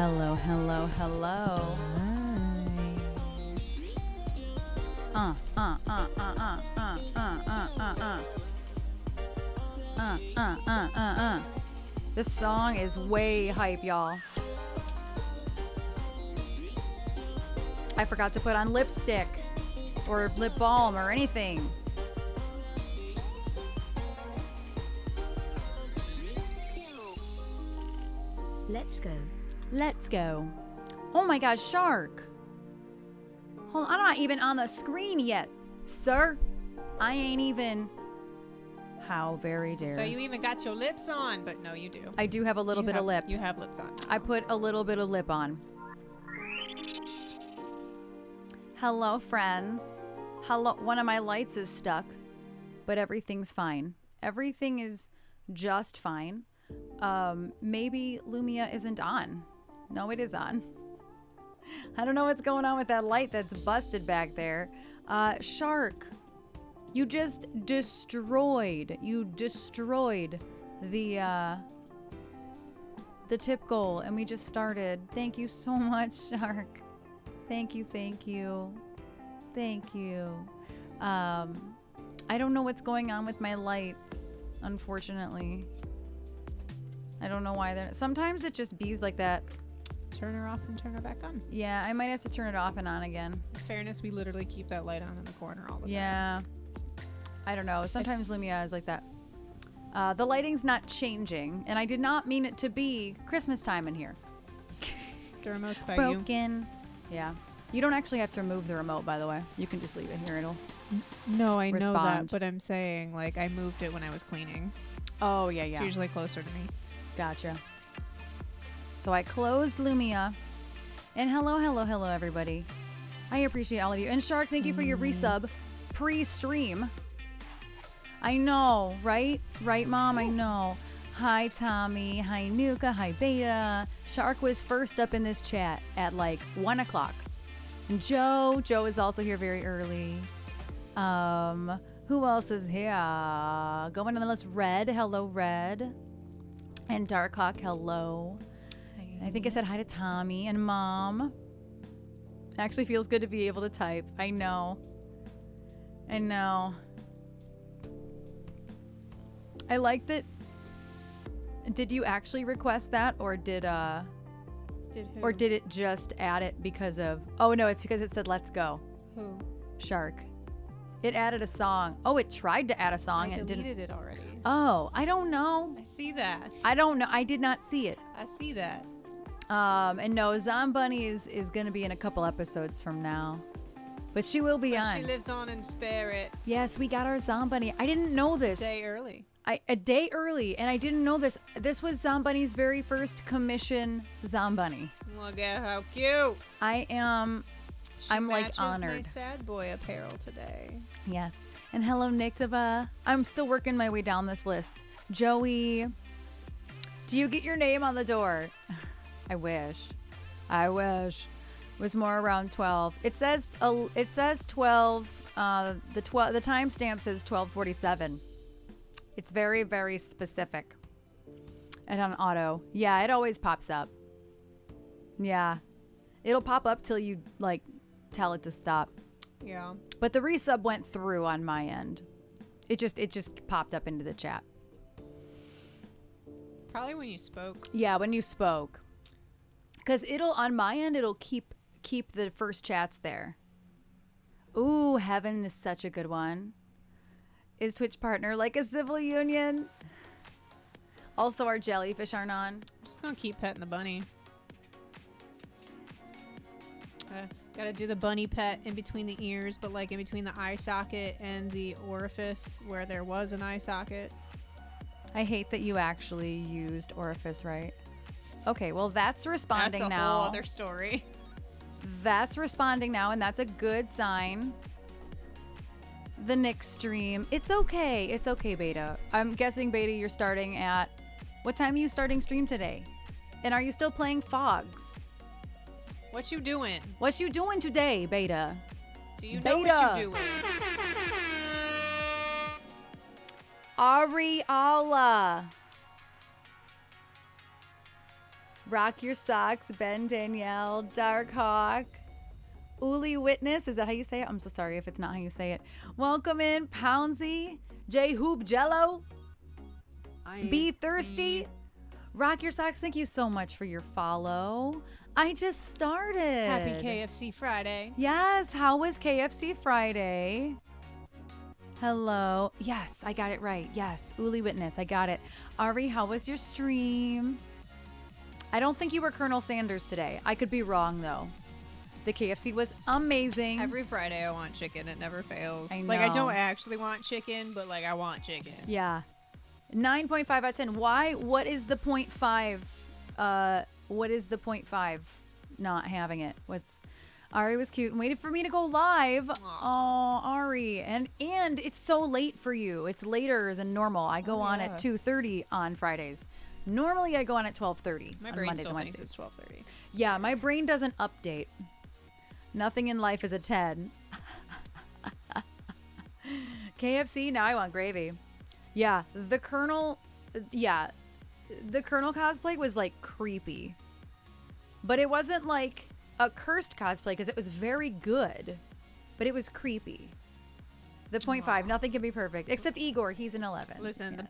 Hello, hello, hello. This song is way hype, y'all. I forgot to put on lipstick or lip balm or anything. Let's go. Let's go. Oh my gosh, shark. Hold on, I'm not even on the screen yet, sir. I ain't even. How very dare. So you even got your lips on, but no, you do. I do have a little bit of lip. You have lips on. I put a little bit of lip on. Hello, friends. Hello. One of my lights is stuck, but everything's fine. Everything is just fine. Maybe Lumia isn't on. No, it is on. I don't know what's going on with that light that's busted back there. Shark, you just destroyed. You destroyed the tip goal, and we just started. Thank you so much, Shark. Thank you, thank you, thank you. I don't know what's going on with my lights, unfortunately. I don't know why they're. Sometimes it just bees like that. Turn her off and turn her back on. Yeah, I might have to turn it off and on again. In fairness, we literally keep that light on in the corner all the time. Yeah. I don't know. Sometimes Lumia is like that. The lighting's not changing, and I did not mean it to be Christmas time in here. The remote's by Broken. Yeah. You don't actually have to remove the remote, by the way. You can just leave it here. It'll No, I know that, respond. but I'm saying, like, I moved it when I was cleaning. Oh, yeah, yeah. It's usually closer to me. Gotcha. So I closed Lumia. And hello, hello, hello, everybody. I appreciate all of you. And Shark, thank you for your resub pre-stream. I know, right? Right, Mom? I know. Hi, Tommy. Hi, Nuka. Hi, Beta. Shark was first up in this chat at like 1 o'clock. And Joe is also here very early. Who else is here? Going on the list. Red. Hello, Red. And Darkhawk. Hello. Hi. I think I said hi to Tommy and Mom. Actually feels good to be able to type. I know. I know. I like that. Did you actually request that, or did Did who? or did it just add it because of? Oh no, it's because it said "Let's go." Who? Shark. It added a song. Oh, it tried to add a song. I And deleted didn't. it already. Oh, I don't know. I see that. I don't know. I did not see it. I see that. And no, Zombunny is gonna be in a couple episodes from now, but she will be But on. she lives on in spirits. Yes, we got our Zombunny. I didn't know this. Day early. A day early, and I didn't know this. This was Zombunny's very first commission Zombunny. Look at how cute. I'm like Matches honored. my sad boy apparel today. Yes. And hello, Niktava. I'm still working my way down this list. Joey, do you get your name on the door? I wish. I wish. It was more around 12. It says 12. The timestamp says 12:47. It's very, very specific. And on auto. Yeah, it always pops up. Yeah. It'll pop up till you like tell it to stop. Yeah. But the resub went through on my end. It just popped up into the chat. Probably when you spoke. Yeah, when you spoke. Cuz it'll on my end it'll keep the first chats there. Ooh, Heaven is such a good one. Is Twitch partner like a civil union? Also, our jellyfish aren't on. I'm just gonna keep petting the bunny. Gotta do the bunny pet in between the ears, but like in between the eye socket and the orifice where there was an eye socket. I hate that you actually used orifice, right? Okay, well that's responding That's a now. whole other story. That's responding now, and that's a good sign. The Nick stream. It's okay. It's okay, Beta. I'm guessing, Beta, you're starting at... What time are you starting stream today? And are you still playing Fogs? What you doing? What you doing today, Beta? Do you know Beta. what you doing? Ariala. Rock Your Socks, Ben Danielle, Dark Hawk, Uli Witness. Is that how you say it? I'm so sorry if it's not how you say it. Welcome in, Poundsy, J Hoop Jello, Be Thirsty, Rock Your Socks. Thank you so much for your follow. I just started. Happy KFC Friday. Yes. How was KFC Friday? Hello. Yes, I got it right. Yes. Uli Witness. I got it. Ari, how was your stream? I don't think you were Colonel Sanders today. I could be wrong, though. The KFC was amazing. Every Friday I want chicken. It never fails. I Like, I know. don't actually want chicken, but, like, I want chicken. Yeah. 9.5 out of 10. Why? What is the 0.5? What is the 0.5 not having it? Ari was cute and waited for me to go live. Oh, Ari. And it's so late for you. It's later than normal. I go on at 2:30 on Fridays. Normally I go on at 12:30 My on brain Mondays still and thinks Wednesdays. it's 12:30. Yeah, my brain doesn't update. Nothing in life is a 10. KFC, now I want gravy. Yeah, the Colonel cosplay was like creepy. But it wasn't like a cursed cosplay because it was very good. But it was creepy. The 0.5, nothing can be perfect. Except Igor, he's an 11. Listen, Yes.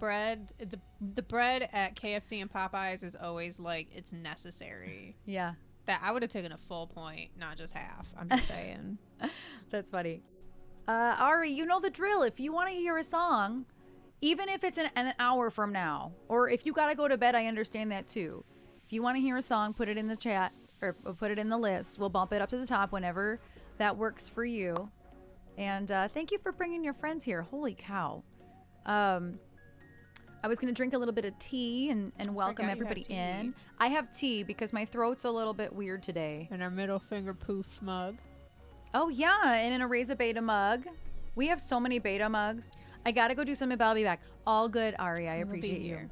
the bread at KFC and Popeyes is always like it's necessary. Yeah, That I would have taken a full point, not just half. I'm just saying. that's funny. Ari, you know the drill. If you want to hear a song, even if it's an hour from now, or if you got to go to bed, I understand that too. If you want to hear a song, put it in the chat or put it in the list. We'll bump it up to the top whenever that works for you. And thank you for bringing your friends here. Holy cow. I was going to drink a little bit of tea and welcome forgot you everybody had tea. in. I have tea because my throat's a little bit weird today. And our middle finger poof mug. Oh, yeah. And in a Raise a Beta mug. We have so many beta mugs. I got to go do something, but I'll be back. All good, Ari. I We'll be appreciate you. here.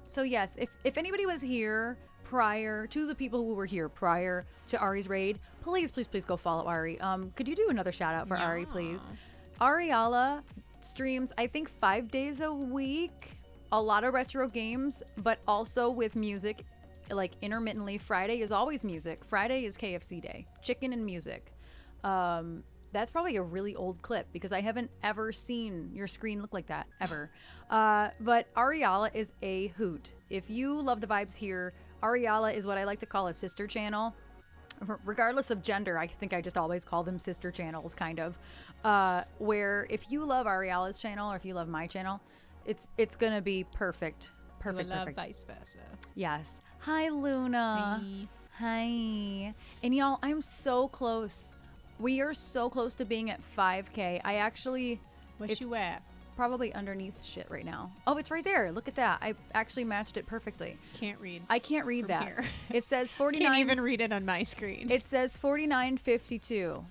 So, yes, if anybody was here prior to the people who were here prior to Ari's raid, please go follow Ari. Could you do another shout out for Ari, please? Ariala streams, I think, 5 days a week. A lot of retro games, but also with music, like intermittently. Friday is always music. Friday is KFC day. Chicken and music. That's probably a really old clip because I haven't ever seen your screen look like that, ever. But Ariala is a hoot. If you love the vibes here, Ariala is what I like to call a sister channel. Regardless of gender, I think I just always call them sister channels, kind of. Where if you love Ariala's channel or if you love my channel, it's gonna be perfect. Perfect. Love vice versa. Yes. Hi, Luna. Hi. And y'all, I'm so close. We are so close to being at 5K. I actually, Where's It's- you at? probably underneath shit right now. Oh, it's right there. Look at that. I actually matched it perfectly. Can't read. I can't read From that. here. It says 49. Can't even read it on my screen. It says 4952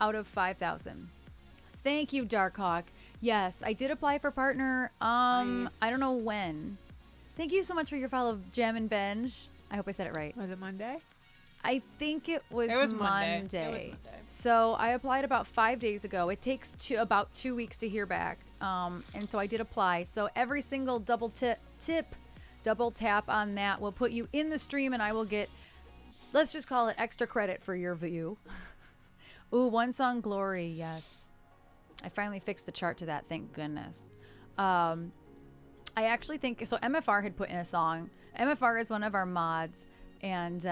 out of 5,000. Thank you, Darkhawk. Yes, I did apply for partner. I don't know when. Thank you so much for your follow, Jam and Benj. I hope I said it right. Was it Monday? I think it was, It was Monday. Monday. It was Monday. So I applied about 5 days ago. It takes about 2 weeks to hear back. And so I did apply. So every single double tap on that will put you in the stream and I will get, let's just call it extra credit for your view. Ooh, One Song Glory. Yes. I finally fixed the chart to that. Thank goodness. I actually think, so MFR had put in a song. MFR is one of our mods. And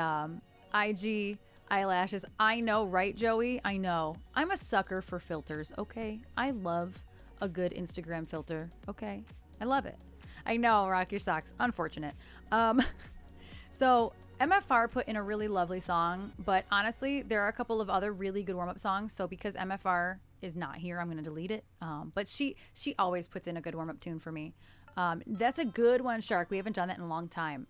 IG eyelashes. I know, right, Joey? I know. I'm a sucker for filters, okay? I love a good Instagram filter, okay? I love it. I know, Rock Your Socks. Unfortunate. So MFR put in a really lovely song, but honestly, there are a couple of other really good warm-up songs. So because MFR is not here, I'm going to delete it. But she always puts in a good warm-up tune for me. That's a good one, Shark. We haven't done that in a long time.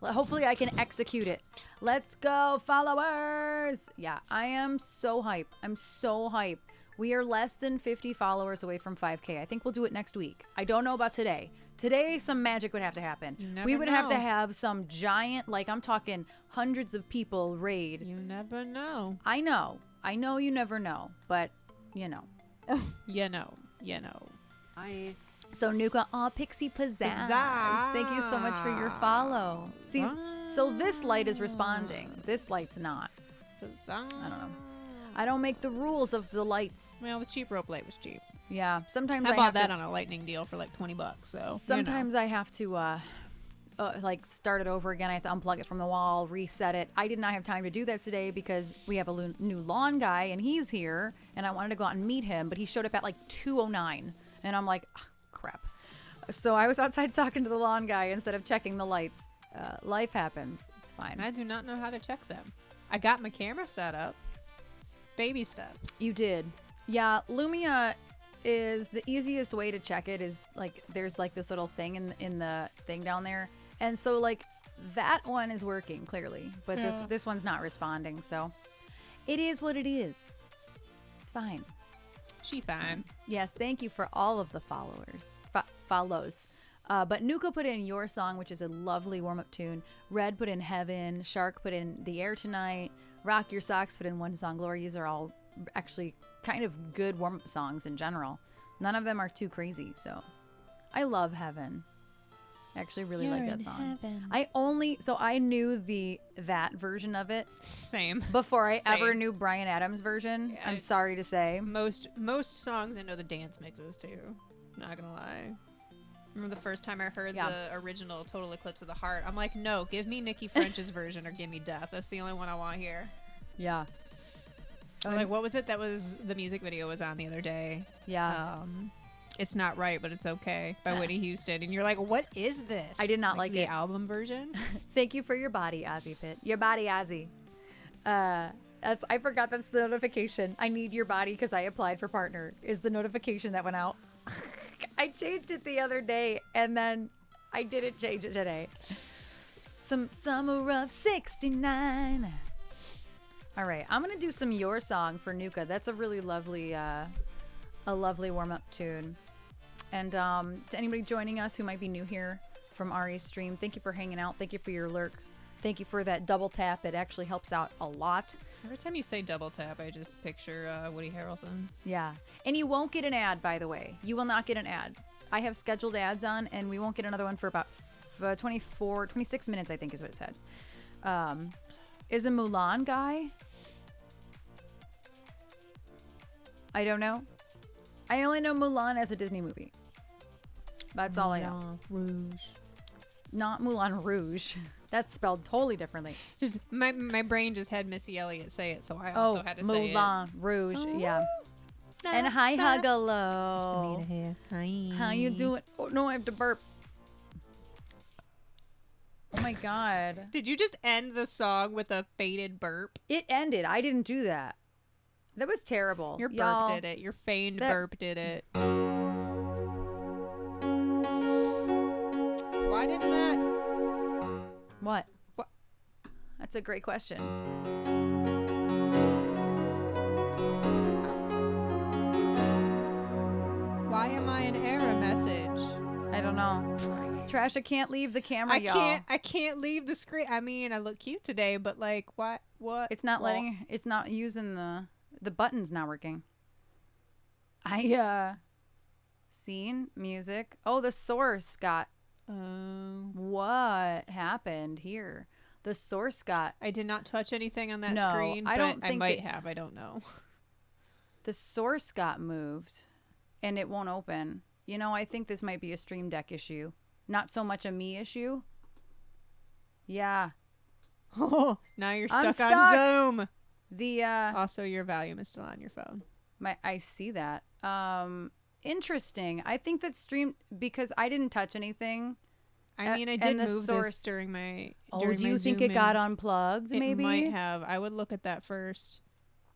Hopefully I can execute it. Let's go, followers. Yeah, I am so hype. I'm so hype. We are less than 50 followers away from 5K. I think we'll do it next week. I don't know about today. Today, some magic would have to happen. We would have to have some giant, like I'm talking hundreds of people raid. You never know. I know. I know you never know, but you know. You know. You know. So Nuka, pixie pizzazz. Thank you so much for your follow. See, so this light is responding. This light's not. I don't know. I don't make the rules of the lights. Well, the cheap rope light was cheap. Yeah, sometimes I I bought have that to, on a lightning deal for like $20. So sometimes I have to like start it over again. I have to unplug it from the wall, reset it. I did not have time to do that today because we have a new lawn guy and he's here, and I wanted to go out and meet him, but he showed up at like 2:09, and I'm like, oh, crap. So I was outside talking to the lawn guy instead of checking the lights. Life happens. It's fine. I do not know how to check them. I got my camera set up. Baby steps. You did. Yeah, Lumia is the easiest way to check it is like there's like this little thing in the thing down there. And so like that one is working clearly, but this one's not responding. So it is what it is. It's fine. She fine. Yes, thank you for all of the follows. But Nuka put in Your Song, which is a lovely warm-up tune. Red put in Heaven. Shark put in The Air Tonight. Rock Your Socks put in One Song Glory. These are all actually kind of good warm-up songs in general. None of them are too crazy, so I love Heaven. I actually really like that song. Heaven. I knew that version of it Same. before I Same. ever knew Bryan Adams' version. Yeah, I'm sorry to say. Most songs I know the dance mixes too. Not gonna lie. Remember the first time I heard the original Total Eclipse of the Heart? I'm like, no, give me Nikki French's version or give me Death. That's the only one I want to hear. Yeah. Or like, what was it that was the music video was on the other day? Yeah. It's Not Right, But It's Okay by Whitney Houston. And you're like, what is this? I did not like the it. album version. Thank you for your body, Ozzy Pitt. Your body, Ozzy. I forgot that's the notification. I need your body because I applied for partner is the notification that went out. I changed it the other day and then I didn't change it today. Some summer of 69. All right, I'm gonna do some Your Song for Nuka. That's a really lovely, a lovely warm-up tune. And to anybody joining us who might be new here from Ari's stream, thank you for hanging out. Thank you for your lurk. Thank you for that double tap. It actually helps out a lot. Every time you say double tap, I just picture Woody Harrelson. Yeah. And you won't get an ad, by the way. You will not get an ad. I have scheduled ads on, and we won't get another one for about 26 minutes, I think is what it said. Is a Mulan guy? I don't know. I only know Mulan as a Disney movie. That's all I know. Rouge. Not Moulin Rouge. That's spelled totally differently. Just my brain just had Missy Elliott say it, so I also had to say it. Moulin Rouge. Oh. Yeah. And hi, Huggalo. Hi. How you doing? Oh no, I have to burp. Oh my god. Did you just end the song with a faded burp? It ended. I didn't do that. That was terrible. Your burp Y'all, did it. Your feigned burp did it. Why didn't that? What? What? That's a great question. Why am I an error message? I don't know. Trash, I can't leave the camera, y'all. I can't leave the screen. I mean, I look cute today, but like, what? It's not it's not using the button's not working. Scene, music. Oh, the source got. What happened here? The source got. I did not touch anything on that No, screen. I don't but think I might have. I don't know. The source got moved, and it won't open. You know, I think this might be a Stream Deck issue, not so much a me issue. Yeah. Oh, now you're I'm stuck on Zoom. The Also, your volume is still on your phone. I see that. Interesting. I think that because I didn't touch anything. I mean, I did move this during my. Do you think it got unplugged? Maybe it might have. I would look at that first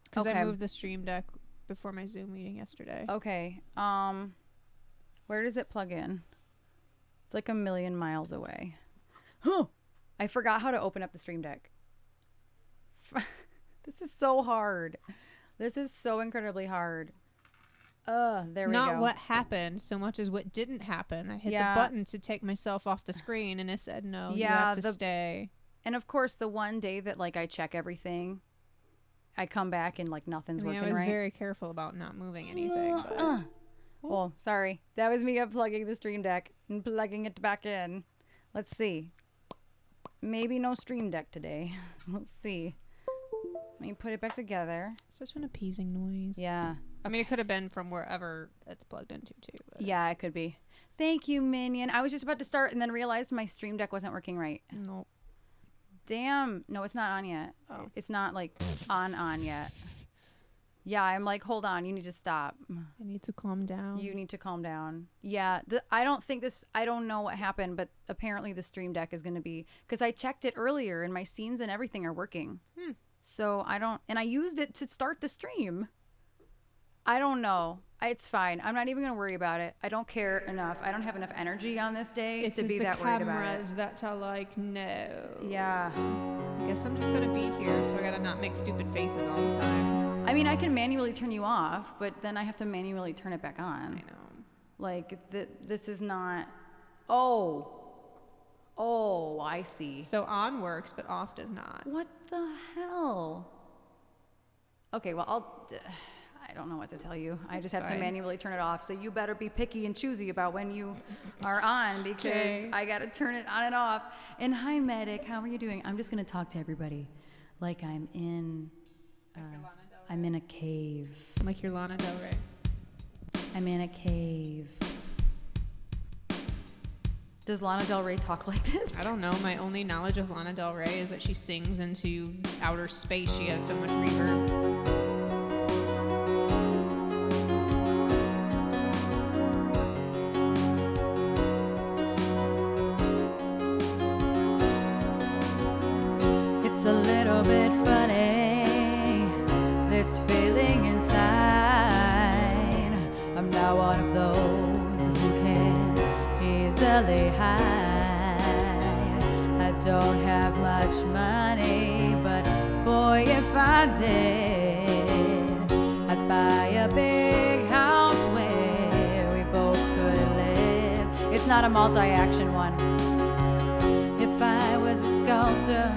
because Okay. I moved the Stream Deck before my Zoom meeting yesterday. Okay. Where does it plug in? It's like a million miles away. Huh. I forgot how to open up the Stream Deck. This is so hard. This is so incredibly hard. There we go. It's not what happened so much as what didn't happen. I hit the button to take myself off the screen, and it said, no, you have to stay. And of course, the one day that like I check everything, I come back and like nothing's working right. I was very careful about not moving anything. Oh, sorry. That was me unplugging the Stream Deck and plugging it back in. Let's see. Maybe no Stream Deck today. Let's see. Let me put it back together. Such an appeasing noise. Yeah. I mean, it could have been from wherever it's plugged into, too. But. Yeah, it could be. Thank you, Minion. I was just about to start and then realized my Stream Deck wasn't working right. Nope. Damn. No, it's not on yet. Oh. It's not, like, on yet. Yeah, I'm like, hold on. You need to stop. I need to calm down. You need to calm down. Yeah. I don't know what happened, but apparently the Stream Deck is going to be, because I checked it earlier and my scenes and everything are working. So and I used it to start the stream. I don't know. It's fine. I'm not even going to worry about it. I don't care enough. I don't have enough energy on this day to be that worried about it. It's the cameras that are like, no. Yeah. I guess I'm just going to be here, so I got to not make stupid faces all the time. I mean, I can manually turn you off, but then I have to manually turn it back on. I know. Like, this is not... Oh, I see. So on works, but off does not. What the hell? Okay, well, I don't know what to tell you. I just have to manually turn it off. So you better be picky and choosy about when you are on, because I got to turn it on and off. And hi, Medic. How are you doing? I'm just going to talk to everybody like I'm in a cave. Like your Lana Del Rey. I'm in a cave. Does Lana Del Rey talk like this? I don't know. My only knowledge of Lana Del Rey is that she sings into outer space. She has so much reverb. It's a little bit funny, this feeling inside. I'm now one of those who can easily hide. I don't have much money, but boy, if I did, I'd buy a big house where we both could live. It's not a multi-action one. If I was a sculptor,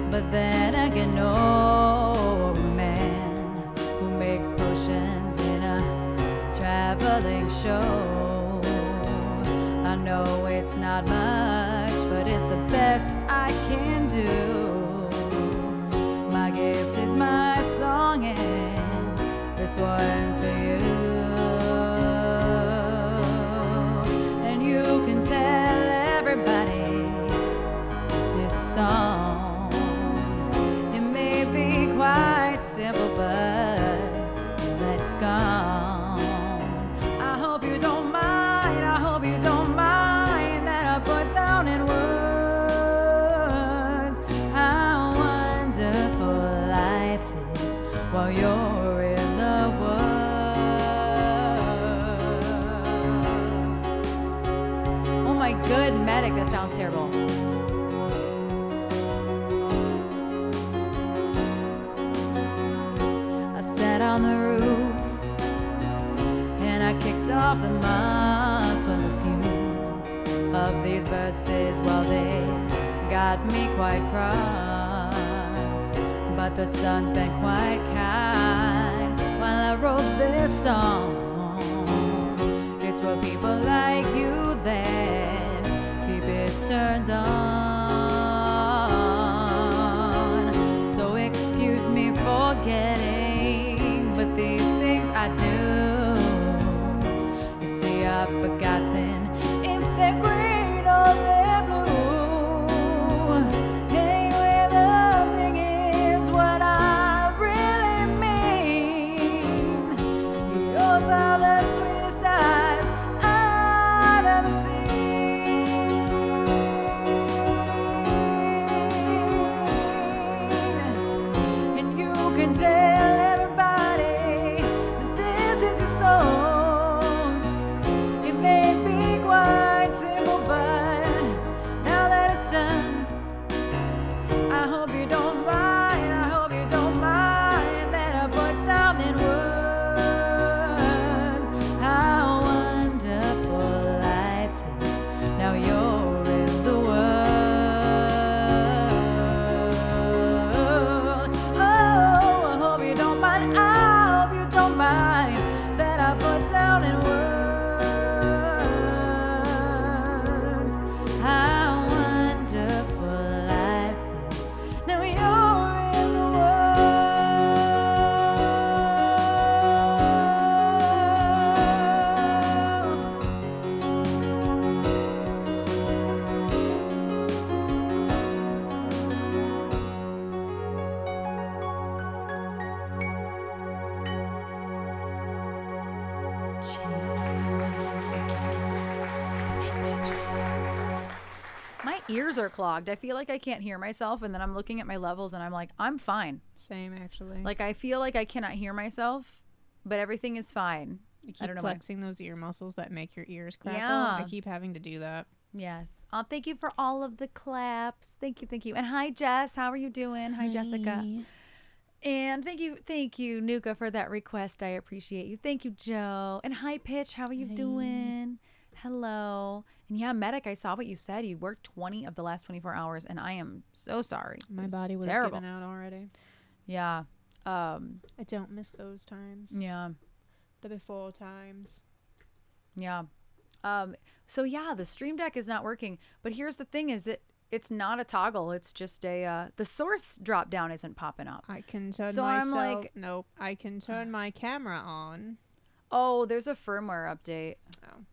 but then again, no man who makes potions in a traveling show. I know it's not much, but it's the best I can do. My gift is my song, and this one's for you. And you can tell everybody this is a song. It may be quite simple, but let's go. I hope you don't mind, I hope you don't mind that I put down in words how wonderful life is while you're in the world. Oh my good Medic, that sounds terrible. I sat on the roof and I kicked off the moss. Well, a few of these verses, well, they got me quite cross, but the sun's been quite kind while I wrote this song. It's for people like you that keep it turned on. So excuse me for getting, but these things I do. You see, I've forgotten if they're green or they're blue. Anyway, the thing is what I really mean. Yours are the sweetest eyes I've ever seen. And you can tell everybody that this is your song. It may be quite simple, but now that it's done, I hope you don't mind, I hope you don't mind that I put down in words how wonderful life is. Now you're in the world. Oh, I hope you don't ears are clogged. I feel like I can't hear myself, and then I'm looking at my levels and I'm like, I'm fine. Same, actually. Like, I feel like I cannot hear myself, but everything is fine. You keep I don't know flexing those ear muscles that make your ears crackle. Yeah. I keep having to do that. Yes. Thank you for all of the claps. Thank you. And hi, Jess. How are you doing? Hi, Jessica. And thank you, Nuka, for that request. I appreciate you. Thank you, Joe. And hi, Pitch. How are you doing? Hello. And yeah, Medic, I saw what you said. You worked 20 of the last 24 hours, and I am so sorry. My body would have given out already. Yeah. I don't miss those times. Yeah. The before times. Yeah. So yeah, the Stream Deck is not working. But here's the thing: it's not a toggle. It's just the source drop down isn't popping up. I can turn I'm like, nope. I can turn my camera on. Oh, there's a firmware update. Oh.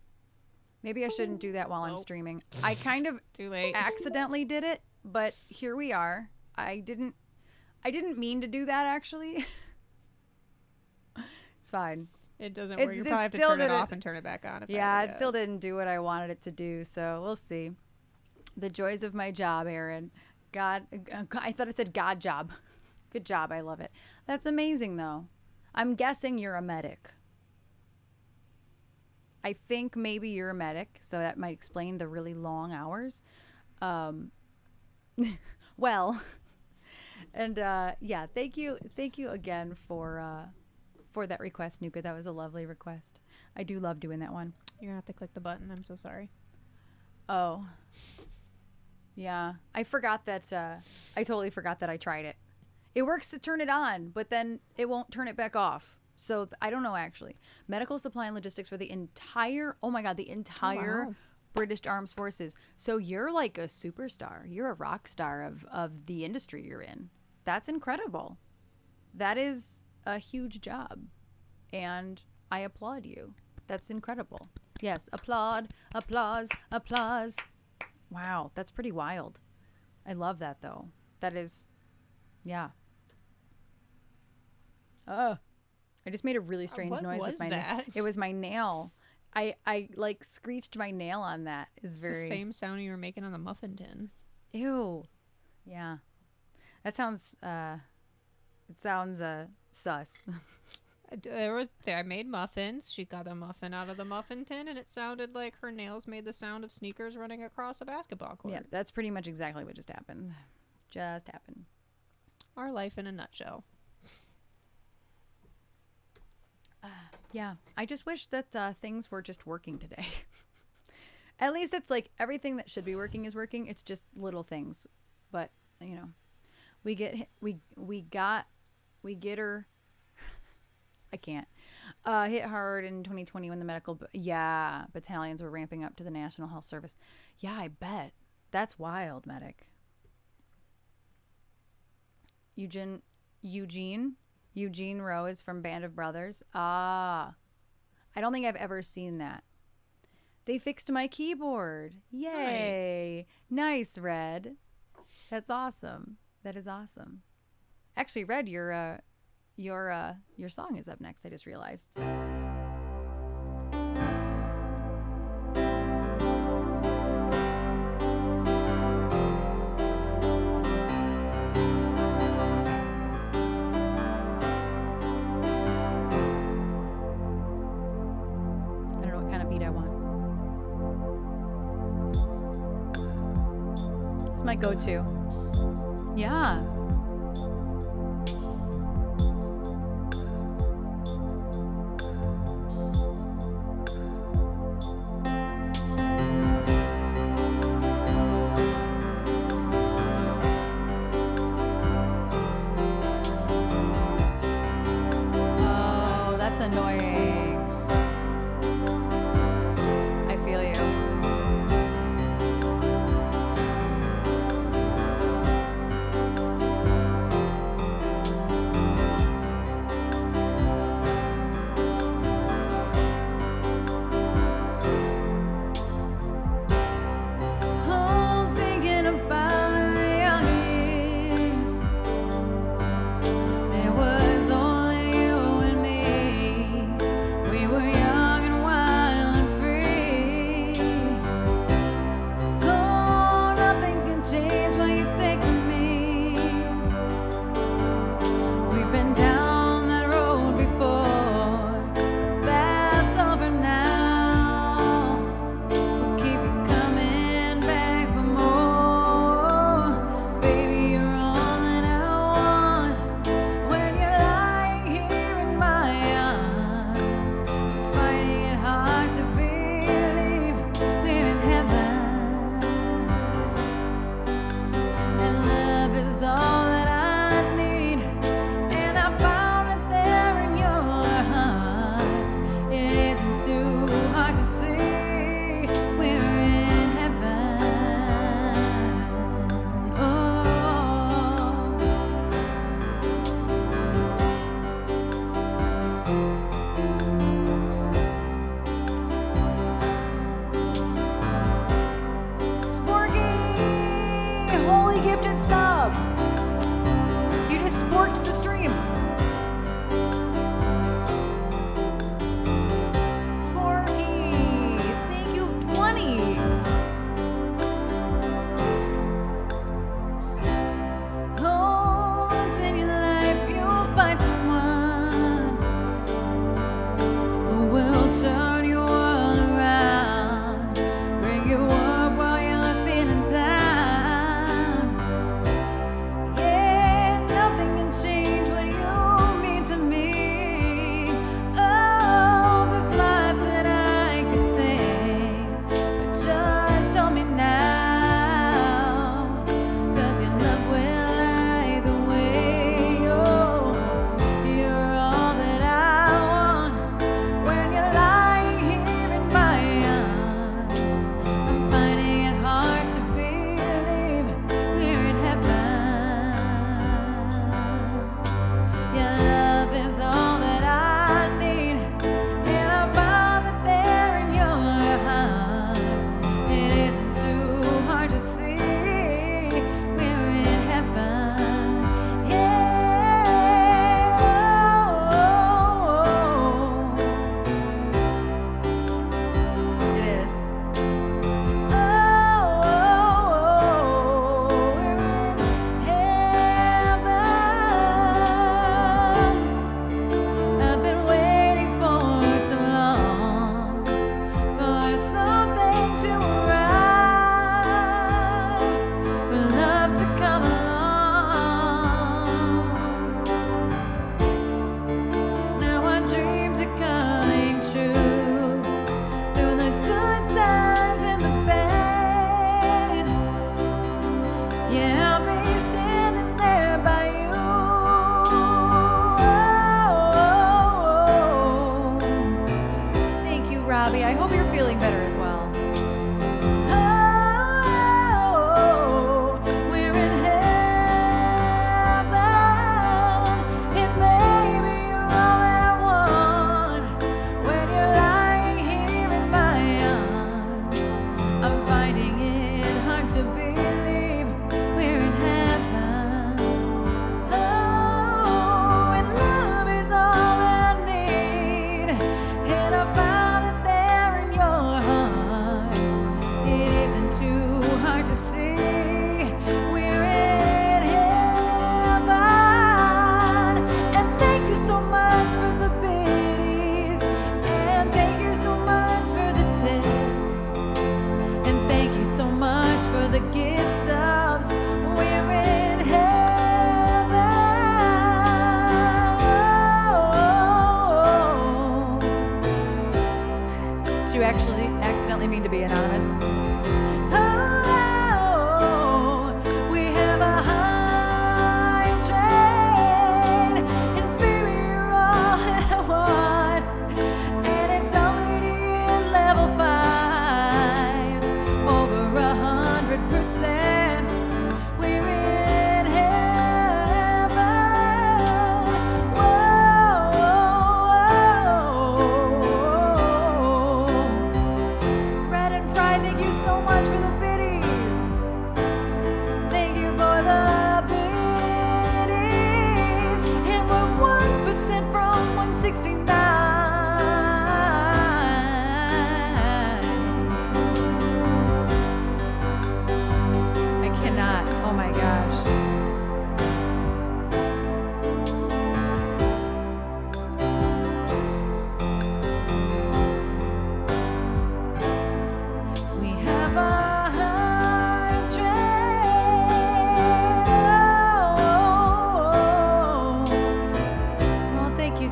Maybe I shouldn't do that while I'm streaming. I kind of Too late. accidentally did it, but here we are. I didn't mean to do that, actually. It's fine. It doesn't work. You probably have to turn it off and turn it back on. It still didn't do what I wanted it to do, so we'll see. The joys of my job, Erin. God, I thought it said God job. Good job. I love it. That's amazing, though. I'm guessing you're a medic. I think maybe you're a medic, so that might explain the really long hours. Well, and yeah, thank you again for that request, Nuka. That was a lovely request. I do love doing that one. You're gonna have to click the button. I'm so sorry. Oh, yeah. I forgot that. I totally forgot that I tried it. It works to turn it on, but then it won't turn it back off. So I don't know, actually. Medical supply and logistics for the entire, oh my God, the entire British Armed Forces. So you're like a superstar. You're a rock star of the industry you're in. That's incredible. That is a huge job. And I applaud you. That's incredible. Yes, applaud, applause, applause. Wow, that's pretty wild. I love that, though. That is, yeah. I just made a really strange noise with my nail. It was my nail. I like screeched my nail on that. It's the same sound you were making on the muffin tin. Ew. Yeah. That sounds it sounds sus. I made muffins. She got a muffin out of the muffin tin, and it sounded like her nails made the sound of sneakers running across a basketball court. Yeah, that's pretty much exactly what just happened. Just happened. Our life in a nutshell. Yeah, I just wish that things were just working today. At least it's like everything that should be working is working. It's just little things, but you know, we get her. I can't hit hard in 2020 when the medical battalions were ramping up to the National Health Service. Yeah, I bet that's wild, medic. Eugene Rowe is from Band of Brothers. I don't think I've ever seen that. They fixed my keyboard. Yay. Nice, Red. That's awesome. That is awesome. Actually, Red, your song is up next, I just realized. My go-to. Yeah. Oh, that's annoying. I feel you.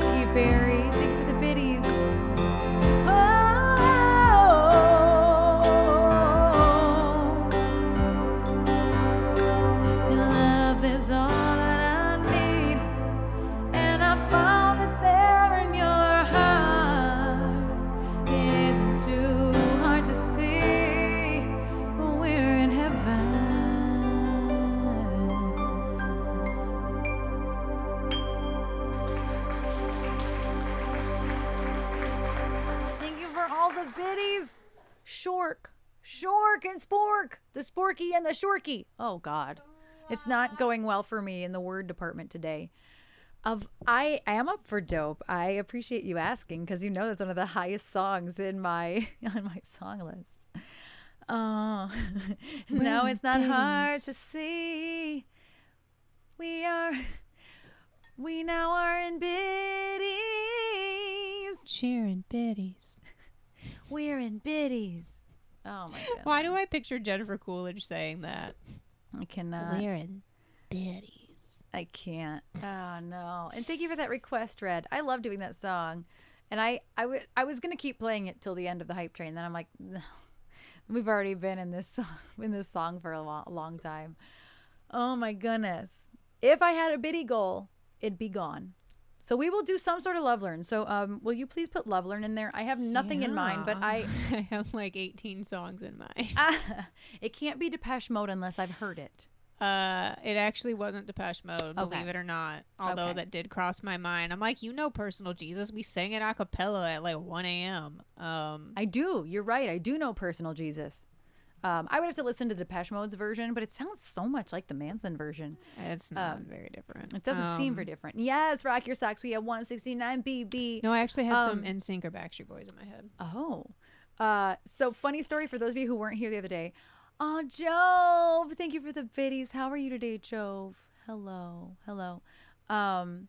Tea Fairy, thank you for the biddies. Oh, your love is all that I need, and I found it there in your heart. It isn't too hard to see, we're in heaven. Thank you for all the biddies. Shork and Spork. The Sporky and the Shorky. Oh God. It's not going well for me in the word department today. I am up for dope. I appreciate you asking because you know that's one of the highest songs in my on my song list. Oh, no, it's not hard to see. We now are in biddies. Cheering biddies. We're in biddies. Oh my god. Why do I picture Jennifer Coolidge saying that? I cannot. We're in biddies. I can't. Oh no. And thank you for that request, Red. I love doing that song. And I was gonna keep playing it till the end of the hype train. Then I'm like, no. We've already been in this song for a long time. Oh my goodness. If I had a biddy goal, it'd be gone. So we will do some sort of love learn. So will you please put love learn in there? I have nothing in mind, but I have like 18 songs in mind. It can't be Depeche Mode unless I've heard it. It actually wasn't Depeche Mode, believe it or not. Although that did cross my mind. I'm like, Personal Jesus. We sang it a cappella at like 1 a.m. I do. You're right. I do know Personal Jesus. I would have to listen to Depeche Mode's version, but it sounds so much like the Manson version. It's not very different. It doesn't seem very different. Yes, Rock Your Socks. We have 169 BB. No, I actually had some NSYNC or Backstreet Boys in my head. Oh. So funny story for those of you who weren't here the other day. Oh, Jove. Thank you for the biddies. How are you today, Jove? Hello. Color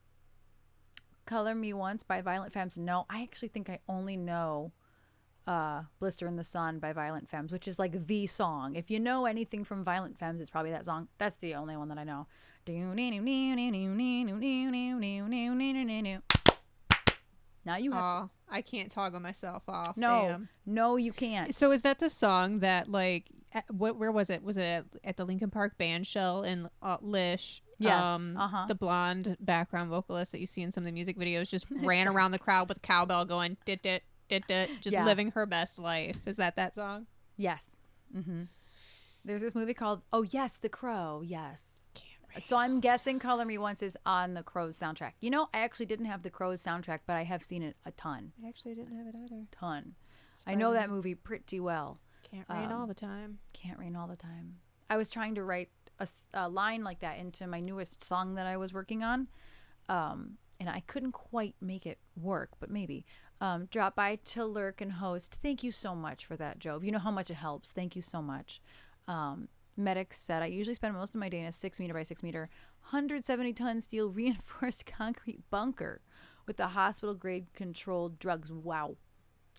Me Once by Violent Femmes. No, I actually think I only know Blister in the Sun by Violent Femmes, which is like the song. If you know anything from Violent Femmes, it's probably that song. That's the only one that I know. Now you have I can't toggle myself off. No, you can't. So is that the song that like where was it? Was it at the Lincoln Park band shell in Lish? Yes. The blonde background vocalist that you see in some of the music videos just ran around the crowd with a cowbell going dit dit dit dit, just living her best life. Is that song? Yes. Mm-hmm. There's this movie called The Crow. Yes. So I'm guessing Color Me Once is on the Crow's soundtrack. You know, I actually didn't have the Crow's soundtrack, but I have seen it a ton. I actually didn't have it either. I know that movie pretty well. Can't rain all the time. Can't rain all the time. I was trying to write a line like that into my newest song that I was working on, and I couldn't quite make it work, but maybe. Drop by to lurk and host. Thank you so much for that, Jove. You know how much it helps. Thank you so much. Medic said, I usually spend most of my day in a 6 meter by 6 meter, 170-ton steel reinforced concrete bunker with the hospital grade controlled drugs. Wow.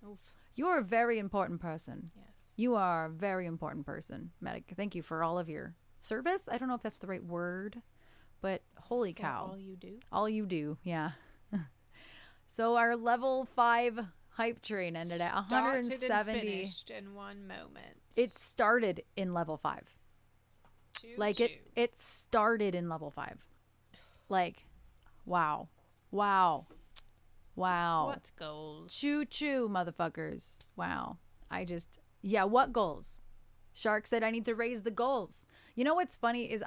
Oof. You're a very important person. Yes. You are a very important person, Medic. Thank you for all of your service. I don't know if that's the right word, but holy cow. All you do? All you do, yeah. So our level 5 hype train ended at 170. Started and finished in one moment. It started in level 5. It started in level 5. Like, wow. What goals? Choo choo, motherfuckers. Wow. What goals? Shark said I need to raise the goals. You know what's funny is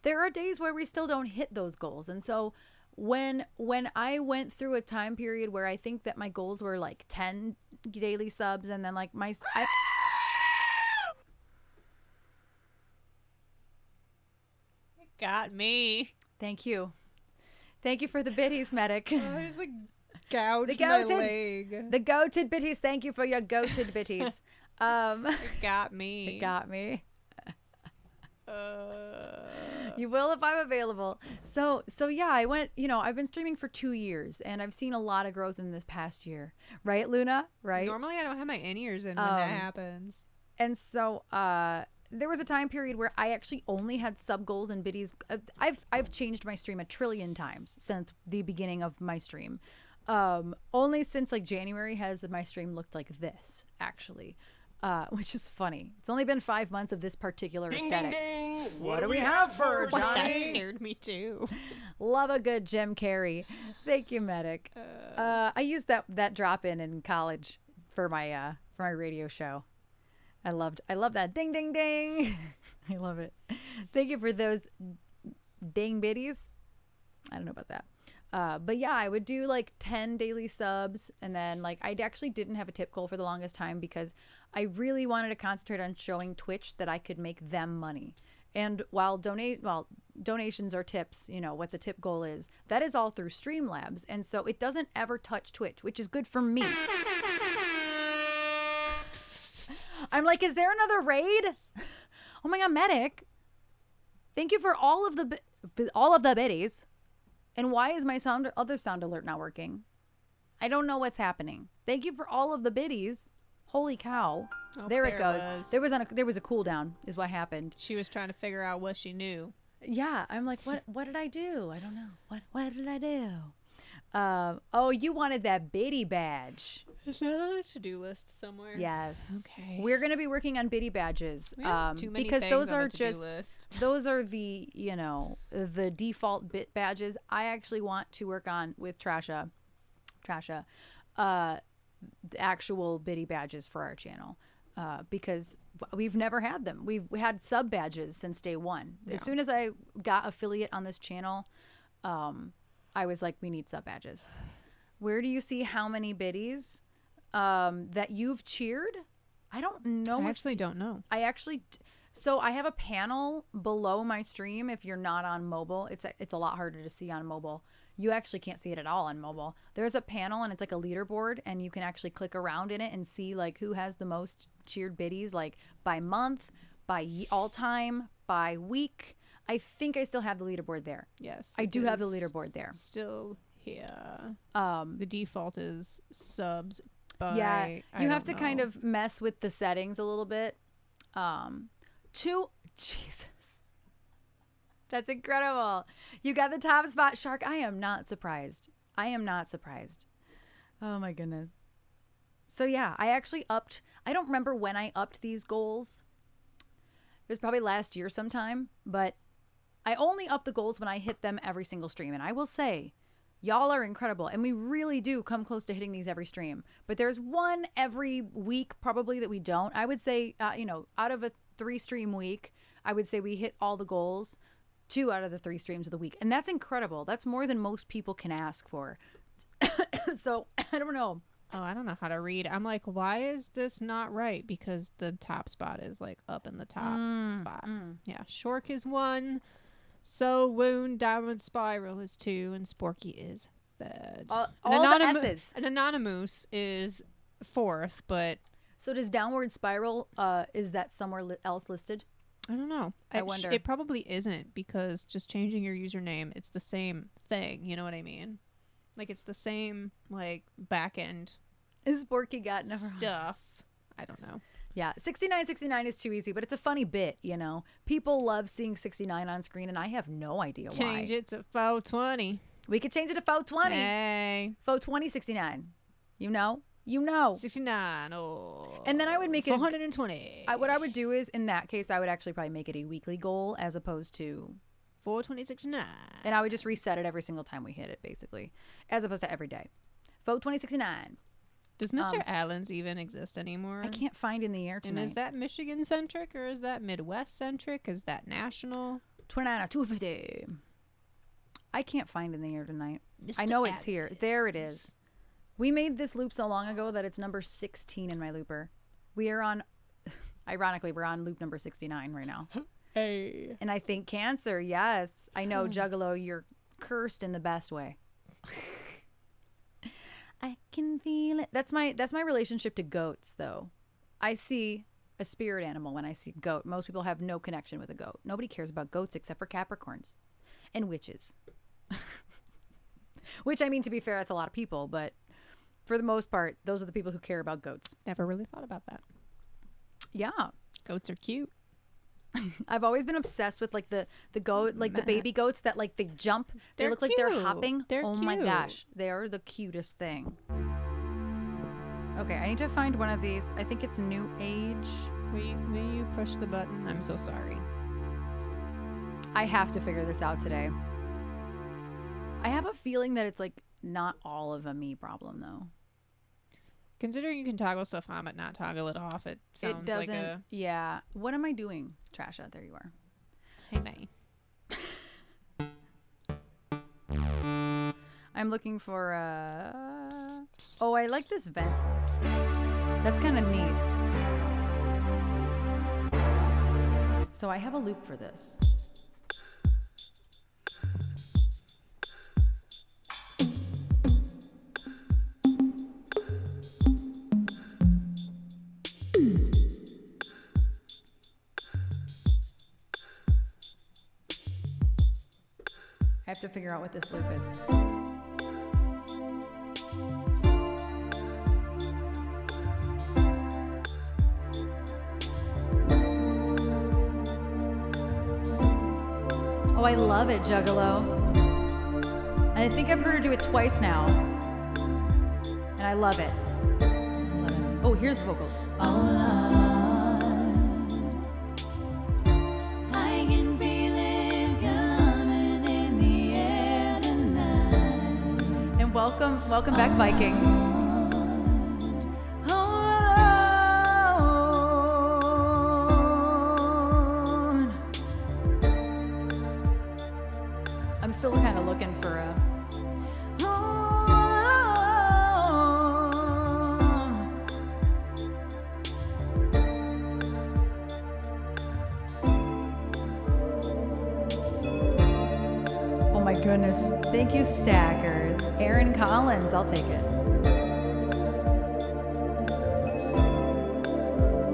there are days where we still don't hit those goals. And so when I went through a time period where I think that my goals were like 10 daily subs and then like Got me. Thank you for the biddies, Medic. I just like gouged my leg. The goated bitties. Thank you for your goated bitties. It got me. It got me. You will if I'm available. So yeah, I went, I've been streaming for 2 years and I've seen a lot of growth in this past year. Right, Luna? Right? Normally I don't have my in-ears in when that happens. And so there was a time period where I actually only had sub goals and biddies. I've changed my stream a trillion times since the beginning of my stream. Only since like January has my stream looked like this, actually. Which is funny. It's only been 5 months of this particular aesthetic. Ding, ding. What do we have for That Johnny? scared me too. Love a good Jim Carrey. Thank you, Medic. I used that drop in college for my radio show. I love that ding ding ding. I love it. Thank you for those ding biddies. I don't know about that. But yeah, I would do like 10 daily subs, and then like I actually didn't have a tip goal for the longest time because I really wanted to concentrate on showing Twitch that I could make them money. And while donations or tips, you know, what the tip goal is, that is all through Streamlabs, and so it doesn't ever touch Twitch, which is good for me. I'm like, is there another raid? Oh my god, Medic! Thank you for all of the biddies. And why is my other sound alert not working? I don't know what's happening. Thank you for all of the biddies. Holy cow. Oh, there it goes. There was a cooldown is what happened. She was trying to figure out what she knew. Yeah, I'm like, what did I do? I don't know. What did I do? Oh, you wanted that biddy badge. Is that on a to-do list somewhere? Yes. Okay. We're going to be working on biddy badges. We have too many because things those on are the to-do just list. those are the, you know, the default bit badges. I actually want to work on with Trasha, the actual biddy badges for our channel. Because we've never had them. We had sub badges since day one. Yeah. As soon as I got affiliate on this channel, I was like, we need sub badges. Where do you see how many biddies that you've cheered? I don't know. I actually don't know. So I have a panel below my stream. If you're not on mobile, it's a lot harder to see on mobile. You actually can't see it at all on mobile. There's a panel and it's like a leaderboard, and you can actually click around in it and see like who has the most cheered biddies, like by month, by all time, by week. I think I still have the leaderboard there. Yes. I it do have the is leaderboard there. Still here. The default is subs. By, Yeah, I you have don't to kind know. of mess with the settings a little bit. Jesus. That's incredible. You got the top spot, Shark. I am not surprised. Oh my goodness. So yeah, I actually upped. I don't remember when I upped these goals. It was probably last year sometime, but I only up the goals when I hit them every single stream. And I will say, y'all are incredible. And we really do come close to hitting these every stream. But there's one every week probably that we don't. I would say, out of a 3-stream week, I would say we hit all the goals 2 out of the 3 streams of the week. And that's incredible. That's more than most people can ask for. So I don't know. Oh, I don't know how to read. I'm like, why is this not right? Because the top spot is like up in the top spot. Yeah. Shork is 1. So Wound, Diamond Spiral is 2, and Sporky is 3rd. All the S's. An Anonymous is 4th, but So does Downward Spiral, is that somewhere else listed? I don't know. I wonder. It probably isn't, because just changing your username, it's the same thing. You know what I mean? Like, it's the same, like, back end Is Sporky got never stuff. I don't know. Yeah, 6969 is too easy, but it's a funny bit, you know. People love seeing 69 on screen, and I have no idea why. Change it to 420. We could change it to 420. Hey. 420 69. You know. 69. Oh. And then I would make it 420. what I would do is, in that case, I would actually probably make it a weekly goal as opposed to 42069. and I would just reset it every single time we hit it, basically, as opposed to every day. 42069. Does Mr. Allen's even exist anymore? I can't find in the air tonight. And is that Michigan centric, or is that Midwest centric? Is that national? 29 or 250. I can't find in the air tonight. Mr. I know it's here. Allen's. There it is. We made this loop so long ago that it's number 16 in my looper. We are on, ironically, we're on loop number 69 right now. Hey. And I think Cancer, yes. I know, Juggalo, you're cursed in the best way. I can feel it. That's my relationship to goats, though. I see a spirit animal when I see a goat. Most people have no connection with a goat. Nobody cares about goats except for Capricorns and witches. Which, I mean, to be fair, that's a lot of people, but for the most part, those are the people who care about goats. Never really thought about that. Yeah. Goats are cute. I've always been obsessed with like the goat, like the baby goats that like they jump. They They're look like they're cute. hopping. They're oh my cute. gosh, they are the cutest thing. Okay, I need to find one of these. I think it's New Age. Will you push the button? I'm so sorry. I have to figure this out today. I have a feeling that it's like not all of a me problem though. Considering you can toggle stuff on but not toggle it off, it sounds It doesn't. like a... Yeah. What am I doing? Trasha, there you are. Hey, nay. I'm looking for oh, I like this vent. That's kind of neat. So I have a loop for this. I have to figure out what this loop is. Oh, I love it, Juggalo. And I think I've heard her do it twice now. And I love it. Oh, here's the vocals. And welcome back, Viking. I'm still kind of looking for a... Oh my goodness. Thank you, Stackers. Erin Collins, I'll take it.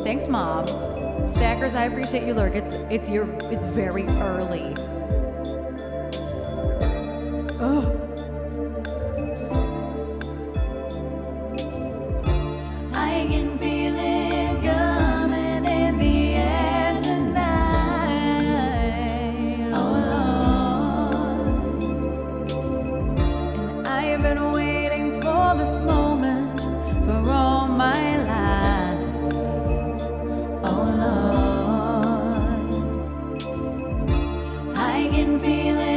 Thanks, Mom. Stackers, I appreciate you, Lurk. It's very early. Oh. I can feel it coming in the air tonight. Oh Lord. And I have been waiting for this moment for all my life. Oh Lord. I can feel it.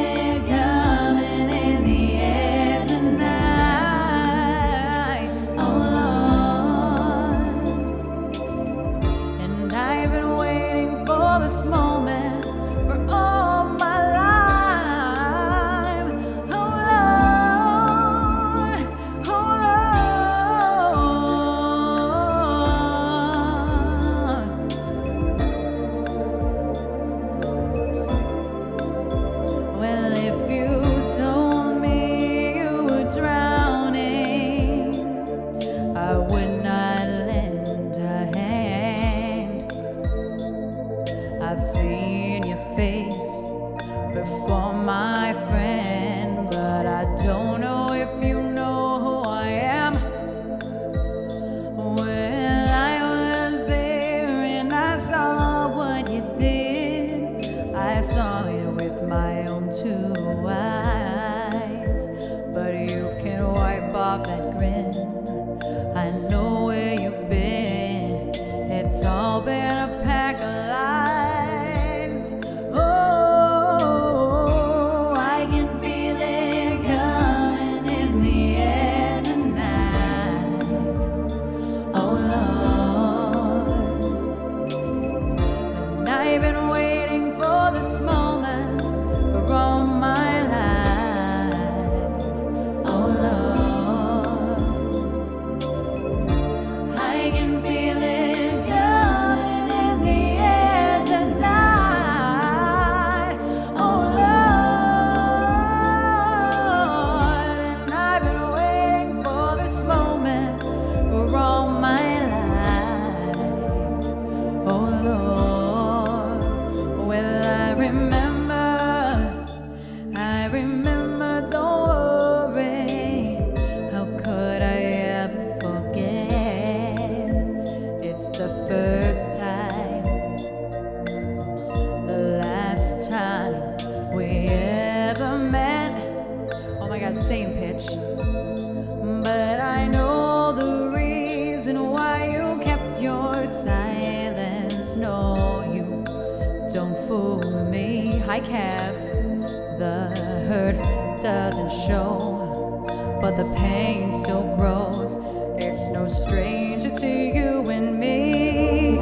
This moment for all my life. Oh Lord, oh Lord. Well, if you told me you were drowning, I would not lend a hand. I've seen your face before, my friend, but I don't know if you know who I am. Well, I was there and I saw what you did. I saw it with my own two eyes, but you can wipe off that grin. I know where you've been. It's all been a pack of lies. calf. The hurt doesn't show, but the pain still grows. It's no stranger to you and me.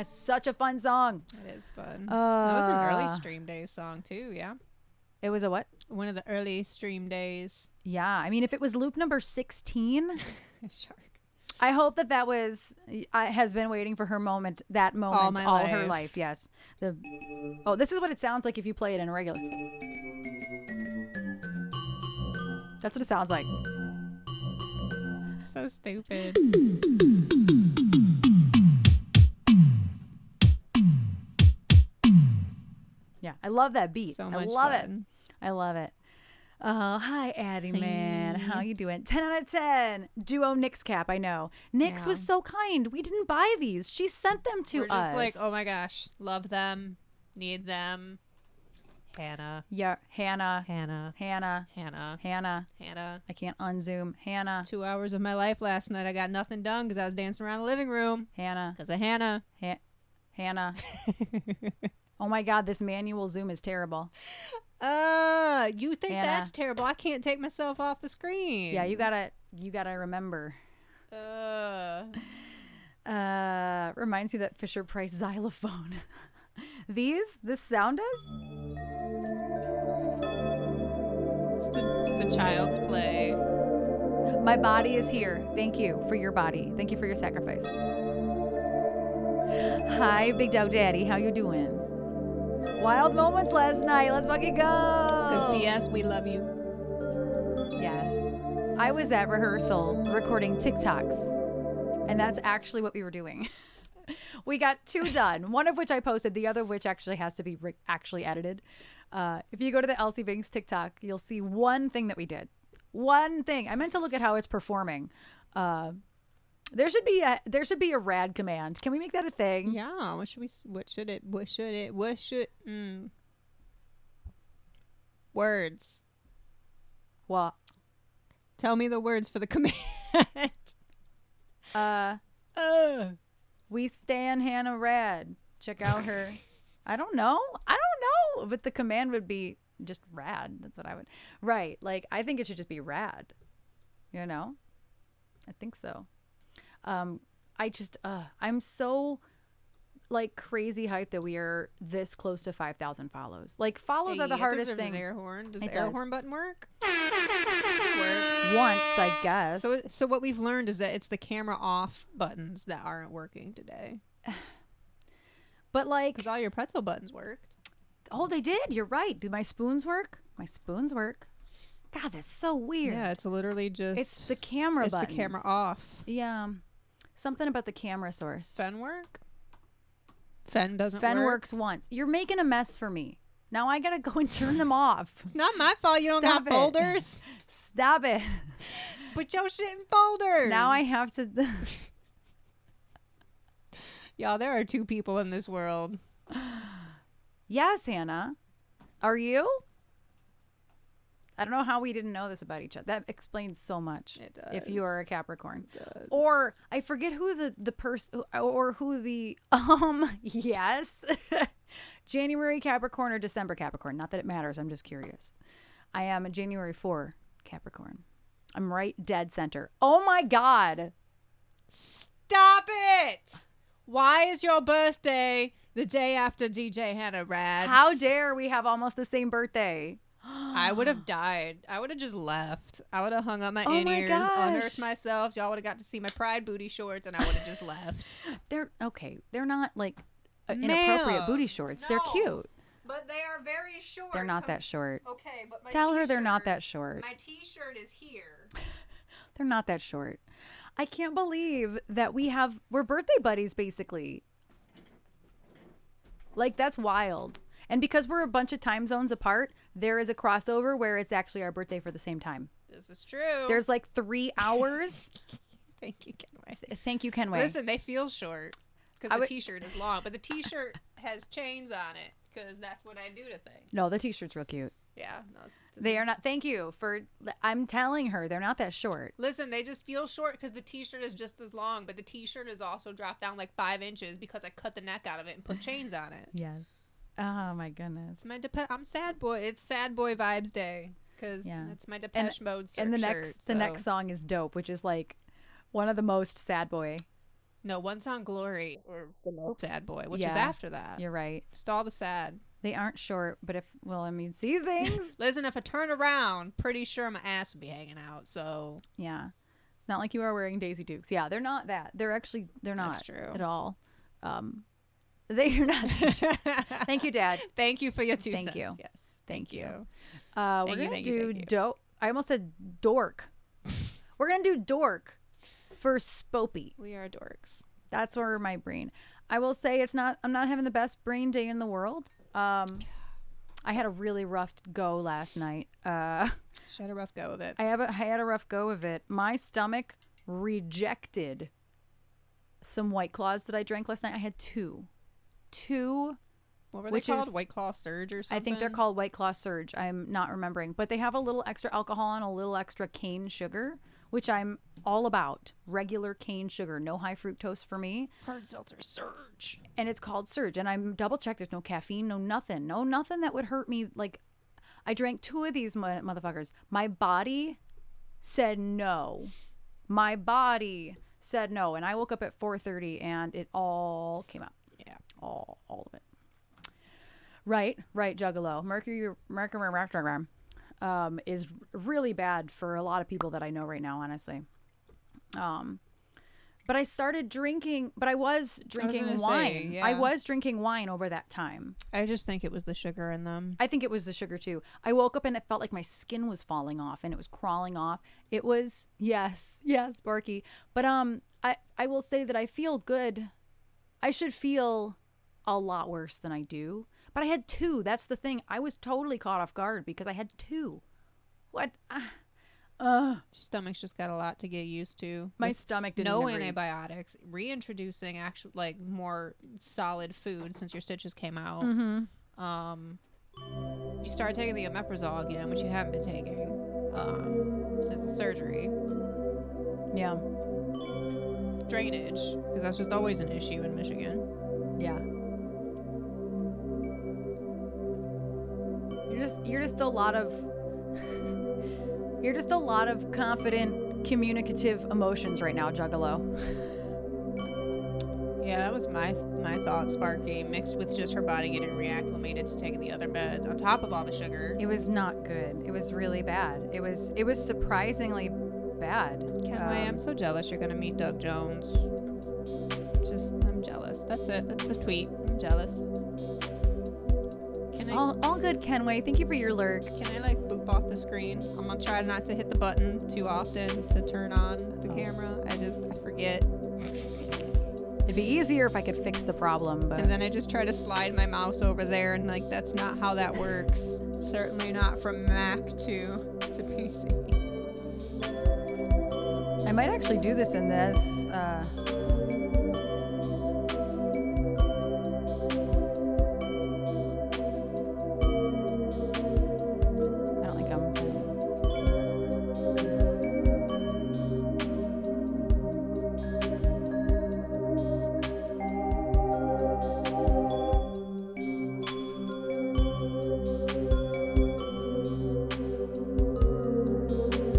Such a fun song. It is fun. That was an early Stream Days song too, yeah? It was a what? One of the early Stream Days. Yeah, I mean, if it was loop number 16, Shark. I hope that was has been waiting for her moment, that moment, all her life. Yes. This is what it sounds like if you play it in a regular. That's what it sounds like. So stupid. Yeah, I love that beat. So much I love fun. it. I love it. Hi, Addie man. How you doing? 10 out of 10. Duo Nyx cap, I know. Nyx was so kind. We didn't buy these. She sent them to us. We're just like, oh my gosh, love them, need them. Hannah. Yeah, Hannah. Hannah. Hannah. Hannah. Hannah. Hannah. I can't unzoom. Hannah. 2 hours of my life last night. I got nothing done because I was dancing around the living room. Hannah. Because of Hannah. Hannah. Oh my God, this manual zoom is terrible. You think Hannah. that's terrible? I can't take myself off the screen. Yeah, you gotta remember. Reminds me of that Fisher Price xylophone. This sound does? It's the child's play. My body is here. Thank you for your body. Thank you for your sacrifice. Hi, Big Dog Daddy. How you doing? Wild moments last night. Let's fucking go. Because BS, we love you. Yes. I was at rehearsal recording TikToks, and that's actually what we were doing. We got 2 done, one of which I posted, the other of which actually has to be actually edited. If you go to the Elsie Binks TikTok, you'll see one thing that we did. One thing. I meant to look at how it's performing. There should be a rad command. Can we make that a thing? Yeah. Words. What? Tell me the words for the command. We stan Hannah rad. Check out her. I don't know. But the command would be just rad. That's what I would. Right. Like, I think it should just be rad. You know? I think so. I'm so like crazy hyped that we are this close to 5,000 follows. Like follows are the hardest thing. An air horn. Does It the air does. horn button work? Once, I guess. So what we've learned is that it's the camera off buttons that aren't working today. But like, because all your pretzel buttons worked. Oh, they did. You're right. Do my spoons work? My spoons work. God, that's so weird. Yeah, it's literally just. It's the camera buttons. It's the camera off. Yeah. Something about the camera source. Fen work? Fen doesn't Fen work. works once. You're making a mess for me. Now I gotta go and turn them off. It's not my fault you don't have folders. Stop it. Put your shit in folders. Now I have to. Y'all, there are two people in this world. Yes, Hannah. Are you? I don't know how we didn't know this about each other. That explains so much. It does. If you are a Capricorn. It does. Or I forget who the person or who the yes. January Capricorn or December Capricorn. Not that it matters. I'm just curious. I am a January 4 Capricorn. I'm right dead center. Oh my God. Stop it. Why is your birthday the day after DJ Hannah Rads? How dare we have almost the same birthday? I would have died. I would have just left. I would have hung up my Oh my in-ears, gosh. unearthed myself. Y'all would have got to see my pride booty shorts, and I would have just left. They're okay. They're not like inappropriate Ma'am. booty shorts. No. They're cute. But they are very short. They're not that short. Okay, but my Tell her they're t-shirt- not that short. My t-shirt is here. They're not that short. I can't believe that we're birthday buddies basically. Like that's wild. And because we're a bunch of time zones apart, there is a crossover where it's actually our birthday for the same time. This is true. There's like 3 hours. Thank you, Kenway. Thank you, Kenway. Listen, they feel short because the t-shirt is long, but the t-shirt has chains on it because that's what I do to things. No, the t-shirt's real cute. Yeah. No, They are not. Thank you for. I'm telling her they're not that short. Listen, they just feel short because the t-shirt is just as long, but the t-shirt is also dropped down like 5 inches because I cut the neck out of it and put chains on it. Yes. Oh my goodness. It's I'm sad boy. It's sad boy vibes day because it's my Depeche Mode shirt. And the next song is Dope, which is like one of the most sad boy. No, one song Glory or the most sad boy, which is Yeah. after that. You're right. Just all the sad. They aren't short, but see things. Listen, if I turn around, pretty sure my ass would be hanging out. So Yeah. It's not like you are wearing Daisy Dukes. Yeah, they're not that. They're not That's true. at all. They are not. Thank you, Dad. Thank you for your 2 Thank cents. you. Yes. Thank you. you. We're Thank you, going to thank you, do thank you. dope. I almost said dork. We're going to do dork for Spopey. We are dorks. That's where my brain. I will say I'm not having the best brain day in the world. I had a really rough go last night. She had a rough go of it. I had a rough go of it. My stomach rejected some White Claws that I drank last night. I had two. What were which they called? is- White Claw Surge or something? I think they're called White Claw Surge. I'm not remembering. But they have a little extra alcohol and a little extra cane sugar, which I'm all about. Regular cane sugar. No high fructose for me. Hard Seltzer Surge. And it's called Surge. And I'm double checked. There's no caffeine, no nothing. No nothing that would hurt me. Like, I drank 2 of these motherfuckers. My body said no. My body said no. And I woke up at 4:30 and it all came out. Yeah. All of it. Right, Juggalo. Mercury retrograde is really bad for a lot of people that I know right now, honestly. But I started drinking, but I was drinking wine. Yeah. I was drinking wine over that time. I just think it was the sugar in them. I think it was the sugar too. I woke up and it felt like my skin was falling off and it was crawling off. It was, yes, Sparky. But I will say that I feel good. I should feel a lot worse than I do. But I had 2. That's the thing. I was totally caught off guard because I had 2. What? Stomach's just got a lot to get used to. My stomach didn't. No agree. antibiotics. Reintroducing actual like more solid food since your stitches came out. Mm-hmm. You started taking the omeprazole again, which you haven't been taking since the surgery. Yeah. Drainage, because that's just always an issue in Michigan. Yeah. You're just a lot of confident, communicative emotions right now, Juggalo. was my thought sparking, mixed with just her body getting reacclimated to taking the other meds on top of all the sugar. It was not good. It was really bad. It was surprisingly bad. Kenway, I'm so jealous you're gonna meet Doug Jones. I'm jealous. That's it. That's the tweet. I'm jealous. All good, Kenway. Thank you for your lurk. Can I like boop off the screen? I'm gonna try not to hit the button too often to turn on the camera. I forget. It'd be easier if I could fix the problem, but and then I just try to slide my mouse over there, and like that's not how that works. Certainly not from Mac to PC. I might actually do this in this. I don't think I'm.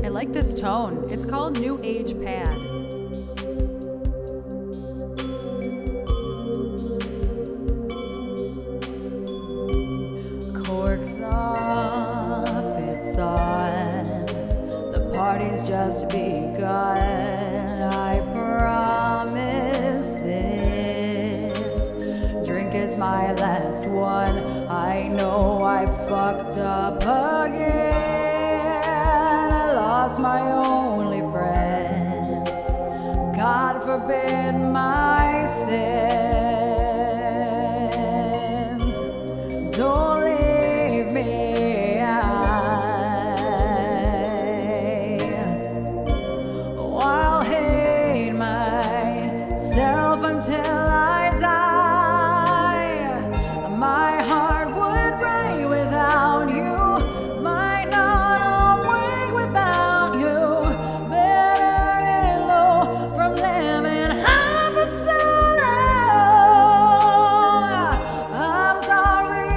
I like this tone. It's called New Age Pad. Corks off, it's on. The party's just begun. I promise this drink is my last one. I know I fucked up again. I lost my only friend. God forbid my sins. Don't leave me. I'll hate myself until I die. My heart would break without you. Might not awake without you. Better than low from living high for so long. I'm sorry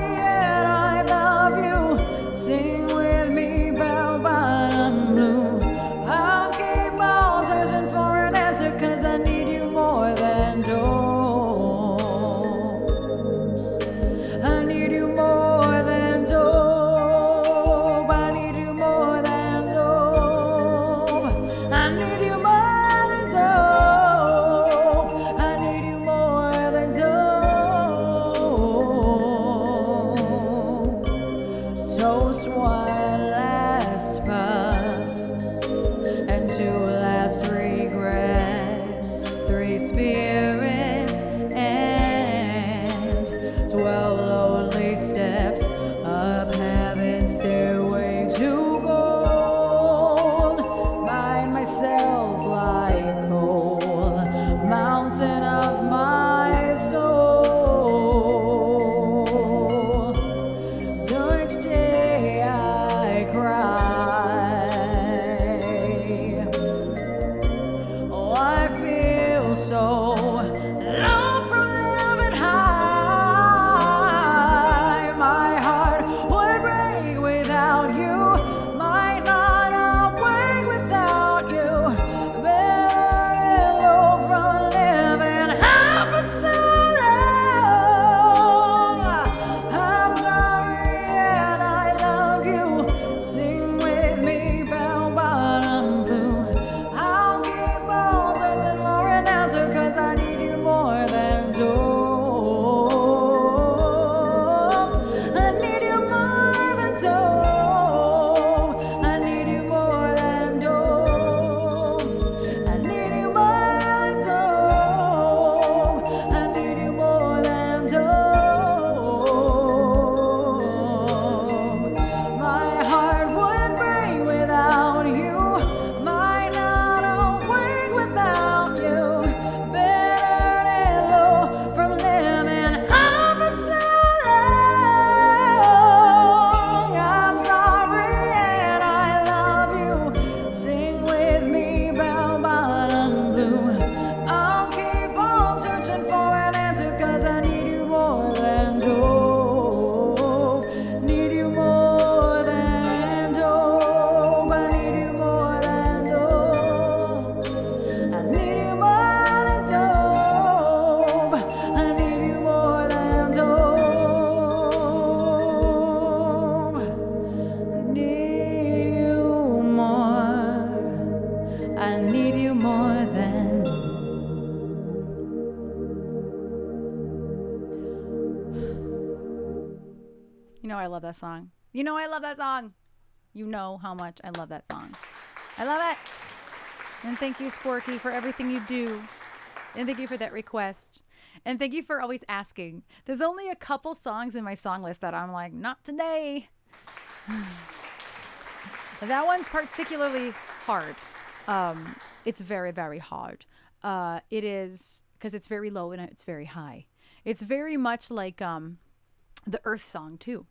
You know I love that song. You know I love that song. You know how much I love that song. I love it. And thank you, Sporky, for everything you do. And thank you for that request. And thank you for always asking. There's only a couple songs in my song list that I'm like, not today. That one's particularly hard. It's very, very hard. It is because it's very low and it's very high. It's very much like the Earth song, too.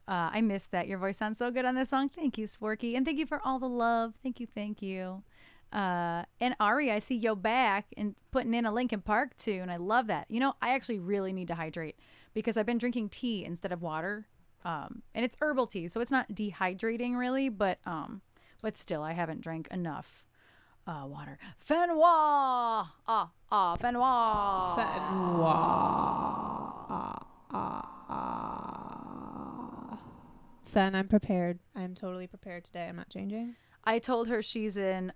I miss that. Your voice sounds so good on that song. Thank you, Sporky. And thank you for all the love. Thank you. Thank you. And Ari, I see you back and putting in a Linkin Park tune. I love that. You know, I actually really need to hydrate because I've been drinking tea instead of water. And it's herbal tea, so it's not dehydrating really, but still, I haven't drank enough water. Fenois! Fenois! Fen, I'm prepared. I'm totally prepared today. I'm not changing. I told her she's in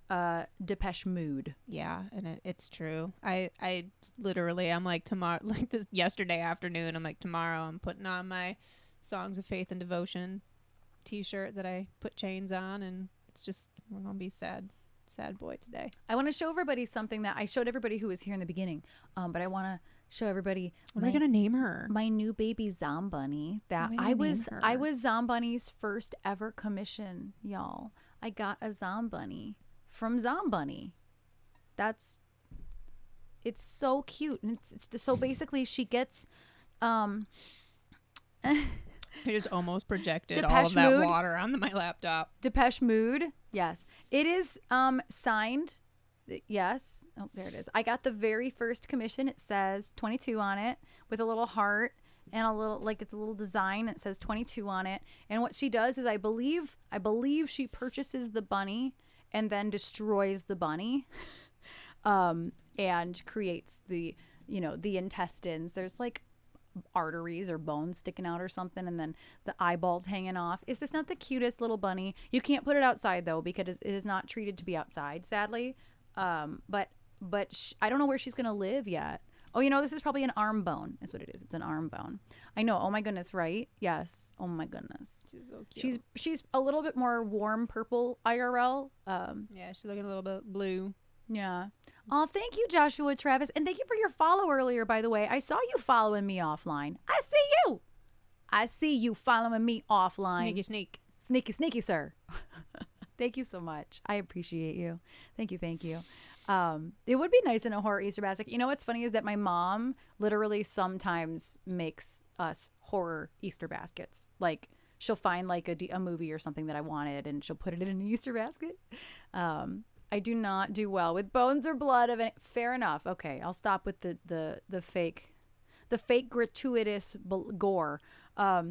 Depeche mood. Yeah, and it's true. I literally, I'm like tomorrow, like this yesterday afternoon, I'm like tomorrow I'm putting on my Songs of Faith and Devotion t-shirt that I put chains on, and it's just, we're gonna be sad boy today. I want to show everybody something that I showed everybody who was here in the beginning, but I want to show everybody what are we gonna name her? My new baby Zombunny that I was Zombunny's first ever commission, y'all. I got a Zombunny from Zombunny. It's so cute, and it's so basically she gets I just almost projected Depeche all of that Mood. water on my laptop. Depeche Mood. Yes. It is signed. Yes. Oh, there it is. I got the very first commission. It says 22 on it with a little heart and a little, like, it's a little design. It says 22 on it. And what she does is I believe she purchases the bunny and then destroys the bunny and creates the intestines. There's like arteries or bones sticking out or something, and then the eyeballs hanging off. Is this not the cutest little bunny? You can't put it outside though because it is not treated to be outside, sadly. But I don't know where she's gonna live yet. Oh, this is probably an arm bone. That's what it is. It's an arm bone. I know. Oh my goodness, right? Yes. Oh my goodness. She's so cute. She's a little bit more warm purple IRL. Yeah, she's looking a little bit blue. Yeah. Oh, thank you, Joshua Travis. And thank you for your follow earlier, by the way. I saw you following me offline. I see you following me offline. Sneaky, sir. Thank you so much. I appreciate you. Thank you. It would be nice in a horror Easter basket. You know what's funny is that my mom literally sometimes makes us horror Easter baskets. Like, she'll find like a movie or something that I wanted and she'll put it in an Easter basket. I do not do well with bones or blood of any. Fair enough. Okay, I'll stop with the fake gratuitous gore. Yeah,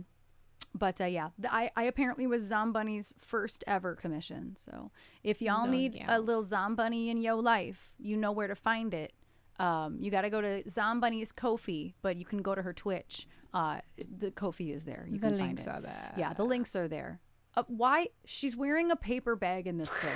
I apparently was Zombunny's first ever commission. So if y'all need a little Zombunny in your life, you know where to find it. You got to go to Zombunny's Ko-fi, but you can go to her Twitch. The Ko-fi is there. You can find it. Are there. Yeah, the links are there. Why? She's wearing a paper bag in this clip.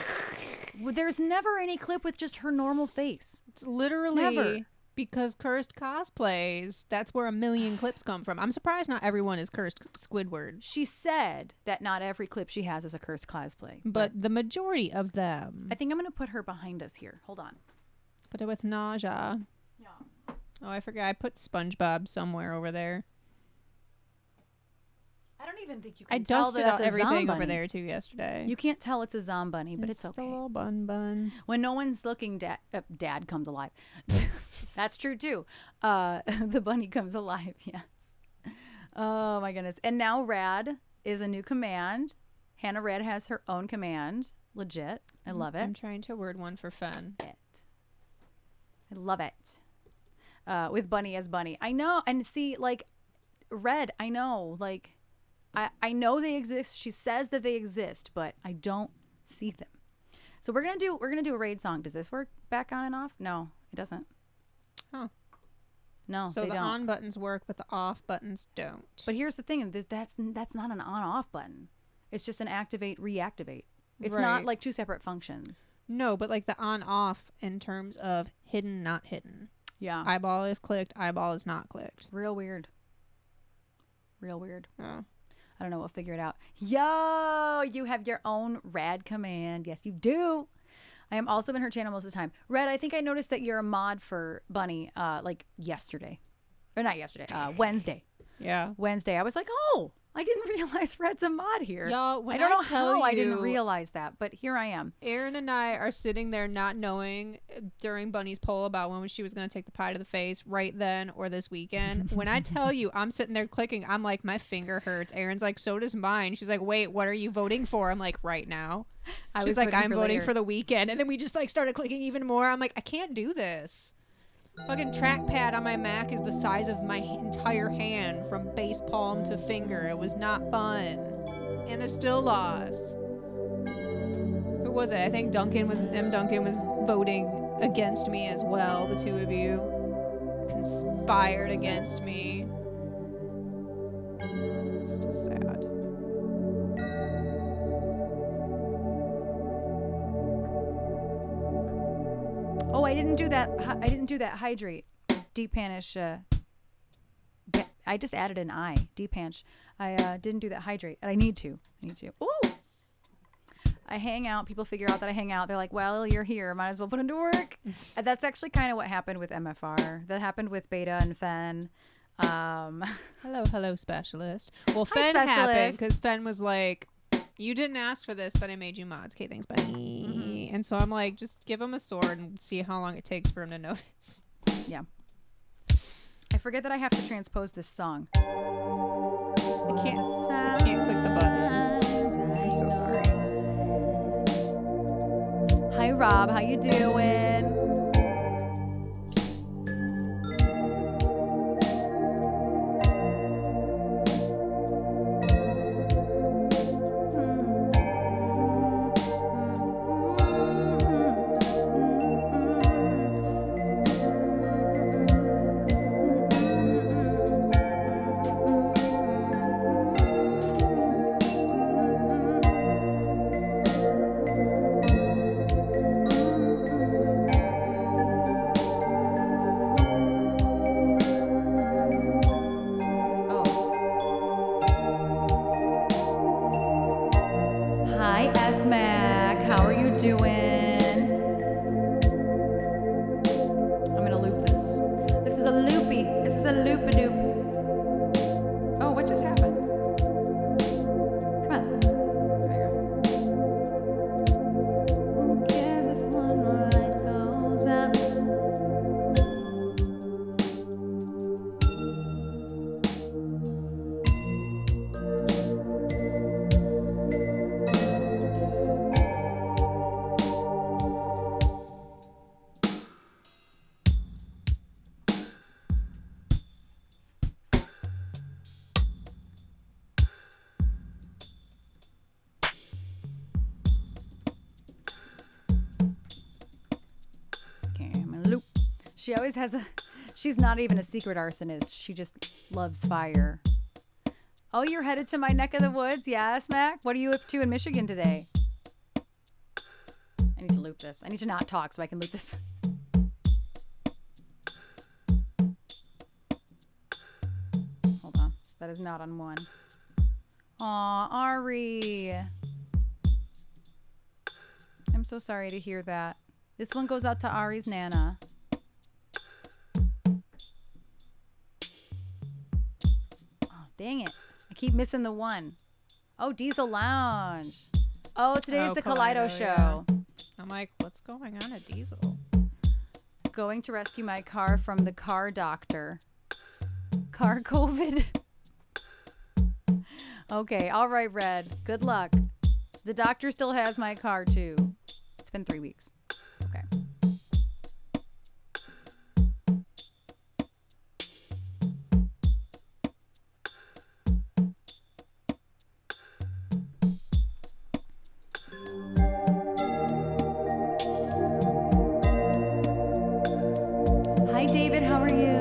There's never any clip with just her normal face. It's literally never. Because Cursed cosplays, that's where a million clips come from. I'm surprised not everyone is Cursed Squidward. She said that not every clip she has is a Cursed cosplay. But the majority of them. I think I'm going to put her behind us here. Hold on. Put it with nausea. Yeah. Oh, I forgot. I put SpongeBob somewhere over there. I don't even think you can I tell dusted that out it's a everything Zombunny. over there too yesterday. You can't tell it's a Zombunny, but it's okay. A little bun. When no one's looking, Dad comes alive. That's true too. The bunny comes alive. Yes. Oh my goodness. And now Rad is a new command. Hannah Rad has her own command. Legit. I love it. I'm trying to word one for Fen. I love it. With Bunny as Bunny. I know. And see, like, Red, I know. Like, I know they exist. She says that they exist, but I don't see them. So we're gonna do a raid song. Does this work back on and off? No, it doesn't. Huh. No, so they the don't. on buttons work, but the off buttons don't. But here's the thing: that's not an on-off button. It's just an activate, reactivate. It's not like two separate functions. No, but like the on-off in terms of hidden, not hidden. Yeah. Eyeball is clicked. Eyeball is not clicked. Real weird. Oh. I don't know. We'll figure it out. Yo, you have your own rad command. Yes, you do. I am also in her channel most of the time. Red, I think I noticed that you're a mod for Bunny like yesterday. Or not yesterday, Wednesday. Yeah. Wednesday. I was like, oh, I didn't realize Red's a mod here. Y'all, when I don't know tell how I didn't you- realize that, but here I am. Erin and I are sitting there not knowing during Bunny's poll about when she was going to take the pie to the face, right then or this weekend. When I tell you, I'm sitting there clicking, I'm like, my finger hurts. Erin's like, so does mine. She's like, wait, what are you voting for? I'm like, right now. She's like, I'm voting for the weekend. And then we just like started clicking even more. I'm like, I can't do this. Fucking trackpad on my Mac is the size of my entire hand from base palm to finger. It was not fun. And I still lost. Who was it? I think Duncan was voting against me as well. The two of you conspired against me. Still sad. Oh, I didn't do that. I didn't do that. Hydrate. Deep panish. I just added an I. Deep panch. I didn't do that. Hydrate. And I need to. Ooh. I hang out. People figure out that I hang out. They're like, well, you're here. Might as well put into work. And that's actually kind of what happened with MFR. That happened with Beta and Fen. Hello, specialist. Well, Hi, Fen happened specialist. because Fen was like, you didn't ask for this, but I made you mods. Okay, thanks, buddy. And so I'm like, just give him a sword and see how long it takes for him to notice. Yeah. I forget that I have to transpose this song. I can't click the button. I'm so sorry. Hi, Rob. How you doing? She always has she's not even a secret arsonist. She just loves fire. Oh, you're headed to my neck of the woods? Yes, Mac? What are you up to in Michigan today? I need to loop this. I need to not talk so I can loop this. Hold on. That is not on one. Aw, Ari. I'm so sorry to hear that. This one goes out to Ari's Nana. Dang it. I keep missing the one. Oh, Diesel Lounge. Oh, today's the Kaleido show. Yeah. I'm like, what's going on at Diesel? Going to rescue my car from the car doctor. Car COVID. Okay, all right, Red. Good luck. The doctor still has my car, too. It's been 3 weeks. Okay. Hi, David. How are you?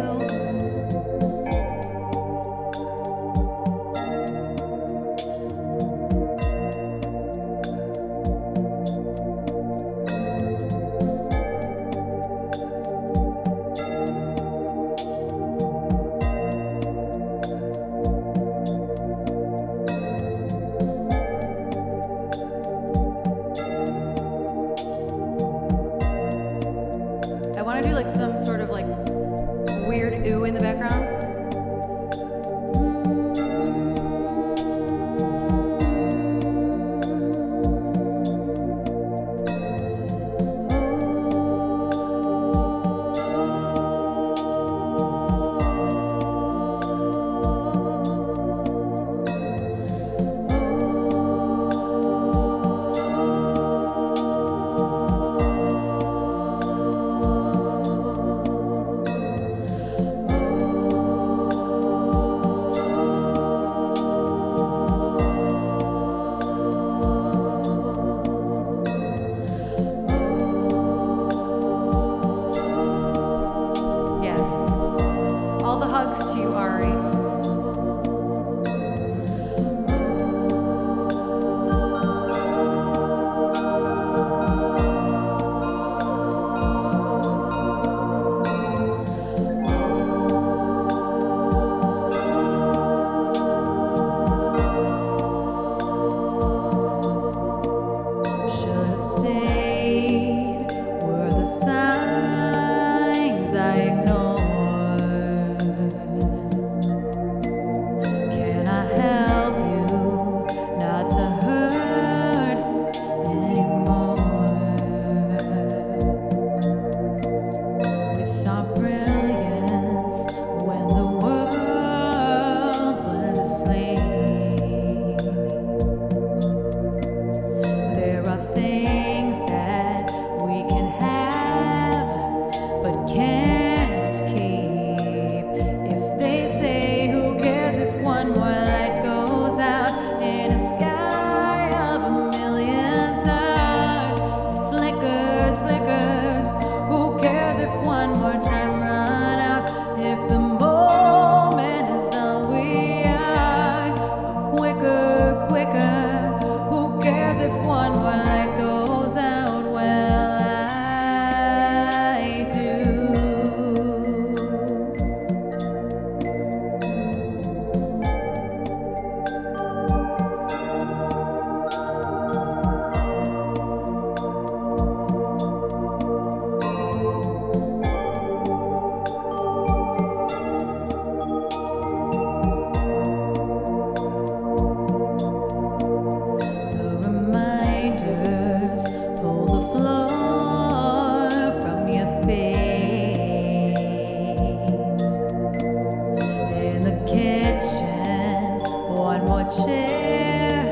more chair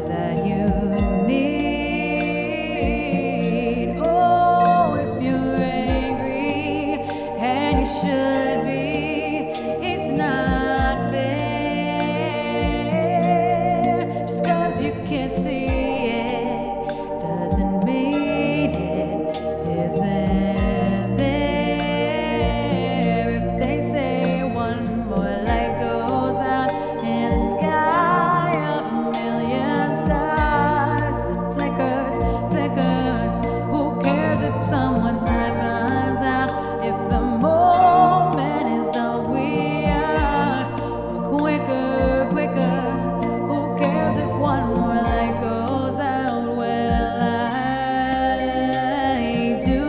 that you need. Oh, if you're angry, and you should be, it's not fair. Just 'cause you can't see it doesn't mean it isn't there. If they say one more light goes out in the sky of a million stars, it flickers, flickers. Who cares if someone's time runs out? If the moment is all we are, quicker, quicker. Who cares if one more light goes out? Well, I do.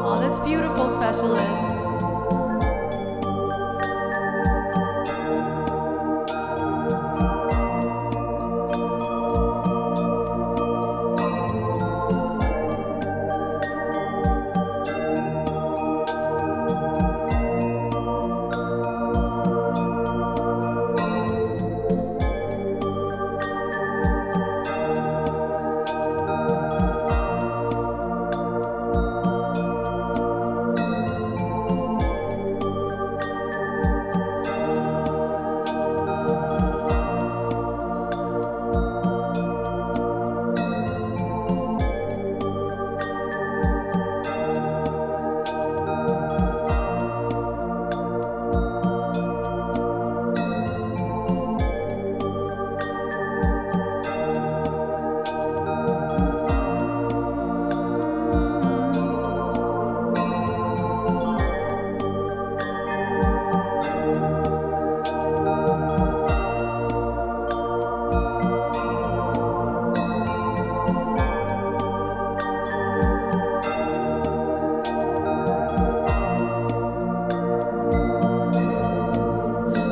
Oh, that's beautiful, specialist.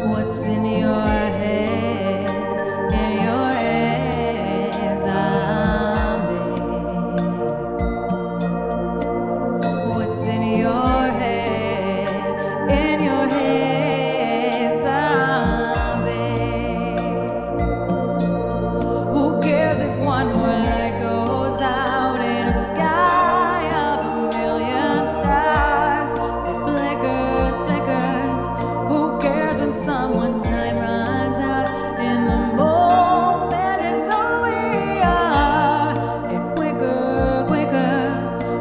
What's in your head? In your head, zombie. What's in your head? In your head, zombie. Who cares if one more light goes out in a sky of a million stars? It flickers, flickers. Who cares when someone's time runs out? In the moment is all we are. It quicker, quicker.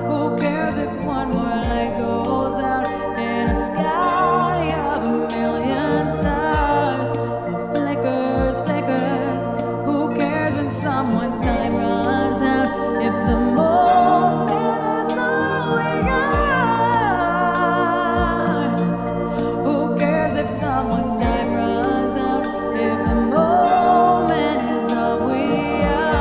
Who cares if one more light goes out in a sky of a million stars? It flickers, flickers. Who cares when someone's time runs out? If the moment is all we are. Who cares if someone's time runs out? If the moment is all we are.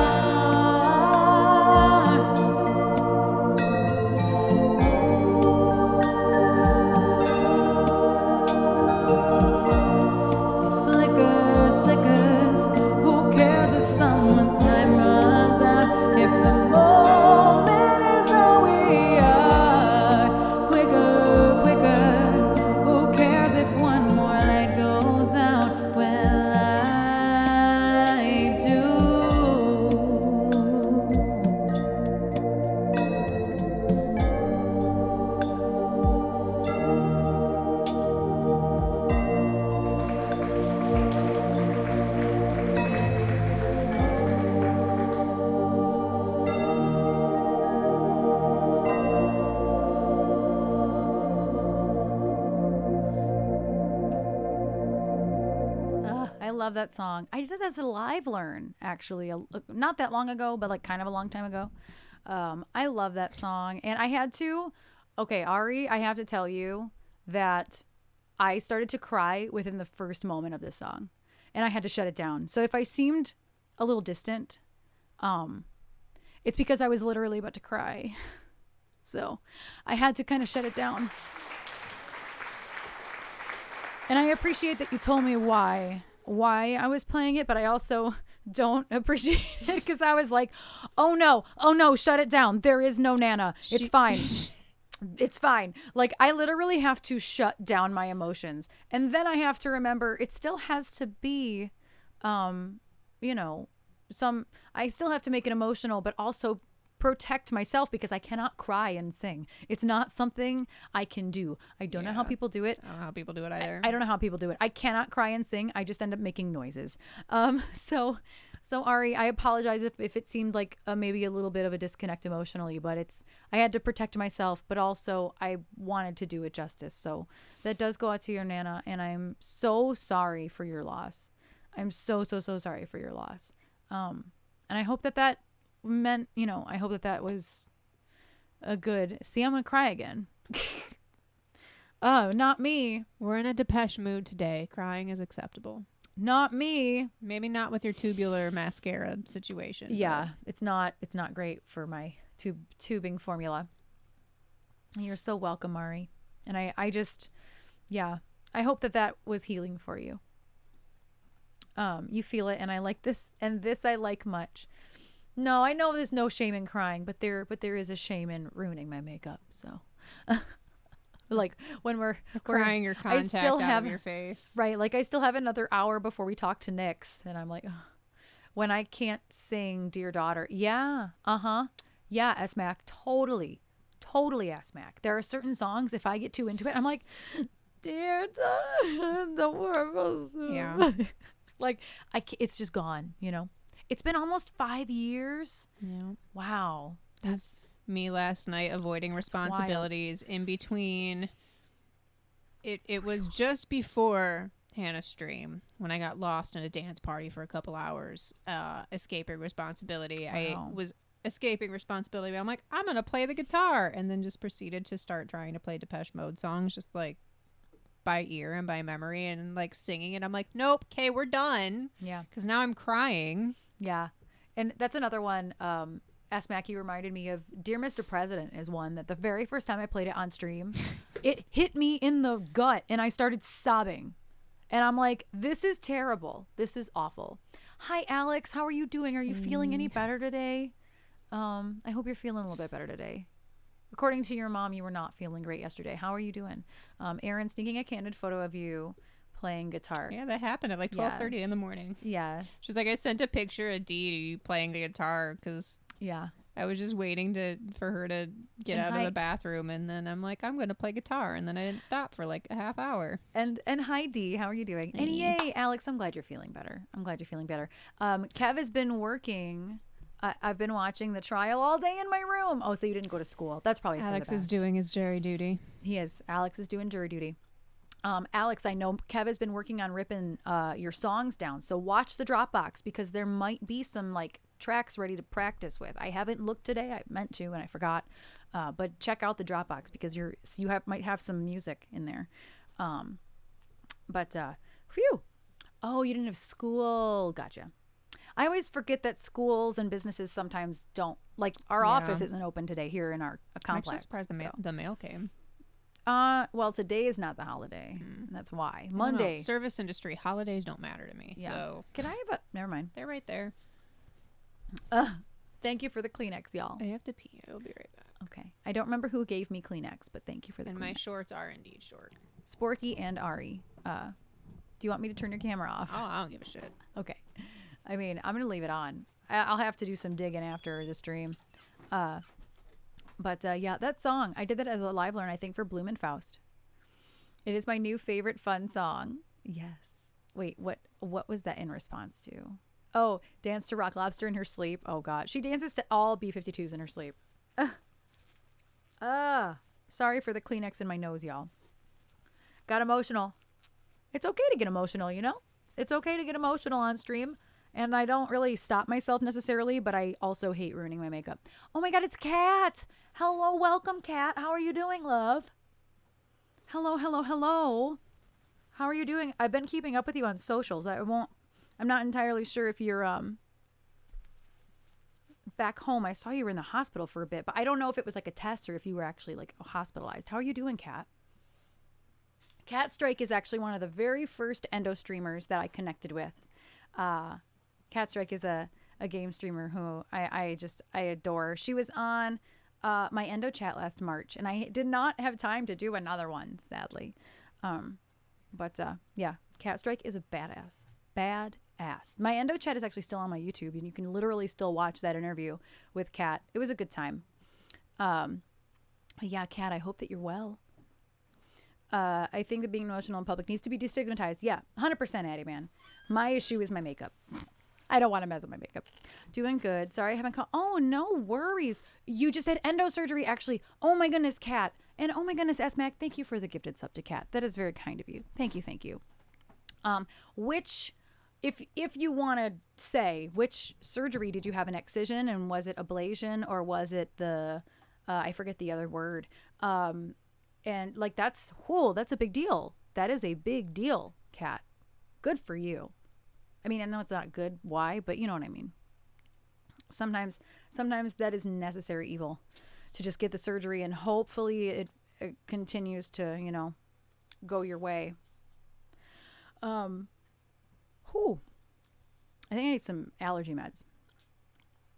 It flickers, flickers. Who cares if someone's time runs out? If the moment is all we are. Quicker, quicker. Who cares if one more light goes out? Well, I do. I love that song. I did that as a live learn, actually, not that long ago, but like kind of a long time ago. I love that song. And I had to, okay, Ari, I have to tell you that I started to cry within the first moment of this song, and I had to shut it down. So if I seemed a little distant, it's because I was literally about to cry. So I had to kind of shut it down. And I appreciate that you told me why I was playing it, but I also don't appreciate it because I was like, oh no, shut it down. There is no Nana. It's fine. It's fine. Like, I literally have to shut down my emotions. And then I have to remember it still has to be, you know, I still have to make it emotional, but also protect myself because I cannot cry and sing. It's not something I can do. I don't know how people do it. I don't know how people do it either. I don't know how people do it. I cannot cry and sing. I just end up making noises. So Ari, I apologize if it seemed like maybe a little bit of a disconnect emotionally, but I had to protect myself, but also I wanted to do it justice. So that does go out to your Nana, and I'm so sorry for your loss. I'm so sorry for your loss. And I hope that meant, you know, I hope that was a good. See, I'm gonna cry again. Oh, not me. We're in a Depeche mood today. Crying is acceptable. Not me. Maybe not with your tubular mascara situation. Yeah, it's not great for my tubing formula. You're so welcome, Ari. And I just, yeah, I hope that was healing for you. You feel it, and I like this, and this I like much. No, I know there's no shame in crying, but there is a shame in ruining my makeup. So, like when we're crying your contact out of your face, right? Like I still have another hour before we talk to Nix, and I'm like, ugh. When I can't sing "Dear Daughter," yeah, yeah, SMAC, totally SMAC. There are certain songs if I get too into it, I'm like, "Dear daughter, the world." Yeah, like it's just gone, you know. It's been almost 5 years. Yeah. Wow. That's me last night avoiding responsibilities in between. It was just before Hannah's stream when I got lost in a dance party for a couple hours, escaping responsibility. Wow. I was escaping responsibility. I'm like, I'm going to play the guitar, and then just proceeded to start trying to play Depeche Mode songs just like by ear and by memory and like singing it. I'm like, nope, okay, we're done. Yeah. Because now I'm crying. Yeah. And that's another one. S. Mackey reminded me of Dear Mr. President is one that the very first time I played it on stream, it hit me in the gut and I started sobbing. And I'm like, this is terrible. This is awful. Hi, Alex. How are you doing? Are you feeling any better today? I hope you're feeling a little bit better today. According to your mom, you were not feeling great yesterday. How are you doing? Erin sneaking a candid photo of you playing guitar. Yeah, that happened at like 12:30 in the morning. Yes. She's like, I sent a picture of Dee playing the guitar because I was just waiting for her to get out of the bathroom, and then I'm like, I'm going to play guitar, and then I didn't stop for like a half hour. And hi Dee, how are you doing? And yay, Alex, I'm glad you're feeling better. Kev has been working. I've been watching the trial all day in my room. Oh, so you didn't go to school? That's probably Alex for the best. is doing his jury duty. He is. Alex is doing jury duty. Alex, I know Kev has been working on ripping your songs down. So watch the Dropbox because there might be some like tracks ready to practice with. I haven't looked today. I meant to and I forgot. But check out the Dropbox because might have some music in there. Phew. Oh, you didn't have school. Gotcha. I always forget that schools and businesses sometimes don't, like our office isn't open today here in our complex. I'm actually surprised the mail came. Well, today is not the holiday. That's why. Monday. Service industry, holidays don't matter to me. Yeah. So can I have never mind. They're right there. Thank you for the Kleenex, y'all. I have to pee. I'll be right back. Okay. I don't remember who gave me Kleenex, but thank you for the Kleenex. And my shorts are indeed short. Sporky and Ari. Do you want me to turn your camera off? Oh, I don't give a shit. Okay. I mean, I'm going to leave it on. I'll have to do some digging after the stream. But yeah, that song, I did that as a live learn, I think, for Blumenfaust. It is my new favorite fun song. Yes. Wait, what was that in response to? Oh, dance to Rock Lobster in her sleep. Oh, God. She dances to all B-52s in her sleep. Sorry for the Kleenex in my nose, y'all. Got emotional. It's okay to get emotional, you know? It's okay to get emotional on stream. And I don't really stop myself necessarily, but I also hate ruining my makeup. Oh my God, it's Kat. Hello, welcome, Kat. How are you doing, love? Hello. How are you doing? I've been keeping up with you on socials. I'm not entirely sure if you're back home. I saw you were in the hospital for a bit, but I don't know if it was like a test or if you were actually like hospitalized. How are you doing, Kat? Kat Strike is actually one of the very first endo streamers that I connected with. Kat Strike is a game streamer who I adore. She was on my endo chat last March, and I did not have time to do another one, sadly. But yeah, Kat Strike is a badass. Badass. My endo chat is actually still on my YouTube, and you can literally still watch that interview with Kat. It was a good time. Yeah, Kat, I hope that you're well. I think that being emotional in public needs to be destigmatized. Yeah, 100%, Addie, man. My issue is my makeup. I don't want to mess up my makeup. Doing good. Sorry I haven't called. Oh, no worries. You just had endo surgery, actually. Oh, my goodness, Kat. And oh, my goodness, S-Mac, thank you for the gifted sub to Kat. That is very kind of you. Thank you, thank you. Which, if you want to say, which surgery did you have, an excision, and was it ablation, or was it the, I forget the other word. And like, that's a big deal. That is a big deal, Kat. Good for you. I mean, I know it's not good. Why? But you know what I mean. Sometimes that is necessary evil to just get the surgery, and hopefully it continues to, you know, go your way. I think I need some allergy meds.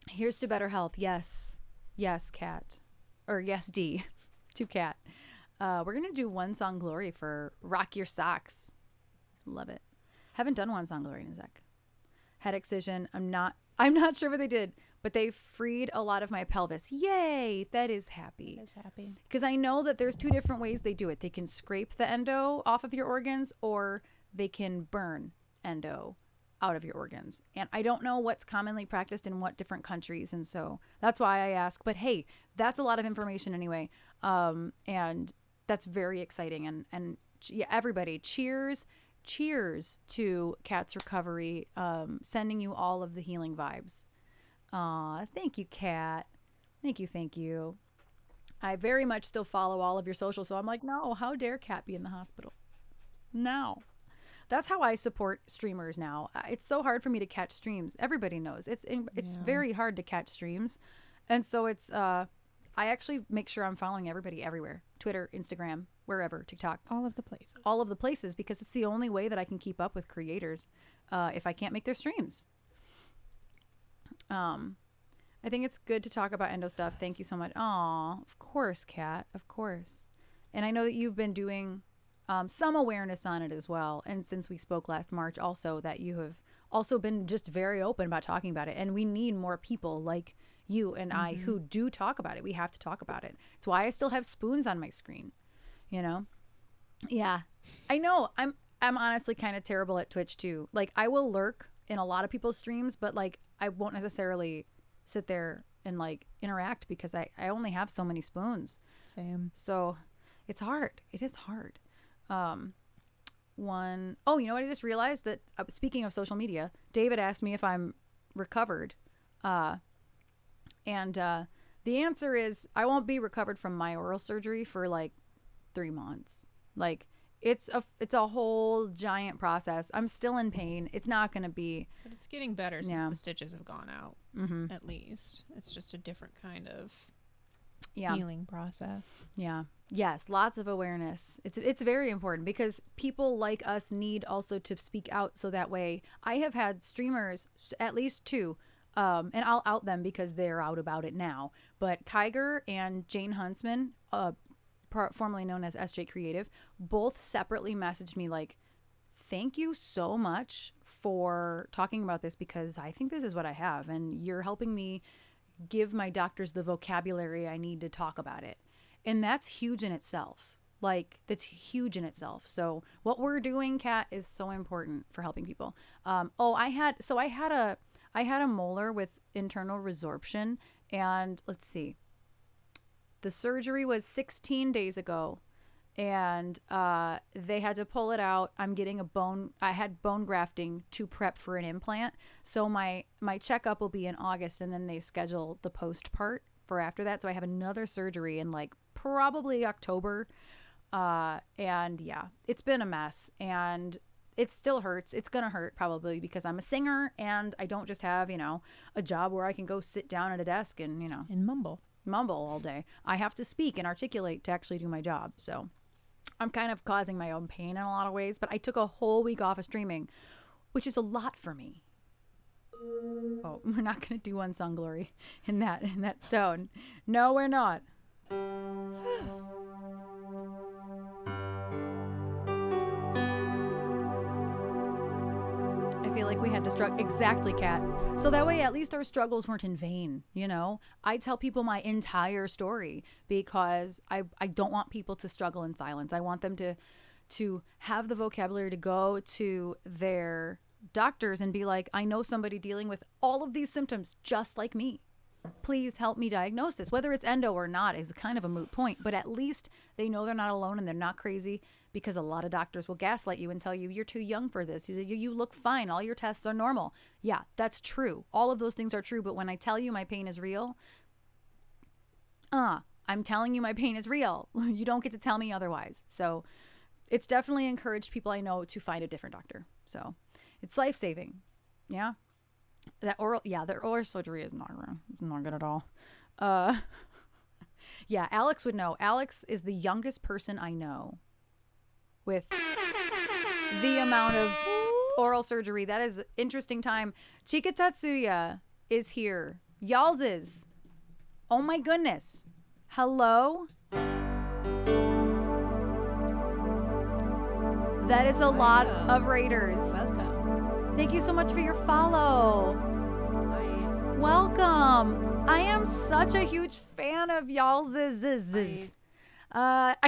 Here's to better health. Yes, Kat. Or yes, D. To Kat. We're going to do One Song Glory for Rock Your Socks. Love it. Haven't done One Song Glory in a sec. Head excision. I'm not sure what they did, but they freed a lot of my pelvis. Yay! That is happy. That's happy. Because I know that there's two different ways they do it. They can scrape the endo off of your organs, or they can burn endo out of your organs. And I don't know what's commonly practiced in what different countries. And so that's why I ask. But hey, that's a lot of information anyway. And that's very exciting. And yeah, everybody, cheers to Kat's recovery, sending you all of the healing vibes. Aw, thank you, Kat. Thank you. I very much still follow all of your socials, so I'm like, no, how dare Kat be in the hospital? No. That's how I support streamers now. It's so hard for me to catch streams. Everybody knows. It's very hard to catch streams. And so it's I actually make sure I'm following everybody everywhere. Twitter, Instagram, wherever, TikTok. All of the places. All of the places, because it's the only way that I can keep up with creators if I can't make their streams. I think it's good to talk about endo stuff. Thank you so much. Aw, of course, Kat. Of course. And I know that you've been doing some awareness on it as well. And since we spoke last March also, that you have also been just very open about talking about it. And we need more people like you and I who do talk about it. We have to talk about it. It's why I still have spoons on my screen, you know? Yeah, I know. I'm honestly kind of terrible at Twitch too. Like, I will lurk in a lot of people's streams, but like, I won't necessarily sit there and like interact because I only have so many spoons. Same. So it's hard. It is hard. You know what? I just realized that speaking of social media, David asked me if I'm recovered. And the answer is I won't be recovered from my oral surgery for like 3 months. Like, it's a whole giant process. I'm still in pain. It's not going to be. But it's getting better since the stitches have gone out. At least it's just a different kind of healing process. Yeah. Yes. Lots of awareness. It's very important because people like us need also to speak out. So that way, I have had streamers, at least 2, and I'll out them because they're out about it now. But Kyger and Jane Huntsman, formerly known as SJ Creative, both separately messaged me like, thank you so much for talking about this because I think this is what I have and you're helping me give my doctors the vocabulary I need to talk about it. And that's huge in itself. Like, that's huge in itself. So what we're doing, Kat, is so important for helping people. I had a molar with internal resorption, and let's see. The surgery was 16 days ago, and they had to pull it out. I'm getting I had bone grafting to prep for an implant. So my checkup will be in August, and then they schedule the post part for after that. So I have another surgery in like probably October. And yeah, it's been a mess. And it still hurts. It's going to hurt probably because I'm a singer and I don't just have, a job where I can go sit down at a desk and, And mumble all day. I have to speak and articulate to actually do my job. So I'm kind of causing my own pain in a lot of ways, but I took a whole week off of streaming, which is a lot for me. Oh, we're not going to do Unsung Glory in that tone. No, we're not. I feel like we had to struggle. Exactly, Kat. So that way, at least our struggles weren't in vain, I tell people my entire story because I don't want people to struggle in silence. I want them to have the vocabulary to go to their doctors and be like, I know somebody dealing with all of these symptoms just like me. Please help me diagnose this. Whether it's endo or not is kind of a moot point, but at least they know they're not alone and they're not crazy, because a lot of doctors will gaslight you and tell you you're too young for this. You look fine. All your tests are normal. Yeah, that's true. All of those things are true. But when I tell you my pain is real, I'm telling you my pain is real. You don't get to tell me otherwise. So it's definitely encouraged people I know to find a different doctor. So it's life-saving. Yeah. The oral surgery is not good at all. Yeah, Alex would know. Alex is the youngest person I know with the amount of oral surgery. That is interesting time. Chika Tatsuya is here. Y'all's is. Oh my goodness. Hello? That is a lot of raiders. welcome. Thank you so much for your follow. Welcome. I am such a huge fan of y'all's. I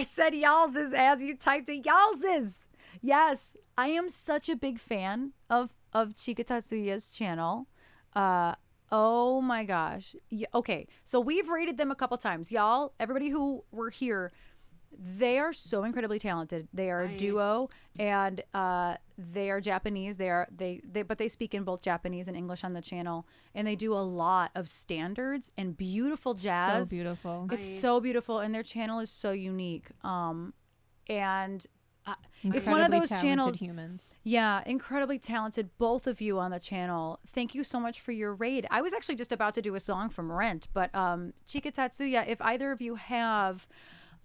said y'all's as you typed it. Y'all's. Yes, I am such a big fan of Chika Tatsuya's channel. Oh my gosh. Okay, so we've rated them a couple times. Y'all, everybody who were here, they are so incredibly talented. They are a duo, and they are Japanese. But they speak in both Japanese and English on the channel, and they do a lot of standards and beautiful jazz. So beautiful. It's so beautiful, and their channel is so unique. And it's one of Incredibly those talented channels. humans. Yeah, incredibly talented, both of you on the channel. Thank you so much for your raid. I was actually just about to do a song from Rent, but Chika Tatsuya, if either of you have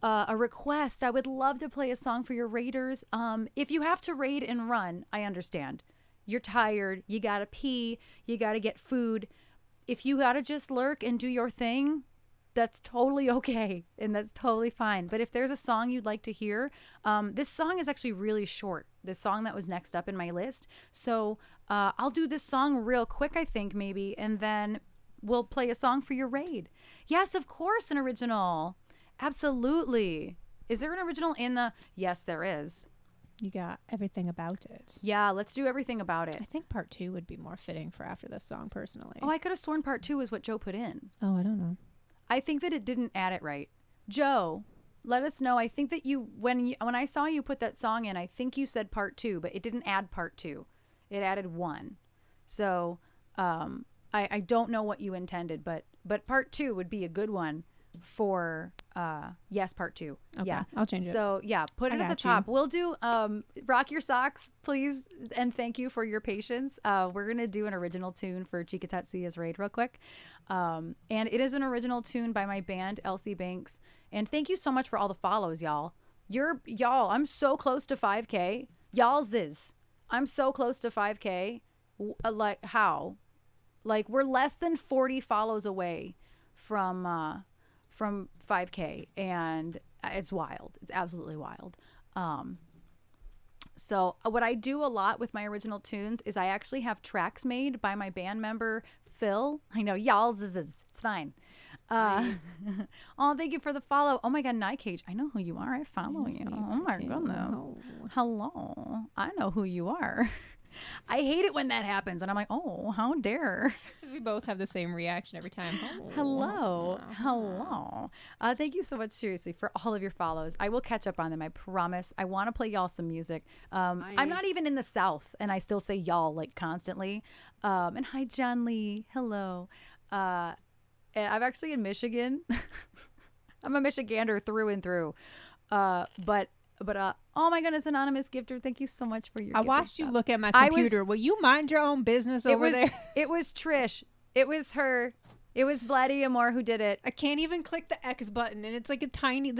a request, I would love to play a song for your raiders. If you have to raid and run, I understand. You're tired, you gotta pee, you gotta get food. If you gotta just lurk and do your thing, that's totally okay, and that's totally fine. But if there's a song you'd like to hear, this song is actually really short. This song that was next up in my list. So I'll do this song real quick, I think, maybe, and then we'll play a song for your raid. Yes, of course, an original. Absolutely. Is there an original in the... Yes, there is. You got Everything About It. Yeah, let's do Everything About It. I think part 2 would be more fitting for after this song, personally. Oh, I could have sworn part 2 is what Joe put in. Oh, I don't know. I think that it didn't add it right. Joe, let us know. I think that when I saw you put that song in, I think you said part 2, but it didn't add part 2. It added 1. So I don't know what you intended, but part 2 would be a good one for yes, part 2. Okay, Yeah, I'll change it. So yeah, put it at the top. We'll do Rock Your Socks, please, and thank you for your patience. We're gonna do an original tune for Chika Tatsuya's raid real quick, and it is an original tune by my band Elsie Banks. And thank you so much for all the follows, y'all. Y'all, I'm so close to 5K. Y'all's is. I'm so close to 5K. Like how? Like we're less than 40 follows away from 5K, and it's wild. It's absolutely wild. So what I do a lot with my original tunes is I actually have tracks made by my band member Phil. I know y'all's is it's fine. Oh, thank you for the follow. Oh my God, Night Cage, I know who you are. I follow you. Oh my goodness. Hello, I know who you are. I hate it when that happens, and I'm like, oh, how dare. We both have the same reaction every time. Oh. Hello. Thank you so much, seriously, for all of your follows. I will catch up on them, I promise. I want to play y'all some music. I'm not even in the South, and I still say y'all like constantly. And hi, John Lee. Hello. I'm actually in Michigan. I'm a Michigander through and through. But But oh my goodness, anonymous gifter, thank you so much for your. I gift watched you stuff. look at my computer. Will you mind your own business over there? It was Trish. It was her. It was Vladdy Amor who did it. I can't even click the X button, and it's like the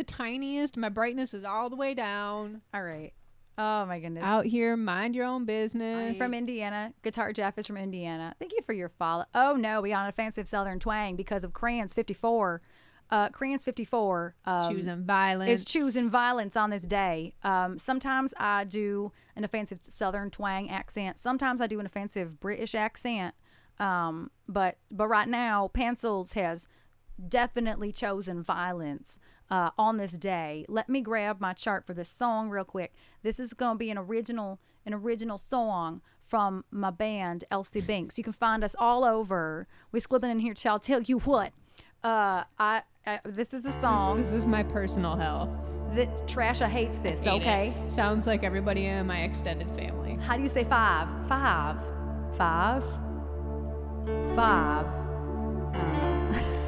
tiniest. My brightness is all the way down. All right. Oh my goodness. Out here, mind your own business. From Indiana. Guitar Jeff is from Indiana. Thank you for your follow. Oh no, we got an offensive Southern twang because of Crayons 54. Crayons 54 choosing violence. Is choosing violence on this day. Sometimes I do an offensive Southern twang accent. Sometimes I do an offensive British accent. But right now, Pencils has definitely chosen violence on this day. Let me grab my chart for this song real quick. This is going to be an original song from my band Elsie Binks. You can find us all over. We're slipping in here. I'll tell you what. This is the song. This is my personal hell. Trasha hates this. Okay. Sounds like everybody in my extended family. How do you say five? Five.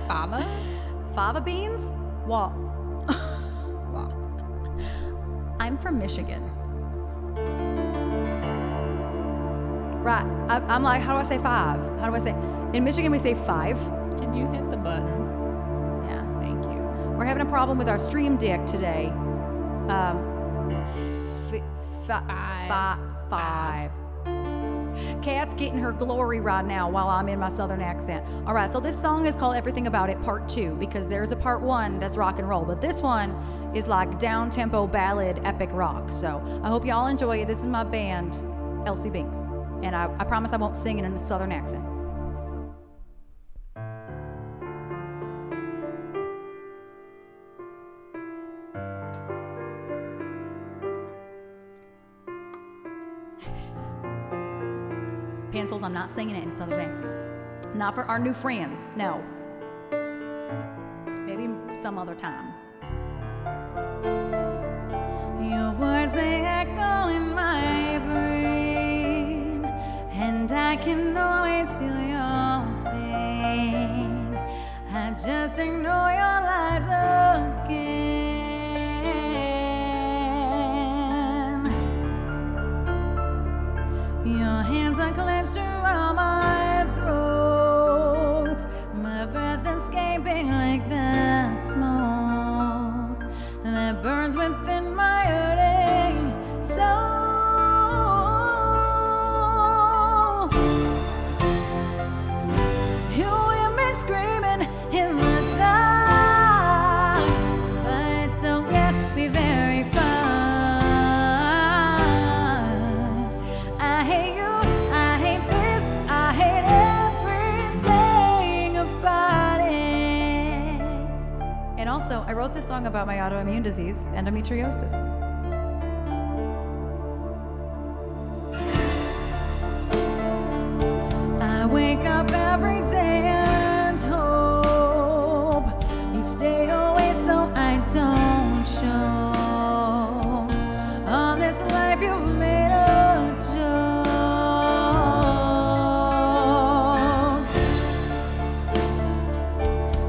Fava? Fava beans? What? I'm from Michigan. Right. I'm like, how do I say five? How do I say? In Michigan, we say five. Can you hit the button? Yeah. Thank you. We're having a problem with our stream deck today. Five. Kat's getting her glory right now while I'm in my Southern accent. All right, so this song is called Everything About It Part 2 because there's a Part 1 that's rock and roll, but this one is like down-tempo ballad epic rock. So I hope y'all enjoy it. This is my band, Elsie Binks, and I promise I won't sing in a Southern accent. Pencils, I'm not singing it in Southern accent. Not for our new friends, no. Maybe some other time. Your words, they echo in my brain, and I can always feel your pain. I just ignore your lies again. Your hands are clenched around my throat, my breath escaping like the smoke that burns within my hurting soul. You hear me screaming in the dark, but don't get me very far. I hate you, I hate this, I hate everything about it. And also, I wrote this song about my autoimmune disease, endometriosis. I wake up every day and hope you stay away so I don't show on this life you've made a joke.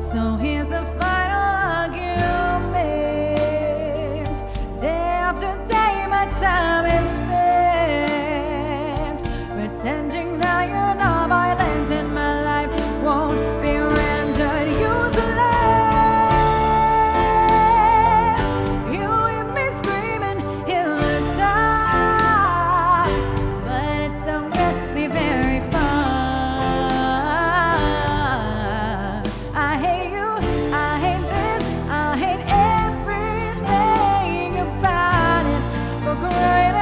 So here's the final argument. Day after day my time is spent pretending that you're not violent and my life won't be rendered useless. You hear me screaming in the dark, but it don't get me very far. I hate you, I hate this, I hate everything about it. For crying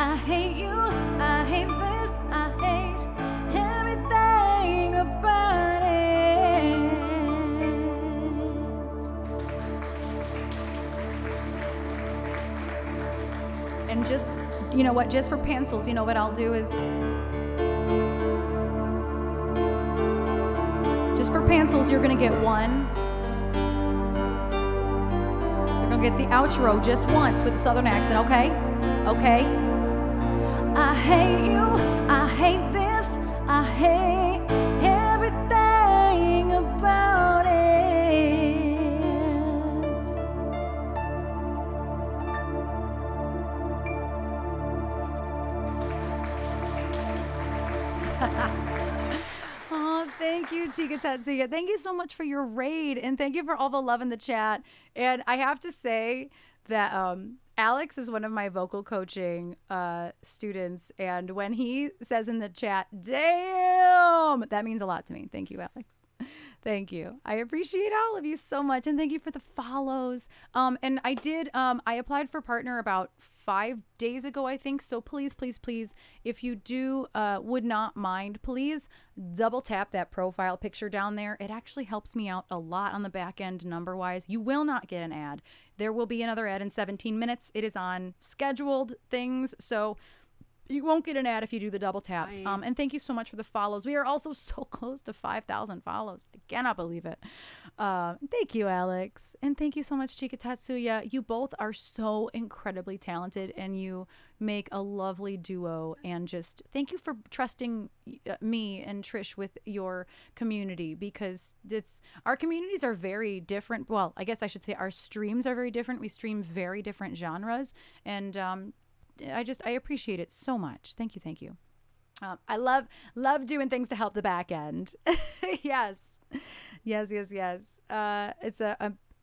I hate you, I hate this, I hate everything about it. And just, you know what, just for pencils, you know what I'll do is, just for pencils, you're gonna get one. You're gonna get the outro just once with a southern accent, okay? Okay? I hate you, I hate this, I hate everything about it. Oh, thank you, Chica Tetsuya. Thank you so much for your raid, and thank you for all the love in the chat. And I have to say that Alex is one of my vocal coaching students, and when he says in the chat, "Damn," that means a lot to me. Thank you, Alex. Thank you. I appreciate all of you so much, and thank you for the follows. And I did, I applied for partner about 5 days ago, I think. So please, please, please, if you do, would not mind, please double tap that profile picture down there. It actually helps me out a lot on the back end number wise. You will not get an ad. There will be another ad in 17 minutes. It is on scheduled things. So you won't get an ad if you do the double tap. And thank you so much for the follows. We are also so close to 5,000 follows. I cannot believe it. Thank you, Alex. And thank you so much, Chica Tatsuya. You both are so incredibly talented, and you make a lovely duo. And just thank you for trusting me and Trish with your community, because our communities are very different. Well, I guess I should say our streams are very different. We stream very different genres. And I appreciate it so much. Thank you. Thank you. I love doing things to help the back end. Yes. It's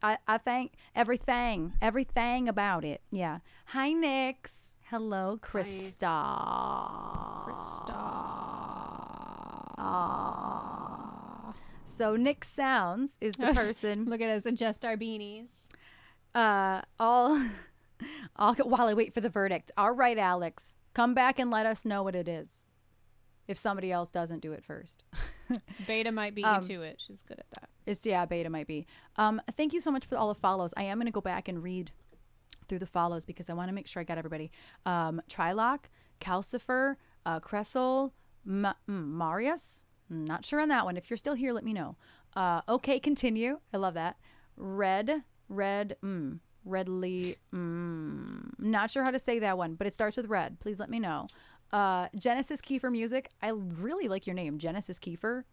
I thank everything about it. Yeah. Hi, Nix. Hello, Krista. So Nick Sounds is the person. Look at us adjust our beanies. While I wait for the verdict. All right, Alex, come back and let us know what it is if somebody else doesn't do it first. Beta might beat you to it. She's good at that. Beta might be. Thank you so much for all the follows. I am going to go back and read through the follows because I want to make sure I got everybody. Trilock, Calcifer, Cressel, Marius. Not sure on that one. If you're still here, let me know. Okay, continue. I love that. Redly, not sure how to say that one, but it starts with red. Please let me know. Genesis Kiefer Music. I really like your name, Genesis Kiefer.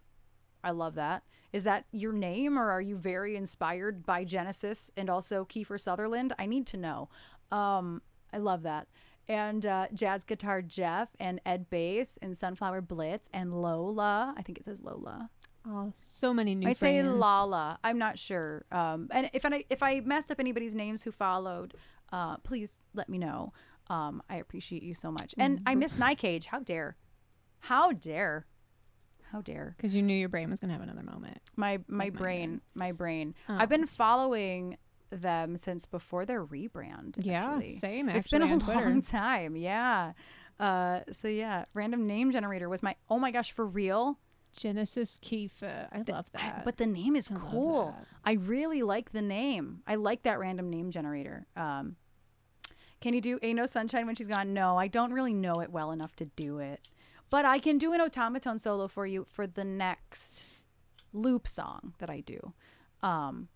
I love that. Is that your name, or are you very inspired by Genesis and also Kiefer Sutherland? I need to know. I love that. And Jazz Guitar Jeff and Ed Bass and Sunflower Blitz and Lola. I think it says Lola. Oh, so many new I'd friends. say Lala. I'm not sure. And if I messed up anybody's names who followed, please let me know. I appreciate you so much. And I missed Nightcage. How dare? Because you knew your brain was gonna have another moment. My brain. Oh. I've been following them since before their rebrand. Yeah, actually. same. It's been a on Twitter. long time. Yeah. So yeah, random name generator was my. Oh my gosh, for real. Genesis Kiefer. I love that. But the name is cool. that. I really like the name. I like that random name generator. Can you do Ain't No Sunshine When She's Gone? No, I don't really know it well enough to do it. But I can do an automaton solo for you for the next loop song that I do. So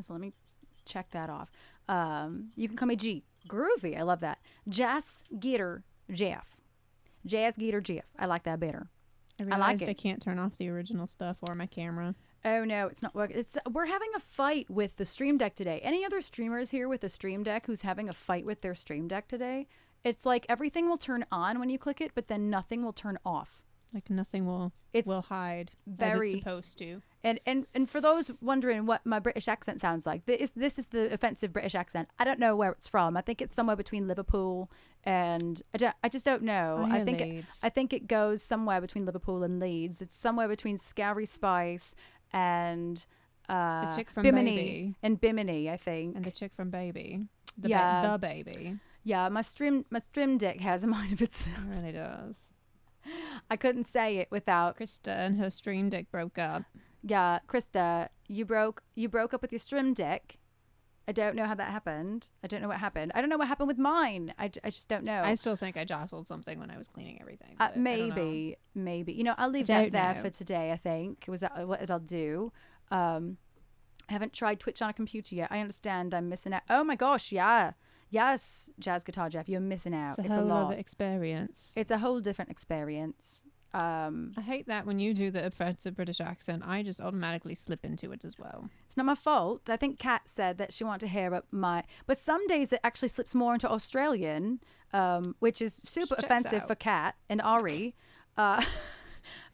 let me check that off. You can call me G. Groovy. I love that. Jazz Gator Jeff. I like that better. I realized I can't turn off the original stuff or my camera. Oh no, it's not working. We're having a fight with the Stream Deck today. Any other streamers here with a Stream Deck who's having a fight with their Stream Deck today? It's like everything will turn on when you click it, but then nothing will turn off. Like nothing will hide as it's supposed to. And for those wondering what my British accent sounds like, this is the offensive British accent. I don't know where it's from. I think it's somewhere between Liverpool and I just don't know. I think it goes somewhere between Liverpool and Leeds. It's somewhere between Scary Spice and the chick from Bimini Baby and Bimini, I think. And the chick from Baby. The Baby. Yeah, my stream deck has a mind of its It own. really does. I couldn't say it without Krista and her stream deck broke up. Yeah, Krista, you broke up with your stream deck. I don't know how that happened. I don't know what happened. I don't know what happened with mine. I just don't know. I still think I jostled something when I was cleaning everything. But I don't know. Maybe. You know, I'll leave that there for today, I think. Was that what I'll do? I haven't tried Twitch on a computer yet. I understand I'm missing out. Oh my gosh, yeah. Yes, Jazz Guitar Jeff, you're missing out. It's a whole other experience. It's a whole different experience. I hate that when you do the offensive British accent, I just automatically slip into it as well. It's not my fault. I think Kat said that she wanted to hear about but some days it actually slips more into Australian, which is super offensive for Kat and Ari.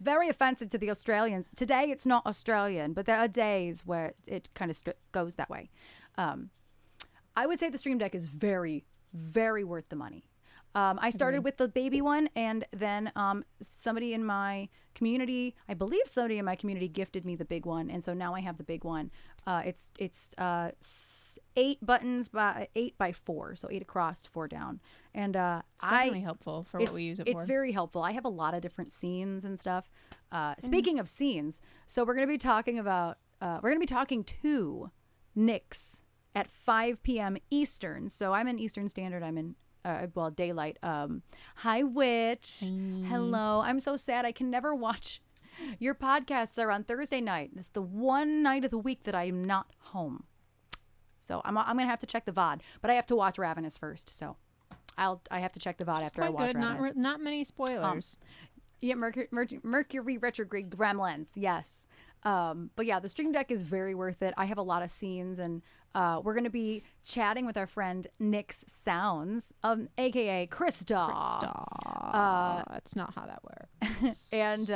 Very offensive to the Australians. Today it's not Australian, but there are days where it kind of goes that way. I would say the Stream Deck is very, very worth the money. I started with the baby one, and then somebody in my community, I believe somebody in my community gifted me the big one, and so now I have the big one. It's 8 buttons by 8 by 4, so 8 across, 4 down, and it's definitely helpful for what we use it for. It's very helpful. I have a lot of different scenes and stuff. Speaking of scenes, so we're going to be talking about to Nix at 5 p.m. Eastern. So I'm in Eastern Standard. I'm in daylight. Hi, Witch. Hello. I'm so sad I can never watch your podcasts. Are on Thursday night. It's the one night of the week that I am not home. So I'm gonna have to check the VOD, but I have to watch Ravenous first. So I have to check the VOD after I watch Ravenous. Not many spoilers. Yeah, Mercury retrograde gremlins. Yes. But yeah, the Stream Deck is very worth it. I have a lot of scenes, and we're going to be chatting with our friend NIXSOUNDS, aka Krista. That's not how that works. And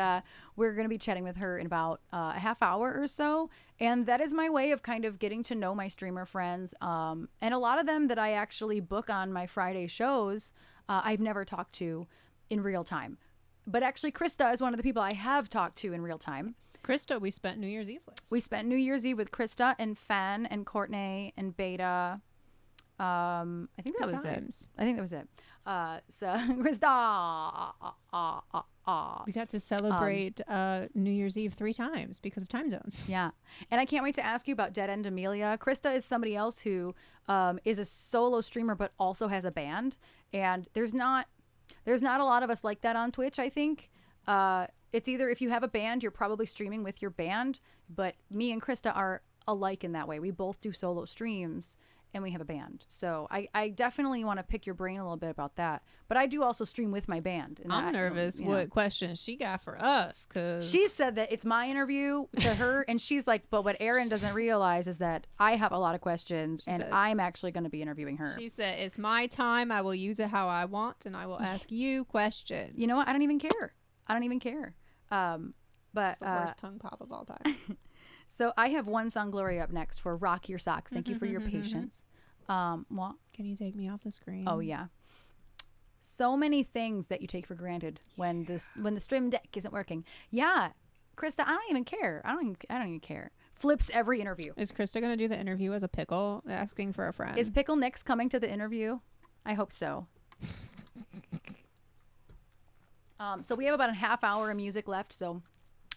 we're going to be chatting with her in about a half hour or so. And that is my way of kind of getting to know my streamer friends. And a lot of them that I actually book on my Friday shows, I've never talked to in real time. But actually, Krista is one of the people I have talked to in real time. Krista, we spent New Year's Eve with. We spent New Year's Eve with Krista and Fen and Courtney and Beta. I think that was it. So Krista. We got to celebrate New Year's Eve 3 times because of time zones. Yeah. And I can't wait to ask you about Dead End Amelia. Krista is somebody else who is a solo streamer but also has a band. And there's not a lot of us like that on Twitch, I think. It's either if you have a band, you're probably streaming with your band, but me and Krista are alike in that way. We both do solo streams and we have a band. So I definitely want to pick your brain a little bit about that. But I do also stream with my band. And I'm nervous what questions she got for us, because she said that it's my interview to her, and she's like, but what Erin doesn't realize is that I have a lot of questions, and I'm actually going to be interviewing her. She said, it's my time. I will use it how I want, and I will ask you questions. You know what? I don't even care. But the worst tongue pop of all time. So I have one song, Glory, up next for Rock Your Socks. Thank you for your patience. What? Can you take me off the screen? Oh yeah. So many things that you take for granted when the Stream Deck isn't working. Yeah, Krista, I don't even care. I don't even care. Flips every interview. Is Krista gonna do the interview as a pickle, asking for a friend? Is Pickle Nix coming to the interview? I hope so. So we have about a half hour of music left. So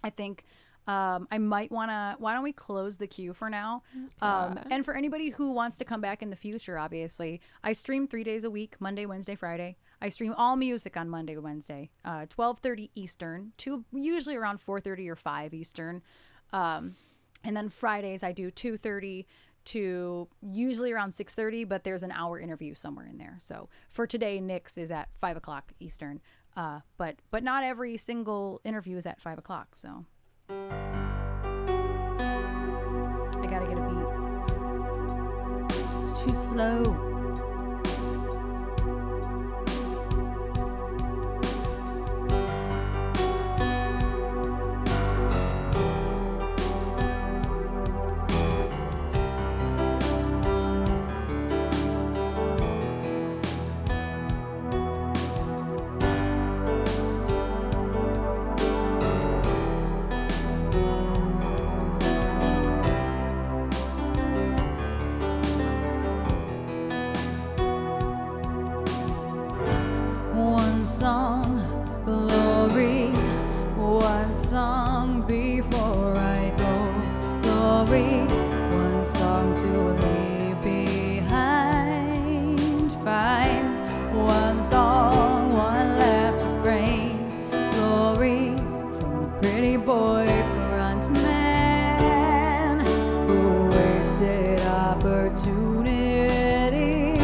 I think I might want to, why don't we close the queue for now? And for anybody who wants to come back in the future, obviously, I stream 3 days a week, Monday, Wednesday, Friday. I stream all music on Monday, Wednesday, 12:30 Eastern, to usually around 4:30 or 5 Eastern. And then Fridays I do 2:30 to usually around 6:30, but there's an hour interview somewhere in there. So for today, Nix is at 5 o'clock Eastern. But not every single interview is at 5 o'clock. So I gotta get a beat. It's too slow. song, glory. One song before I go, glory. One song to leave behind. Fine. One song, one last refrain. Glory from the pretty boy front man who wasted opportunity.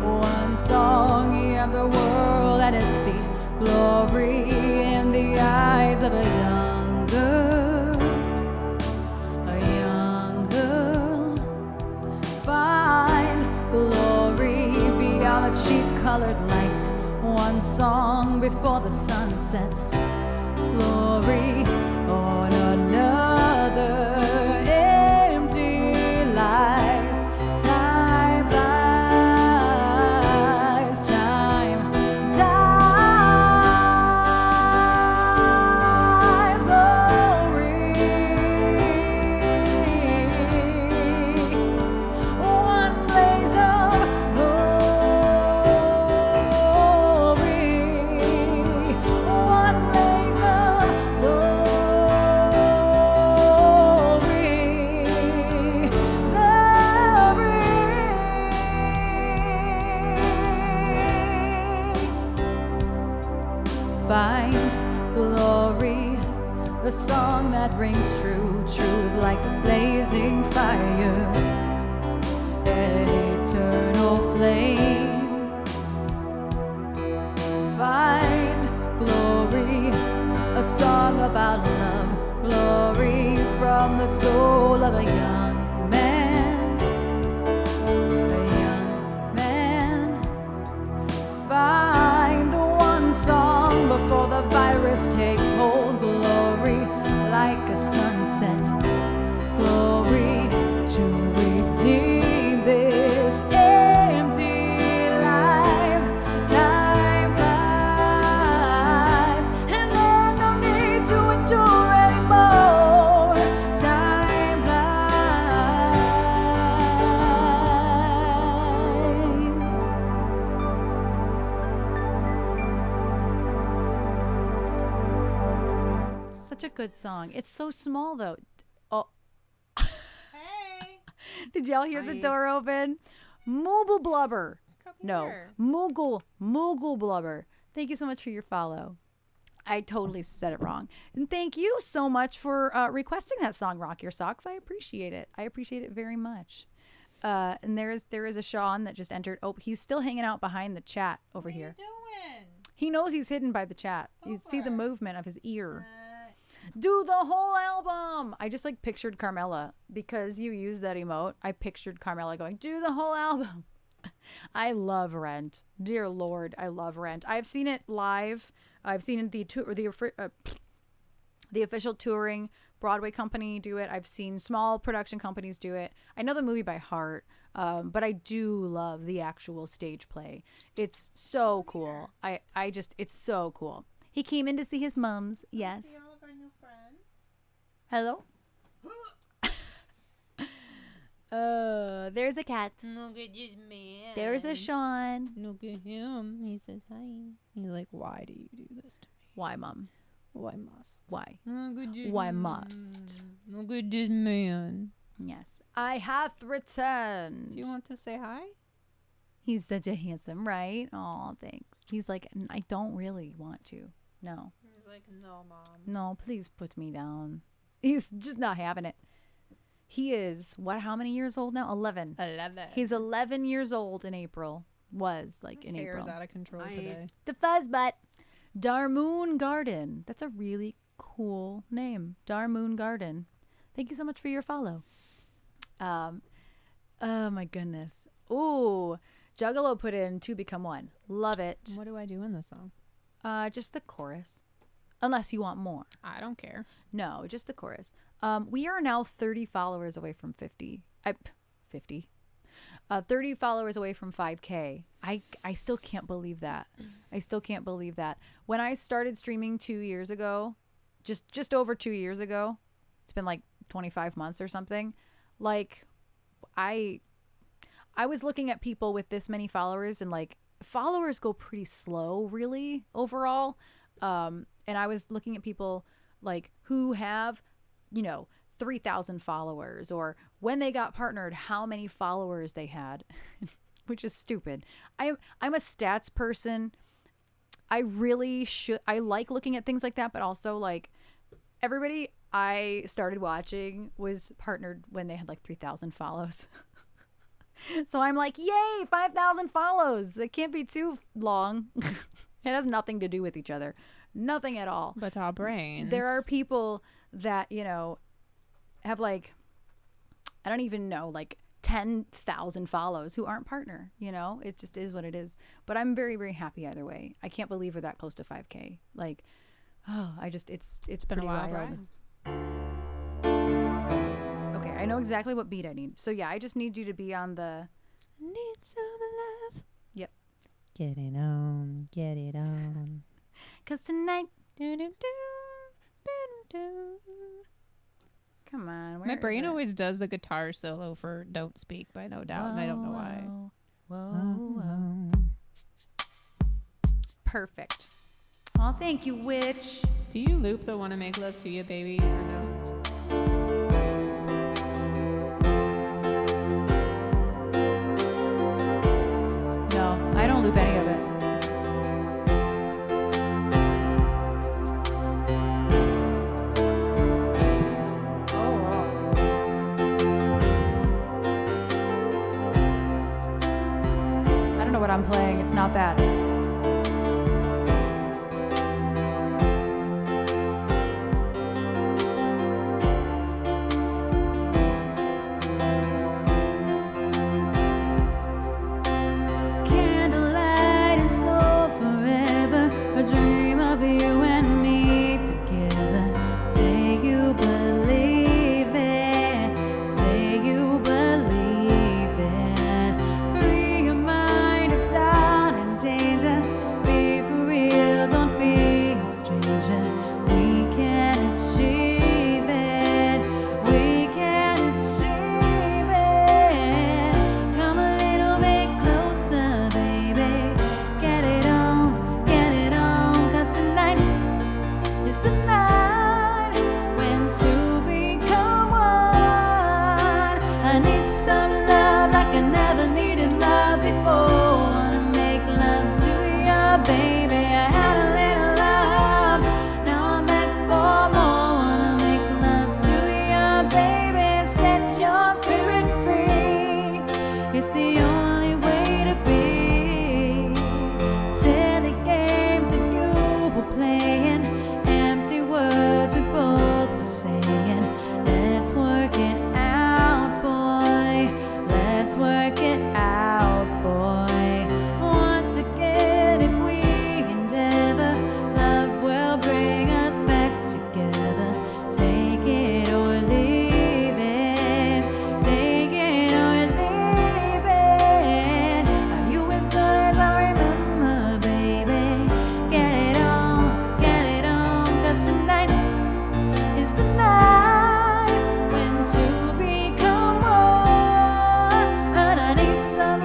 One song, he had the world at his feet. Glory in the eyes of a young girl. A young girl. Find glory beyond the cheap-colored lights. One song before the sun sets. Glory on another empty life. Time flies, time dies. Glory. One blaze of glory. One blaze of glory. Find glory, the song that rings true, truth like a blazing fire, an eternal flame. Find glory, a song about love, glory from the soul of a young man, a young man. Find the one song before the virus takes hold, glory like a sunset, glory to redeem this empty life. Time flies, and there's no need to endure anymore. Time flies. Such a good song. It's so small though. Oh, Hey, did y'all hear the Hi. door open? Moogle blubber. come No, here. Moogle blubber. Thank you so much for your follow. I totally said it wrong. And thank you so much for requesting that song, Rock Your Socks. I appreciate it. I appreciate it very much. And there is a Sean that just entered. Oh, he's still hanging out behind the chat over here. What are you He knows he's hidden by the chat. You see the Over. movement of his ear. doing? Do the whole album. I just like pictured Carmela because you used that emote. I pictured Carmela going, do the whole album. I love Rent. Dear Lord, I love Rent. I've seen it live. I've seen the official touring Broadway company do it. I've seen small production companies do it. I know the movie by heart, but I do love the actual stage play. It's so cool. It's so cool. He came in to see his mums. Yes. See all of our new friends. Hello? There's a cat. Look at this man. There's a Sean. Look at him. He says hi. He's like, why do you do this to me? Why, Mom? Why must? Why? Look at this Why man. must? Look at this man. Yes. I hath returned. Do you want to say hi? He's such a handsome, right? Oh, thanks. He's like, I don't really want to. No. He's like, no, mom. No, please put me down. He's just not having it. He is, how many years old now? 11. 11. He's 11 years old in April. Was, like, in Hair's April. out of control today. The Fuzzbutt. Darmoon Garden. That's a really cool name. Darmoon Garden. Thank you so much for your follow. Oh my goodness. Ooh, Juggalo put in Two Become One. Love it. What do I do in this song? Just the chorus. Unless you want more. I don't care. No, just the chorus. We are now 30 followers away from 50. 30 followers away from 5K. I still can't believe that. I still can't believe that. When I started streaming 2 years ago, just over 2 years ago, it's been like 25 months or something. Like, I was looking at people with this many followers and like followers go pretty slow, really, overall. And I was looking at people like who have, 3,000 followers, or when they got partnered, how many followers they had, which is stupid. I'm a stats person. I like looking at things like that, but also like everybody I started watching was partnered when they had like 3,000 follows. So I'm like, yay, 5,000 follows. It can't be too long. It has nothing to do with each other. Nothing at all. But our brains. There are people that, have like, I don't even know, like 10,000 follows who aren't partner. It just is what it is. But I'm very, very happy either way. I can't believe we're that close to 5K. Like, it's been pretty a while, wild. Okay, I know exactly what beat I need. So yeah, I just need you to be on the Need some love. Yep. Get it on. 'Cause tonight. Do-do-do, do-do-do. Come on. My brain always does the guitar solo for Don't Speak by No Doubt, and I don't know why. Whoa. Perfect. Oh, thank you, witch. Do you loop the Wanna Make Love to You, Baby, or no? No, I don't loop any of it. I don't know what I'm playing. It's not that. Some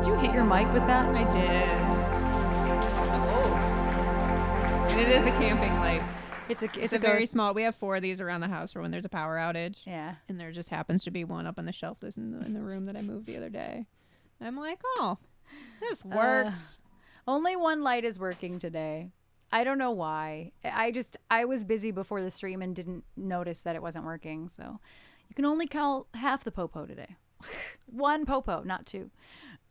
Did you hit your mic with that? I did. Oh. And it is a camping light. It's a very small. We have 4 of these around the house for when there's a power outage. Yeah. And there just happens to be one up on the shelf that's in the room that I moved the other day. I'm like, oh, this works. Only one light is working today. I don't know why. I was busy before the stream and didn't notice that it wasn't working. So you can only call half the popo today. 1 popo, not 2.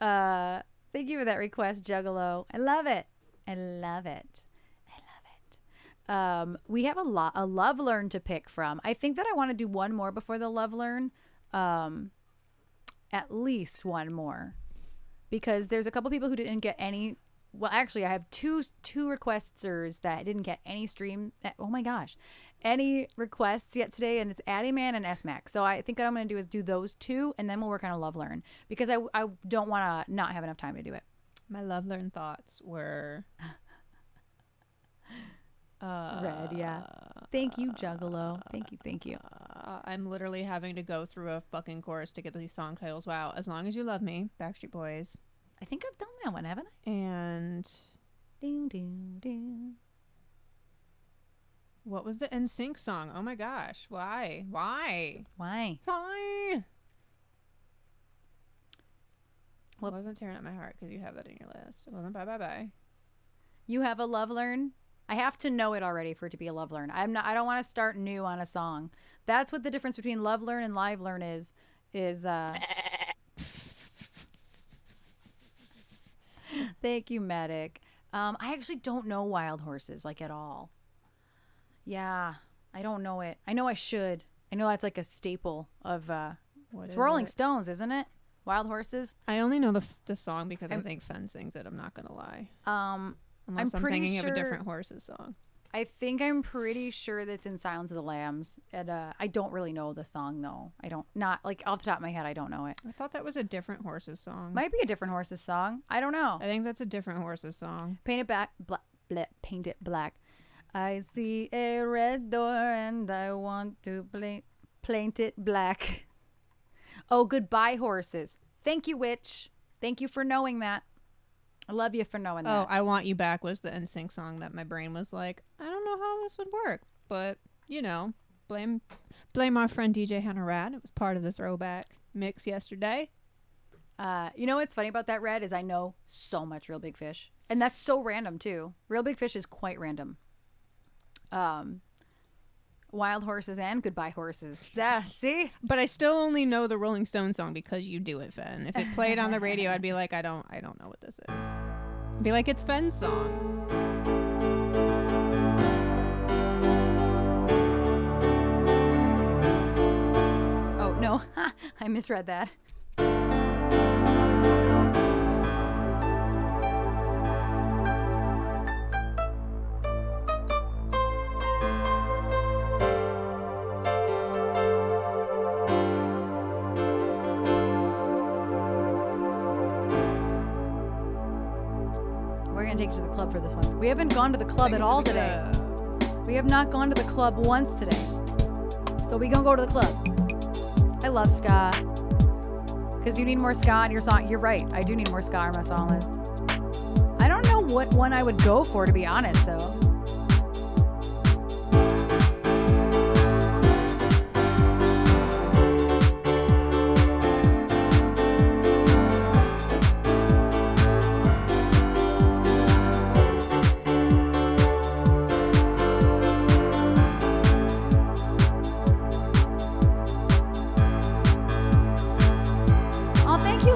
Thank you for that request, Juggalo. I love it. I love it. We have a love learn to pick from. I think that I want to do one more before the love learn. At least one more, because there's a couple people who didn't get any. Well, actually, I have two requesters that didn't get any stream. Oh my gosh, any requests yet today, and it's Addy Man and S Mac. So I think what I'm going to do is do those 2, and then we'll work on a love learn, because I don't want to not have enough time to do it. My love learn thoughts were. Red, yeah. Thank you, Juggalo. Thank you. I'm literally having to go through a fucking chorus to get these song titles. Wow. As Long as You Love Me, Backstreet Boys. I think I've done that one, haven't I? And ding, ding, ding. What was the NSYNC song? Oh my gosh. Why? Well, it wasn't Tearing Up My Heart, because you have that in your list. It wasn't Bye Bye Bye. You have a love learn? I have to know it already for it to be a love learn. I don't want to start new on a song. That's what the difference between love learn and live learn is Thank you, Medic. I actually don't know Wild Horses, like, at all. Yeah, I don't know it. I know I should. I know that's like a staple of it's Rolling Stones, isn't it? Wild Horses. I only know the song because I think Fen sings it. I'm not gonna lie. Unless I'm thinking of a different Horses song. I think I'm pretty sure that's in Silence of the Lambs. And I don't really know the song, though. Not like off the top of my head, I don't know it. I thought that was a different Horses song. Might be a different Horses song. I don't know. I think that's a different Horses song. Paint it black. I see a red door and I want to paint it black. Oh, Goodbye Horses. Thank you, Witch. Thank you for knowing that. I love you for knowing that. Oh, I Want You Back was the NSYNC song that my brain was like, I don't know how this would work. But, blame our friend DJ Hannah Rad. It was part of the throwback mix yesterday. You know what's funny about that, Red, is I know so much Real Big Fish. And that's so random, too. Real Big Fish is quite random. Wild Horses and Goodbye Horses. Yeah, see? But I still only know the Rolling Stones song because you do it, Fen. If it played on the radio, I'd be like, I don't know what this is. I'd be like, it's Fen's song. Oh, no. I misread that. Take you to the club for this one. We haven't gone to the club at all today. We have not gone to the club once today. So we gonna go to the club. I love ska. Because you need more ska in your song. You're right. I do need more ska in my song list. I don't know what one I would go for, to be honest, though.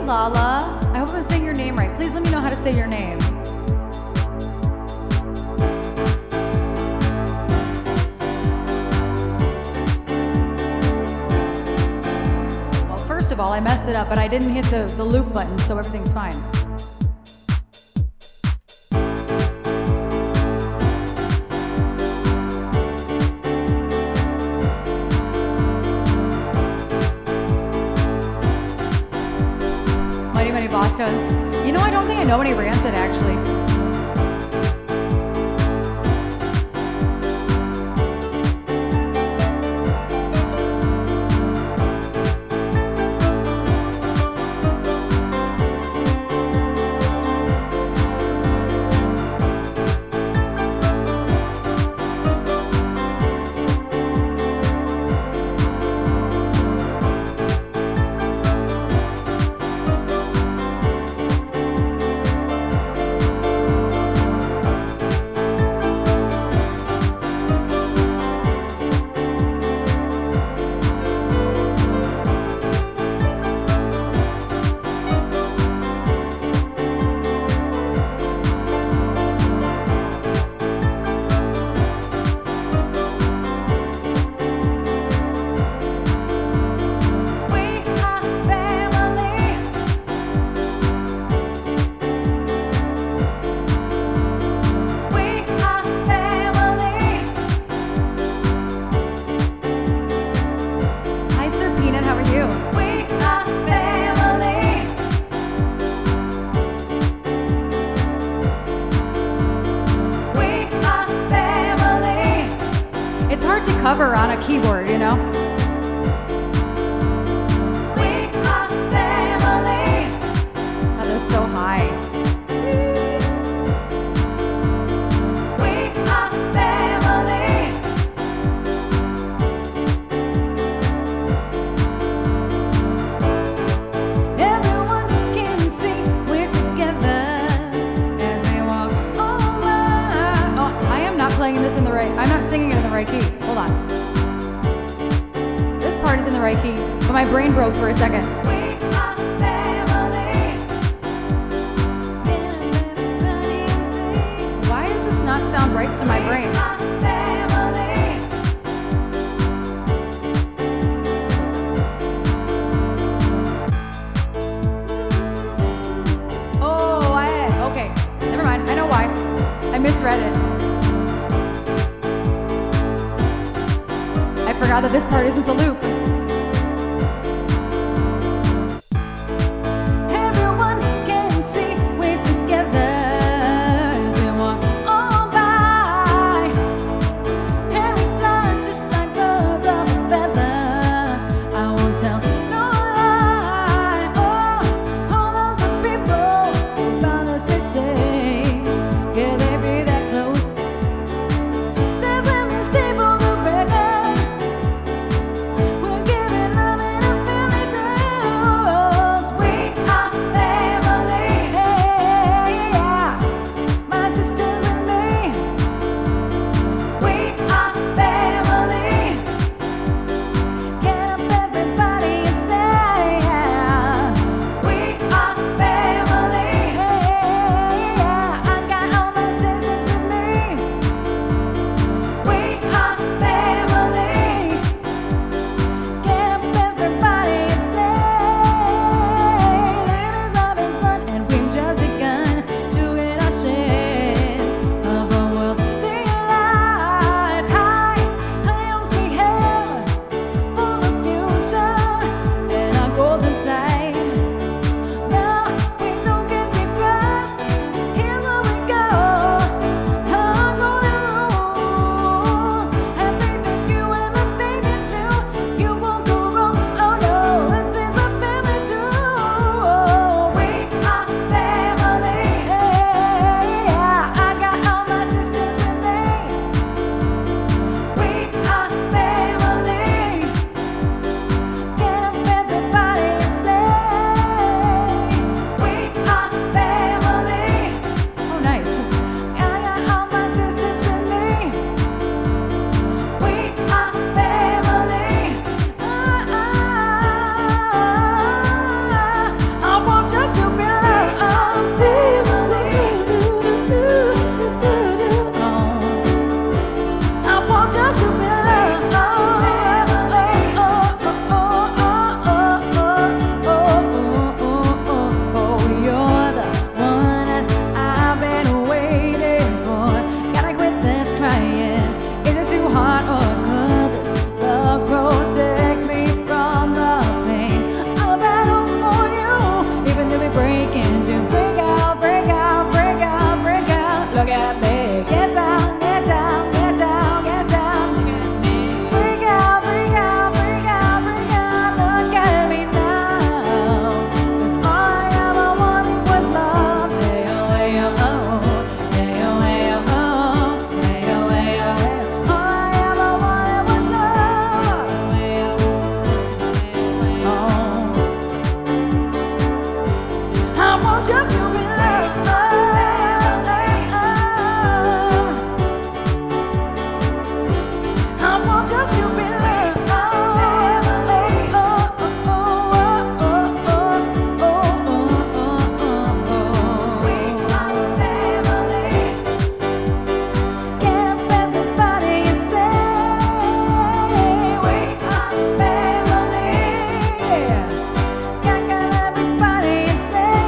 Lala, I hope I'm saying your name right. Please let me know how to say your name. Well, first of all, I messed it up, but I didn't hit the loop button, so everything's fine. Boston's. I don't think I know any Rancid, actually. whatever on a keyboard, you know? We are family. God, that's so high. We are family. Everyone can see we're together as we walk over. Oh, I am not playing this in the right. I'm not singing it in the right key. Hold on. This part is in the right key, but my brain broke for a second. We are family. Why does this not sound right to my brain? Okay, never mind. I know why. I misread it. I forgot that this part isn't the loop. Everyone can see we're together as we walk on by. And we fly just like birds of a feather. I won't tell no lie. Oh, all of the people around us, they say, yeah, they be that close. Just let me staple the record. We're giving love in a family dose. We are family. Yeah. My sister's with me. We are family. Get up, everybody, and say, yeah. We are family. Yeah. I got all my sisters with me. We are family. Get up, everybody, and say, living's all been fun, and we've just begun to get our shares of the world's delights. High hopes we have for the future and our goals in sight. No, we don't get depressed. Here's where we go. Our golden rule. Have faith in you and the things you do. You won't go wrong. Oh no, this is a family too. We are family. Yeah, I got all my sisters with me. We are family. Get up, everybody, and say, we are family. Oh, nice. I got all my sisters with me. We are family. I want us to be loved. I want us to be loved. You're the one I've been waiting for. Gotta quit this crying. Is it too hard or could this love protect me from the pain? I'll battle for you, even if we break into break out, break out, break out, break out. Look at me, get down, get down, get down, get down. Break out, break out, break out, break out. Look at me now, 'cause all I ever wanted was love. Hey, oh, hey, oh, oh. Hey, oh, hey, oh, oh. Hey, oh, hey, oh, hey. All I ever wanted was love. Hey, oh, hey, oh, oh. I want just to be loved. I want just to be loved. We are family. Get up, everybody, and say, we are family. Get up, everybody, and say,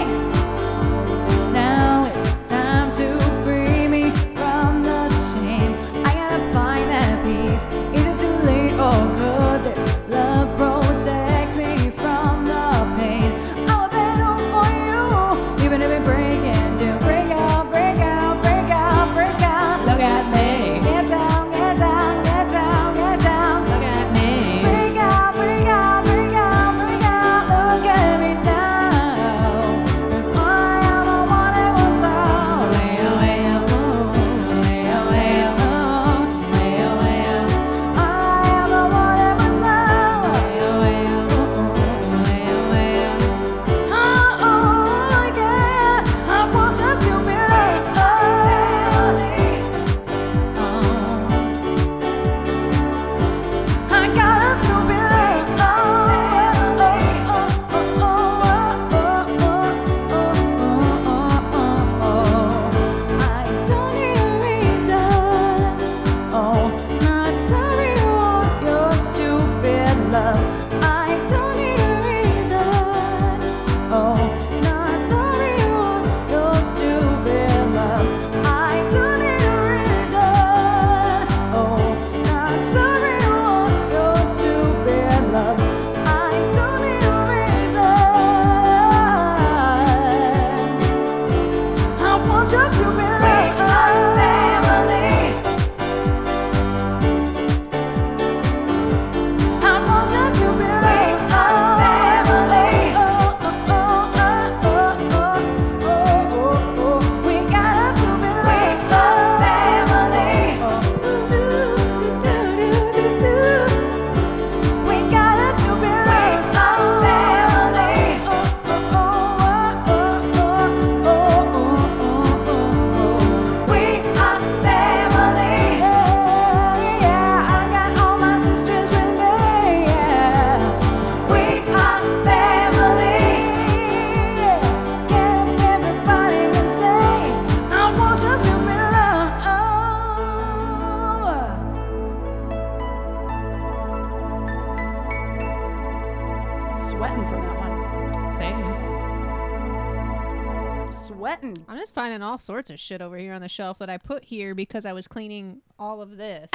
I'm sweating. I'm just finding all sorts of shit over here on the shelf that I put here because I was cleaning all of this.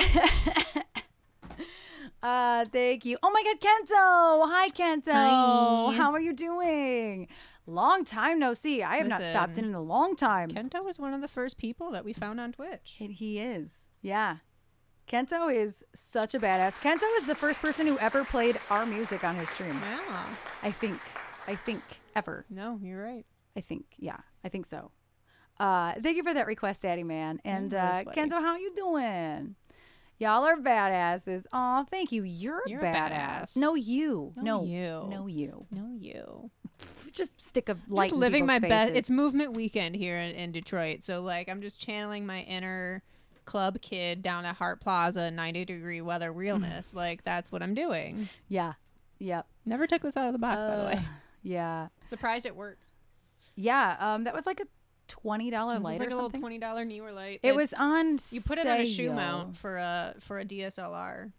Thank you. Oh my God, Kento. Hi, Kento. Hi. How are you doing? Long time no see. I have not stopped in a long time. Kento was one of the first people that we found on Twitch. He is. Yeah. Kento is such a badass. Kento is the first person who ever played our music on his stream. Yeah. I think ever. No, you're right. I think so. Thank you for that request, Daddy Man. And Kento, how you doing? Y'all are badasses. Aw, thank you. You're a badass. No, you. No, you. No, you. No, you. Just stick a light just in living my faces. best. It's movement weekend here in Detroit. So, like, I'm just channeling my inner club kid down at Hart Plaza, 90-degree weather realness. Like, that's what I'm doing. Yeah. Yep. Never took this out of the box, by the way. Yeah. Surprised it worked. Yeah. That was like a $20 light like or something. a little $20 Neewer light. It was on You put it on a shoe mount for a DSLR.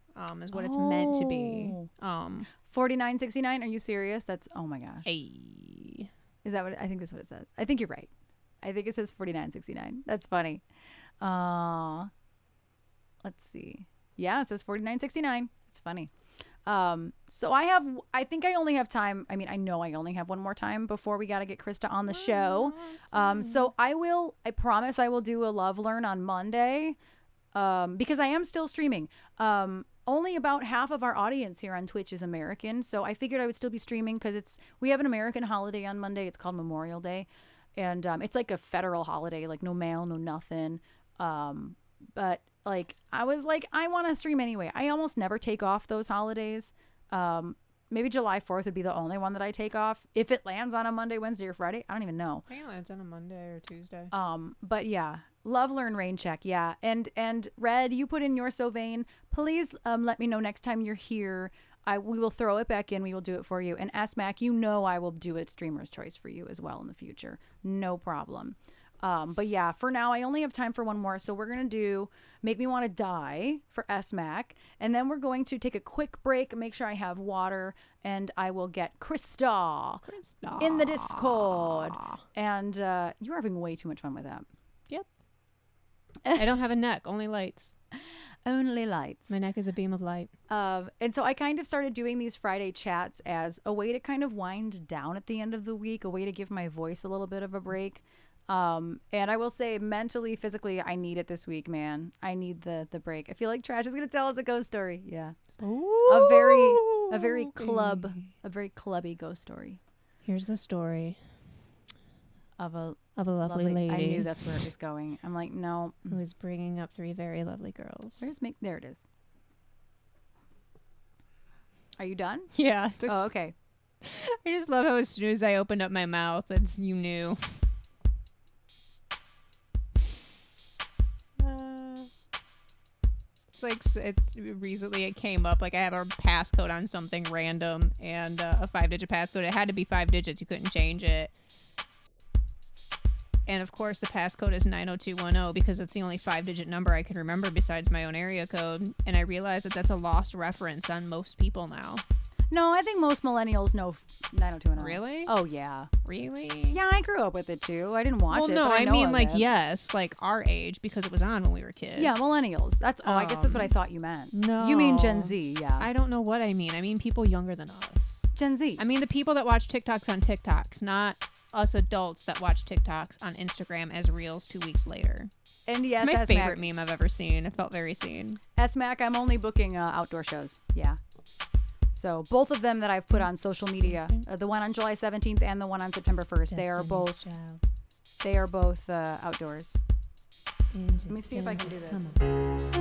Is what it's meant to be. $49.69. Are you serious? That's oh my gosh. Hey. Is that what I think? That's what it says. I think you're right. I think it says $49.69. That's funny. Let's see. Yeah, it says $49.69. It's funny. So I think I only have time. I mean, I know I only have one more time before we got to get Krista on the show. So I promise I will do a Love Learn on Monday. Because I am still streaming. Only about half of our audience here on Twitch is American. So I figured I would still be streaming because we have an American holiday on Monday. It's called Memorial Day. And, it's like a federal holiday, like no mail, no nothing. But like, I was like, I want to stream anyway. I almost never take off those holidays. Maybe July 4th would be the only one that I take off. If it lands on a Monday, Wednesday, or Friday, I don't even know. I think it lands on a Monday or Tuesday. But yeah, Love Learn Rain Check. Yeah. And Red, you put in You're So Vain. Please let me know next time you're here. We will throw it back in. We will do it for you. And S-Mac, I will do it Streamer's Choice for you as well in the future. No problem. But yeah, for now, I only have time for one more. So we're going to do Make Me Want to Die for S-Mac. And then we're going to take a quick break, make sure I have water, and I will get Krista in the Discord. And you're having way too much fun with that. Yep. I don't have a neck, only lights. Only lights. My neck is a beam of light. And so I kind of started doing these Friday chats as a way to kind of wind down at the end of the week, a way to give my voice a little bit of a break. And I will say mentally, physically, I need it this week, man. I need the break. I feel like Trash is going to tell us a ghost story. Yeah. Ooh. A very clubby ghost story. Here's the story of a lovely lady. I knew that's where it was going. I'm like, no. Who is bringing up three very lovely girls. There it is. Are you done? Yeah. Oh, okay. I just love how as soon as I opened up my mouth, you knew. Recently it came up like I have a passcode on something random and a 5-digit passcode. It had to be 5 digits. You couldn't change it. And of course the passcode is 90210 because it's the only 5-digit number I can remember besides my own area code. And I realized that that's a lost reference on most people now. No, I think most millennials know 90210. Really? Oh, yeah. Really? Yeah, I grew up with it, too. I didn't watch it, no, but I know mean, of like, it. yes, like our age, because it was on when we were kids. Yeah, millennials. I guess that's what I thought you meant. No. You mean Gen Z, yeah. I don't know what I mean. I mean people younger than us. Gen Z. I mean the people that watch TikToks on TikToks, not us adults that watch TikToks on Instagram as reels 2 weeks later. And yes, it's my S-Mac. favorite meme I've ever seen. It felt very seen. S-Mac, I'm only booking outdoor shows. Yeah. So both of them that I've put on social media, the one on July 17th and the one on September 1st, they are both outdoors. Let me see if I can do this.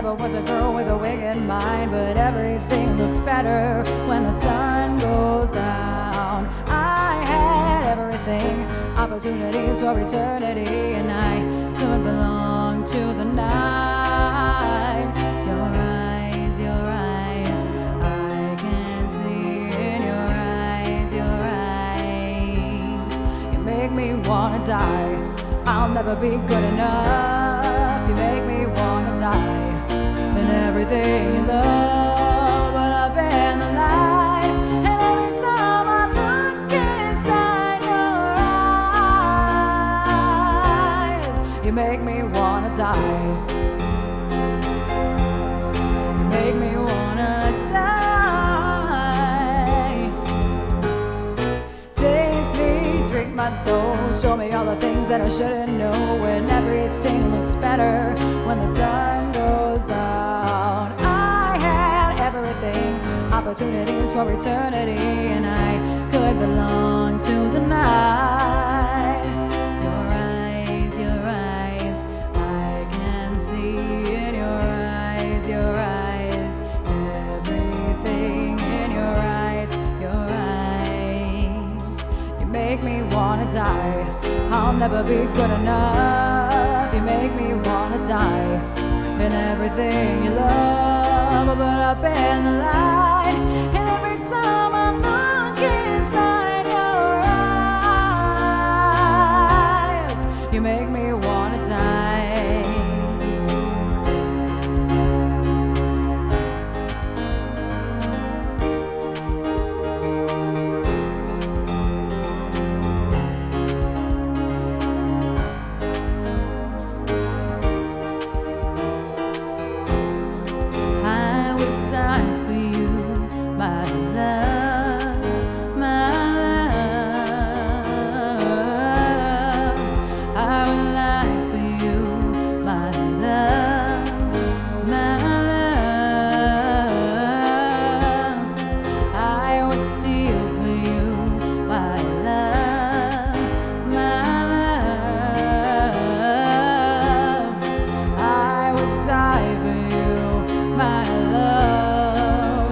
never was a girl with a wicked mind, but everything looks better when the sun goes down. I had everything, opportunities for eternity, and I could belong to the night. Your eyes, I can see in your eyes. You make me wanna die. I'll never be good enough. You make me wanna die. And everything you love, but up in the light. And every time I look inside your eyes, you make me wanna die. You make me wanna die. Taste me, drink my soul, show me all the things that I shouldn't know. When everything looks better when the sun goes down. I had everything, opportunities for eternity, and I could belong to the night. Your eyes, I can see in your eyes. Everything in your eyes. You make me wanna die. I'll never be good enough. You make me wanna die. And everything you love, but up in the light. And every time I look inside your eyes, you make me wanna die. I would die for you, my love, my love. I would lie for you, my love, my love. I would steal for you, my love, my love. I would die for you, my love,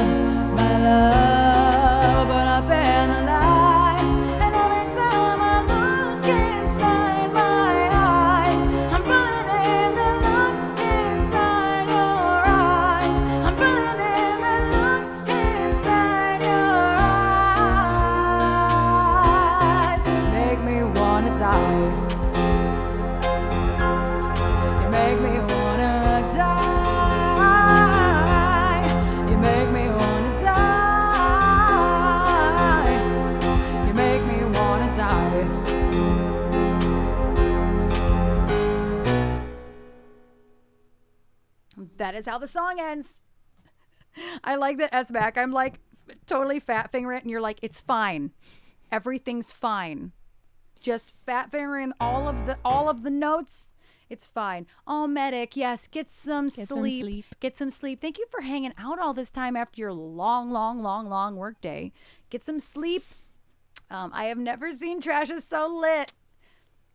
but up in the light. And every time I look inside my eyes, I'm pulling in the look inside your eyes. I'm pulling in the look inside your eyes. Make me wanna die. You make me wanna die. You make me wanna die. You make me wanna die. That is how the song ends. I like that, S-Mac. I'm like totally fat fingering it, and you're like, it's fine. Everything's fine. Just fat fingering all of the notes. It's fine. Oh, medic, yes, get some sleep. Get some sleep. Thank you for hanging out all this time after your long work day. Get some sleep. I have never seen Trashes so lit.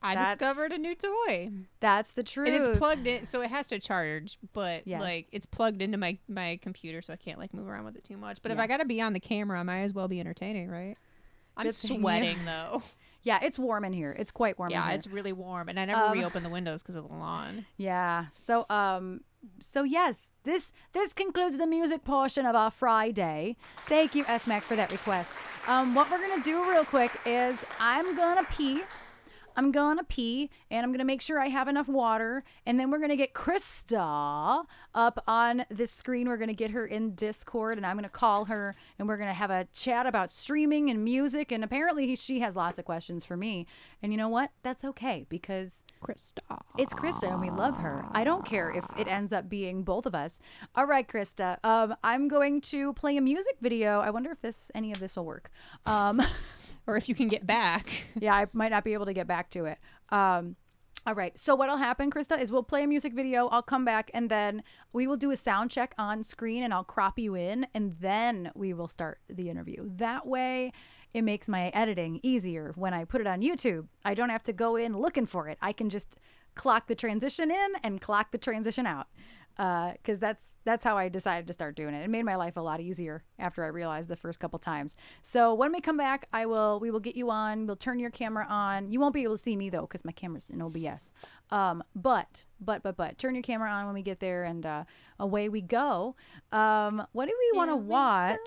I discovered a new toy. That's the truth. And it's plugged in, so it has to charge, but Yes. like it's plugged into my computer, so I can't like move around with it too much. But if I Yes. gotta be on the camera, I might as well be entertaining, right? I'm Good thing sweating though. Yeah, it's warm in here. It's quite warm in Yeah, here. it's really warm, and I never reopen the windows because of the lawn. Yeah. So yes, this concludes the music portion of our Friday. Thank you, S-Mac, for that request. What we're gonna do real quick is I'm gonna pee, and I'm gonna make sure I have enough water, and then we're gonna get Krista up on this screen. We're gonna get her in Discord, and I'm gonna call her, and we're gonna have a chat about streaming and music. And apparently she has lots of questions for me. And you know what? That's okay, because Krista. it's Krista and we love her. I don't care if it ends up being both of us. All right, Krista. I'm going to play a music video. I wonder if any of this will work. Or if you can get back. Yeah, I might not be able to get back to it. All right. So what'll happen, Krista, is we'll play a music video. I'll come back, and then we will do a sound check on screen, and I'll crop you in, and then we will start the interview. That way it makes my editing easier when I put it on YouTube. I don't have to go in looking for it. I can just clock the transition in and clock the transition out. Because that's how I decided to start doing it. It made my life a lot easier after I realized the first couple times. So when we come back, we will get you on. We'll turn your camera on. You won't be able to see me though, because my camera's in OBS. But turn your camera on when we get there, and away we go. What do we want to watch?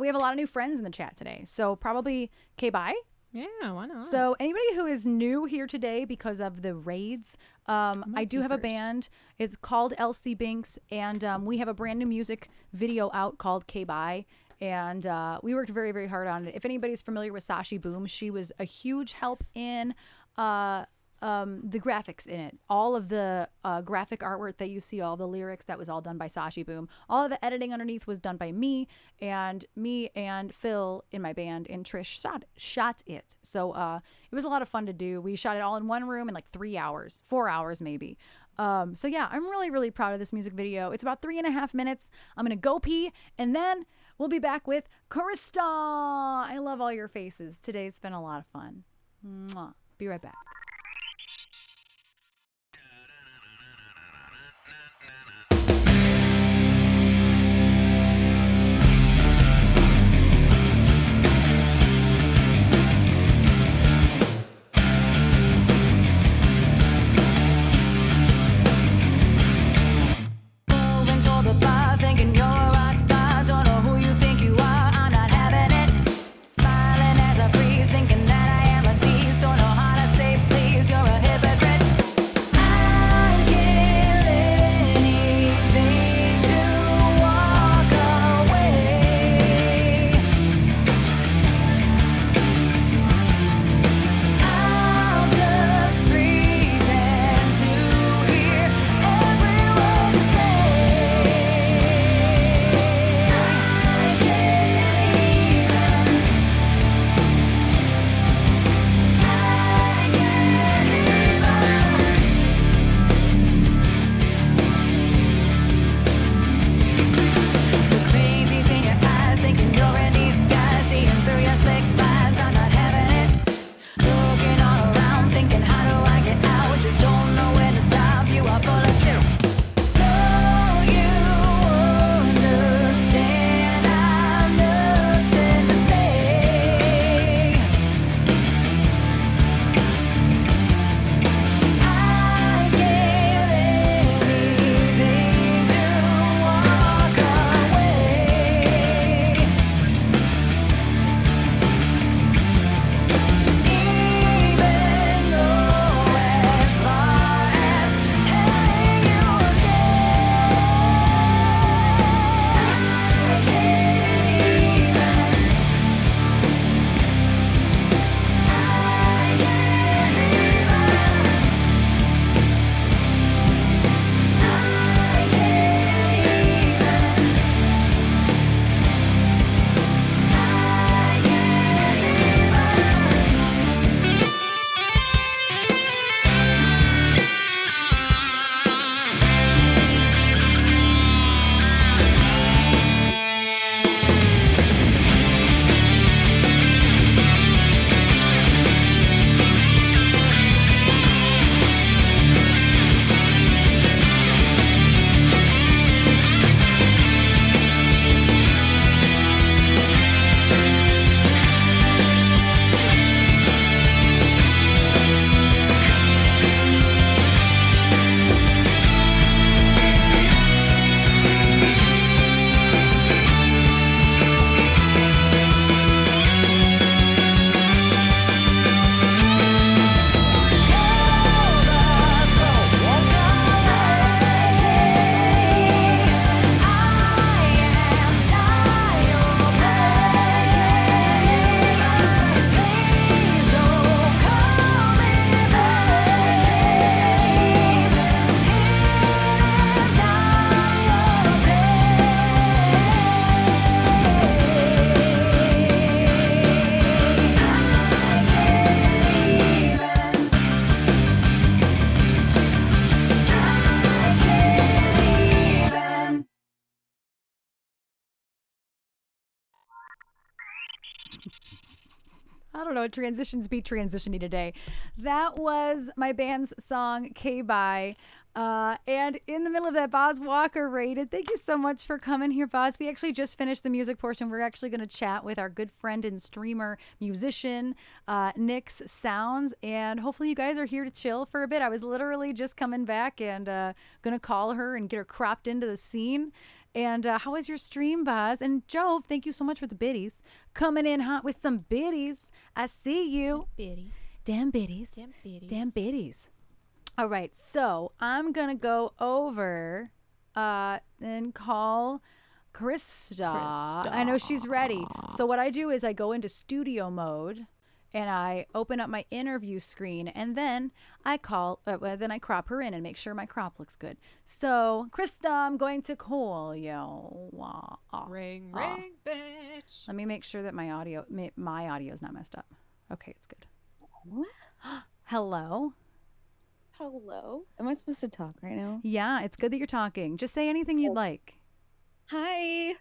We have a lot of new friends in the chat today, so probably K-Bye. Yeah, why not? So anybody who is new here today because of the raids, I do have a band. It's called LC Binks, and we have a brand new music video out called K-Bye, and we worked very, very hard on it. If anybody's familiar with Sashi Boom, she was a huge help in the graphics in it. All of the graphic artwork that you see, all the lyrics, that was all done by Sashi Boom. All of the editing underneath was done by me and Phil in my band, and Trish shot it. So it was a lot of fun to do. We shot it all in one room in like 3 hours, 4 hours maybe. So yeah, I'm really, really proud of this music video. It's about 3.5 minutes. I'm gonna go pee, and then we'll be back with Krista. I love all your faces. Today's been a lot of fun. Mwah. Be right back. Thinking you're a rock star, don't know who you think you are, I'm not having it. Smiling as I freeze, thinking that I am a tease, don't know how to say please, you're a hypocrite. I give anything to walk away. I'll just pretend to hear every word you say. I don't know, transitions be transitioning today. That was my band's song K-Bye. And in the middle of that, Boz Walker rated. Thank you so much for coming here, Boz. We actually just finished the music portion. We're actually going to chat with our good friend and streamer, musician, NIXSOUNDS. And hopefully you guys are here to chill for a bit. I was literally just coming back and going to call her and get her cropped into the scene. And how was your stream, Boz? And Jove, thank you so much for the biddies. Coming in hot with some biddies. I see you. Biddies. Damn biddies. Damn biddies. Damn biddies. All right, so I'm going to go over and call Krista. I know she's ready. So what I do is I go into studio mode and I open up my interview screen and then I crop her in and make sure my crop looks good. So Krista, I'm going to call you. Ring, ring, bitch. Let me make sure that my audio is not messed up. Okay, it's good. What? Hello. Hello. Am I supposed to talk right now? Yeah, it's good that you're talking. Just say anything you'd like. Hi.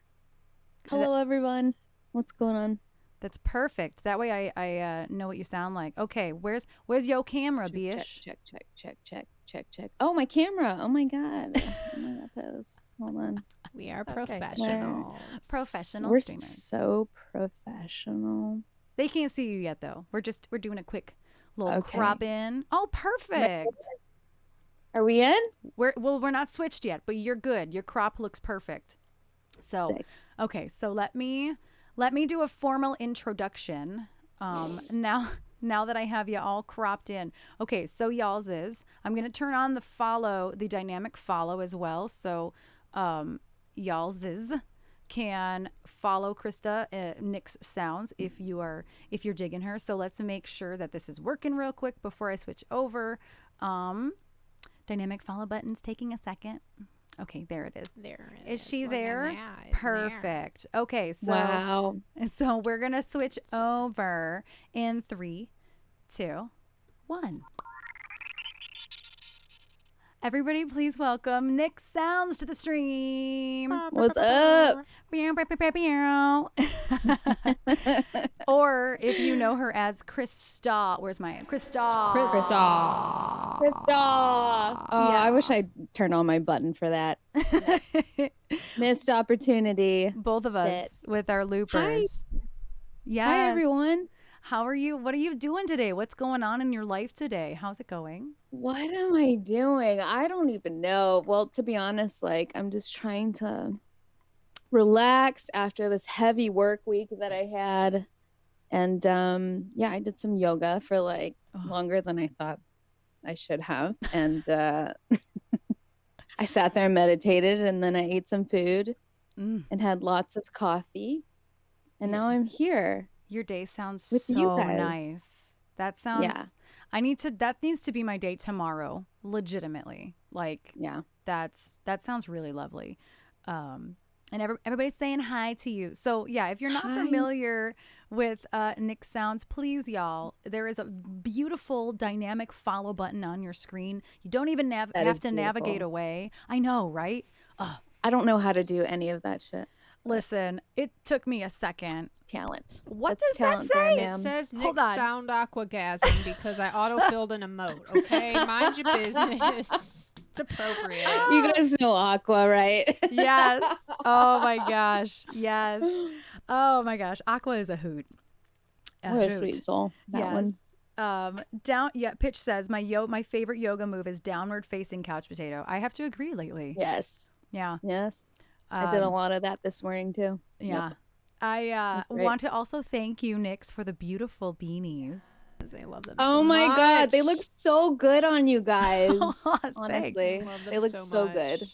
Hello, everyone. What's going on? That's perfect. That way I know what you sound like. Okay, where's your camera, Bish? Check. Oh, my camera. Oh my god. Oh my god, toes. Hold on. We are Okay. professional. Professional We're streamers. so professional. They can't see you yet though. We're doing a quick little Okay. crop in. Oh, perfect. Are we in? We're not switched yet, but you're good. Your crop looks perfect. So, Sick. okay, so let me do a formal introduction. Now that I have you all cropped in. Okay, so y'all's is I'm gonna turn on the dynamic follow as well. So y'all's is can follow Krista NIXSOUNDS if you're digging her. So let's make sure that this is working real quick before I switch over. Dynamic follow button's taking a second. Okay, there it is. There it Is she Look at there? that. It's Perfect. Okay, so Wow. so we're gonna switch over in 3, 2, 1. Everybody, please welcome NIXSOUNDS to the stream. What's up? Or if you know her as Krista, where's my Krista? Krista. Oh, I wish I'd turned on my button for that. Missed opportunity. Both of us with our loopers. Yes. Hi, everyone. How are you? What are you doing today? What's going on in your life today? How's it going? What am I doing? I don't even know. Well, to be honest, I'm just trying to relax after this heavy work week that I had. And I did some yoga for longer than I thought I should have. And I sat there and meditated, and then I ate some food and had lots of coffee. And now I'm here. Your day sounds With you so guys. nice. That sounds Yeah. that needs to be my day tomorrow, legitimately. Yeah. That sounds really lovely. And everybody's saying hi to you. So yeah, if you're not Hi. familiar with NIXSOUNDS, please y'all, there is a beautiful dynamic follow button on your screen. You don't even have is to navigate beautiful. away. I know, right? I don't know how to do any of that shit. Listen, it took me a second. Talent. What That's does that talent there, say? ma'am. It says Hold Nick on. sound aquagasm because I auto-filled an emote, okay? Mind your business. It's appropriate. You guys know Aqua, right? Yes. Oh my gosh. Yes. Oh my gosh. Aqua is a hoot. What a hoot. sweet soul. That one. Pitch says my favorite yoga move is downward facing couch potato. I have to agree lately. Yes. Yeah. Yes. I did a Um, lot of that this morning too. Yeah. Yep. I That's great. want to also thank you, Nix, for the beautiful beanies. I love them Oh so my god, they much. look so good on you guys. Thanks. Honestly, Love them they look so much. good.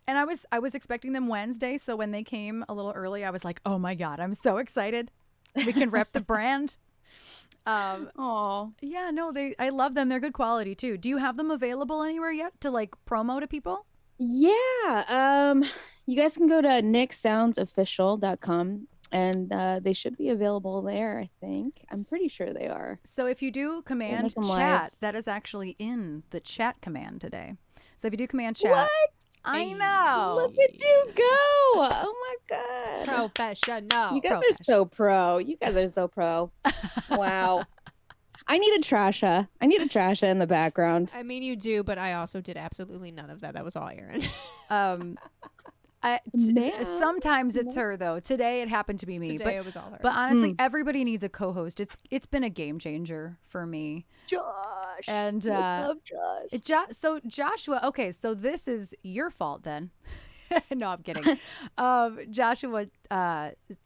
And I was expecting them Wednesday, so when they came a little early, I was like, "Oh my god, I'm so excited. We can rep the brand." Oh, Yeah, no, I love them. They're good quality too. Do you have them available anywhere yet to promo to people? yeah. You guys can go to NIXSoundsofficial.com and they should be available there. I think. I'm pretty sure they are. So if you do command make 'em chat, live. that is actually in the chat command today. So if you do command chat, What? I Hey. know. Look at you go! Oh my god. Professional. You guys are so pro. You guys are so pro. Wow. I need a trasha. In the background. I mean, you do, but I also did absolutely none of that. That was all Erin. Sometimes it's her though. Today it happened to be me. Today it was all her. But honestly, everybody needs a co-host. It's been a game changer for me. Josh. And I love Josh. So Joshua, okay, so this is your fault then. No, I'm kidding. Joshua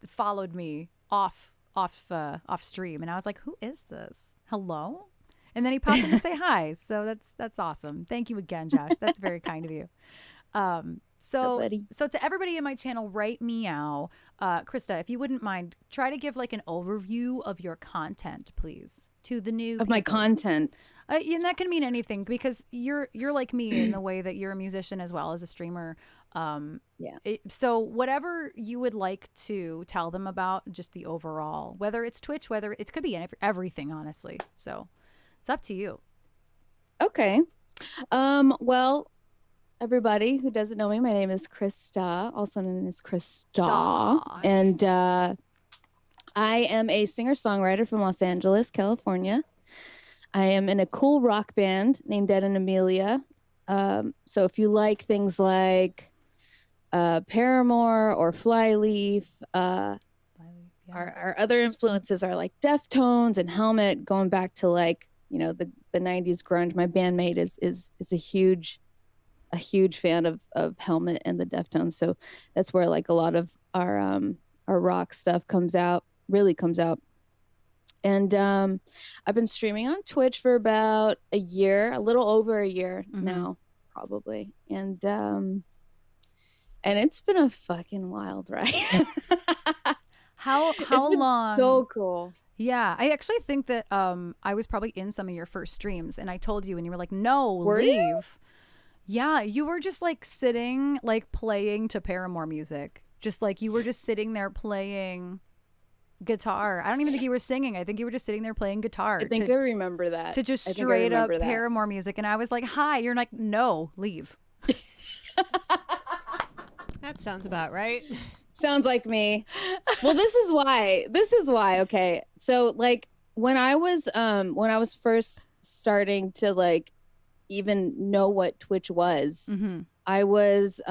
followed me off stream, and I was like, "Who is this? Hello?" And then he popped in to say hi. So that's awesome. Thank you again, Josh. That's very kind of you. So to everybody in my channel, right meow, Krista, if you wouldn't mind, try to give like an overview of your content, please, to the new of my content. And that can mean anything because you're like me in the way that you're a musician as well as a streamer. So whatever you would like to tell them about, just the overall, whether it's Twitch, whether it could be everything, honestly. So it's up to you. Okay. Well, everybody who doesn't know me, my name is Krista, also known as Krista. And I am a singer-songwriter from Los Angeles, California. I am in a cool rock band named Ed and Amelia. So if you like things like Paramore or Flyleaf, our other influences are like Deftones and Helmet, going back to like, you know, the 90s grunge. My bandmate is a huge fan of Helmet and the Deftones. So that's where like a lot of our rock stuff really comes out. And I've been streaming on Twitch for about a little over a year now, probably. And it's been a fucking wild ride. How it's been long? So cool. Yeah, I actually think that I was probably in some of your first streams, and I told you, and you were like, "No, leave." You? Yeah, you were just like sitting, like playing to Paramore music, just like you were just sitting there playing guitar. I don't even think you were singing. I think you were just sitting there playing guitar. I think I remember that. To just straight up Paramore music, and I was like, "Hi," you're like, "No, leave." That sounds about right. Sounds like me. Well, this is why. Okay. So like when I was first starting to like even know what Twitch was, I was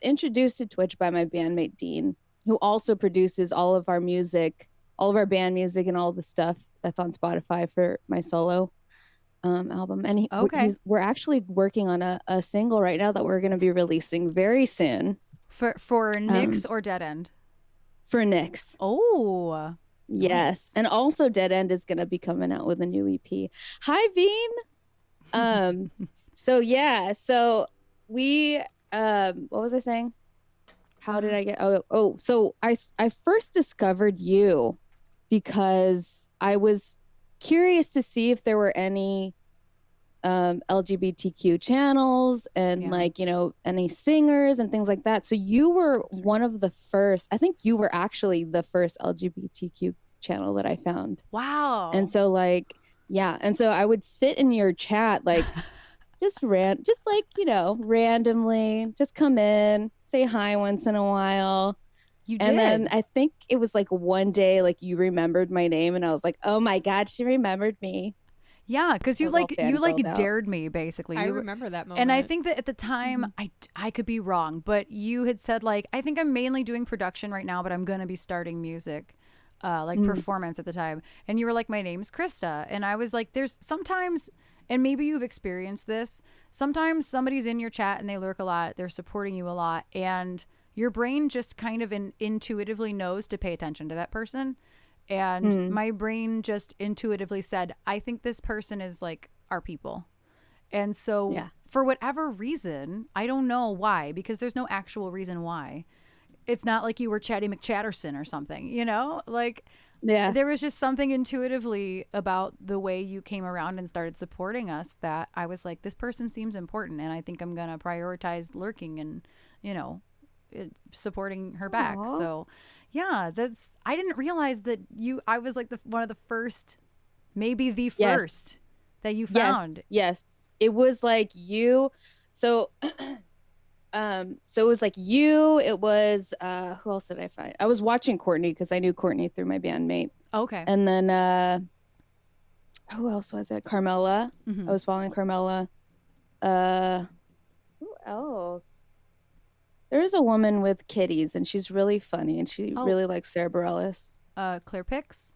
introduced to Twitch by my bandmate Dean, who also produces all of our music, all of our band music and all the stuff that's on Spotify for my solo album. And we're actually working on a single right now that we're going to be releasing very soon. For Nix or Dead End? For Nix. Oh. Yes. Nice. And also Dead End is going to be coming out with a new EP. Hi, Bean. So yeah. So we, what was I saying? How did I get, so I first discovered you because I was curious to see if there were any LGBTQ channels and like, you know, any singers and things like that. So you were one of the first, I think you were actually the first LGBTQ channel that I found. Wow. And so like, yeah. And so I would sit in your chat, like just like, you know, randomly just come in, say hi once in a while. You did. And then I think it was like one day, like you remembered my name and I was like, oh my God, she remembered me. Yeah, because you dared me basically. I remember that moment. And I think that at the time, I could be wrong, but you had said like, I think I'm mainly doing production right now, but I'm going to be starting music, performance at the time. And you were like, my name's Krista. And I was like, there's sometimes, and maybe you've experienced this, sometimes somebody's in your chat and they lurk a lot, they're supporting you a lot, and your brain just kind of intuitively knows to pay attention to that person. And my brain just intuitively said, I think this person is like our people. And so for whatever reason, I don't know why, because there's no actual reason why. It's not like you were Chatty McChatterson or something, you know, like there was just something intuitively about the way you came around and started supporting us that I was like, this person seems important. And I think I'm going to prioritize lurking and, you know, supporting her back. Aww. So yeah, I didn't realize that I was like one of the first, maybe the first that you found. Yes. It was like you. So, so it was like you, it was, who else did I find? I was watching Courtney because I knew Courtney through my bandmate. Okay. And then, Who else was it? Carmela. I was following Carmela. Who else? There's a woman with kitties, and she's really funny, and she really likes Sarah Bareilles. Claire Pix.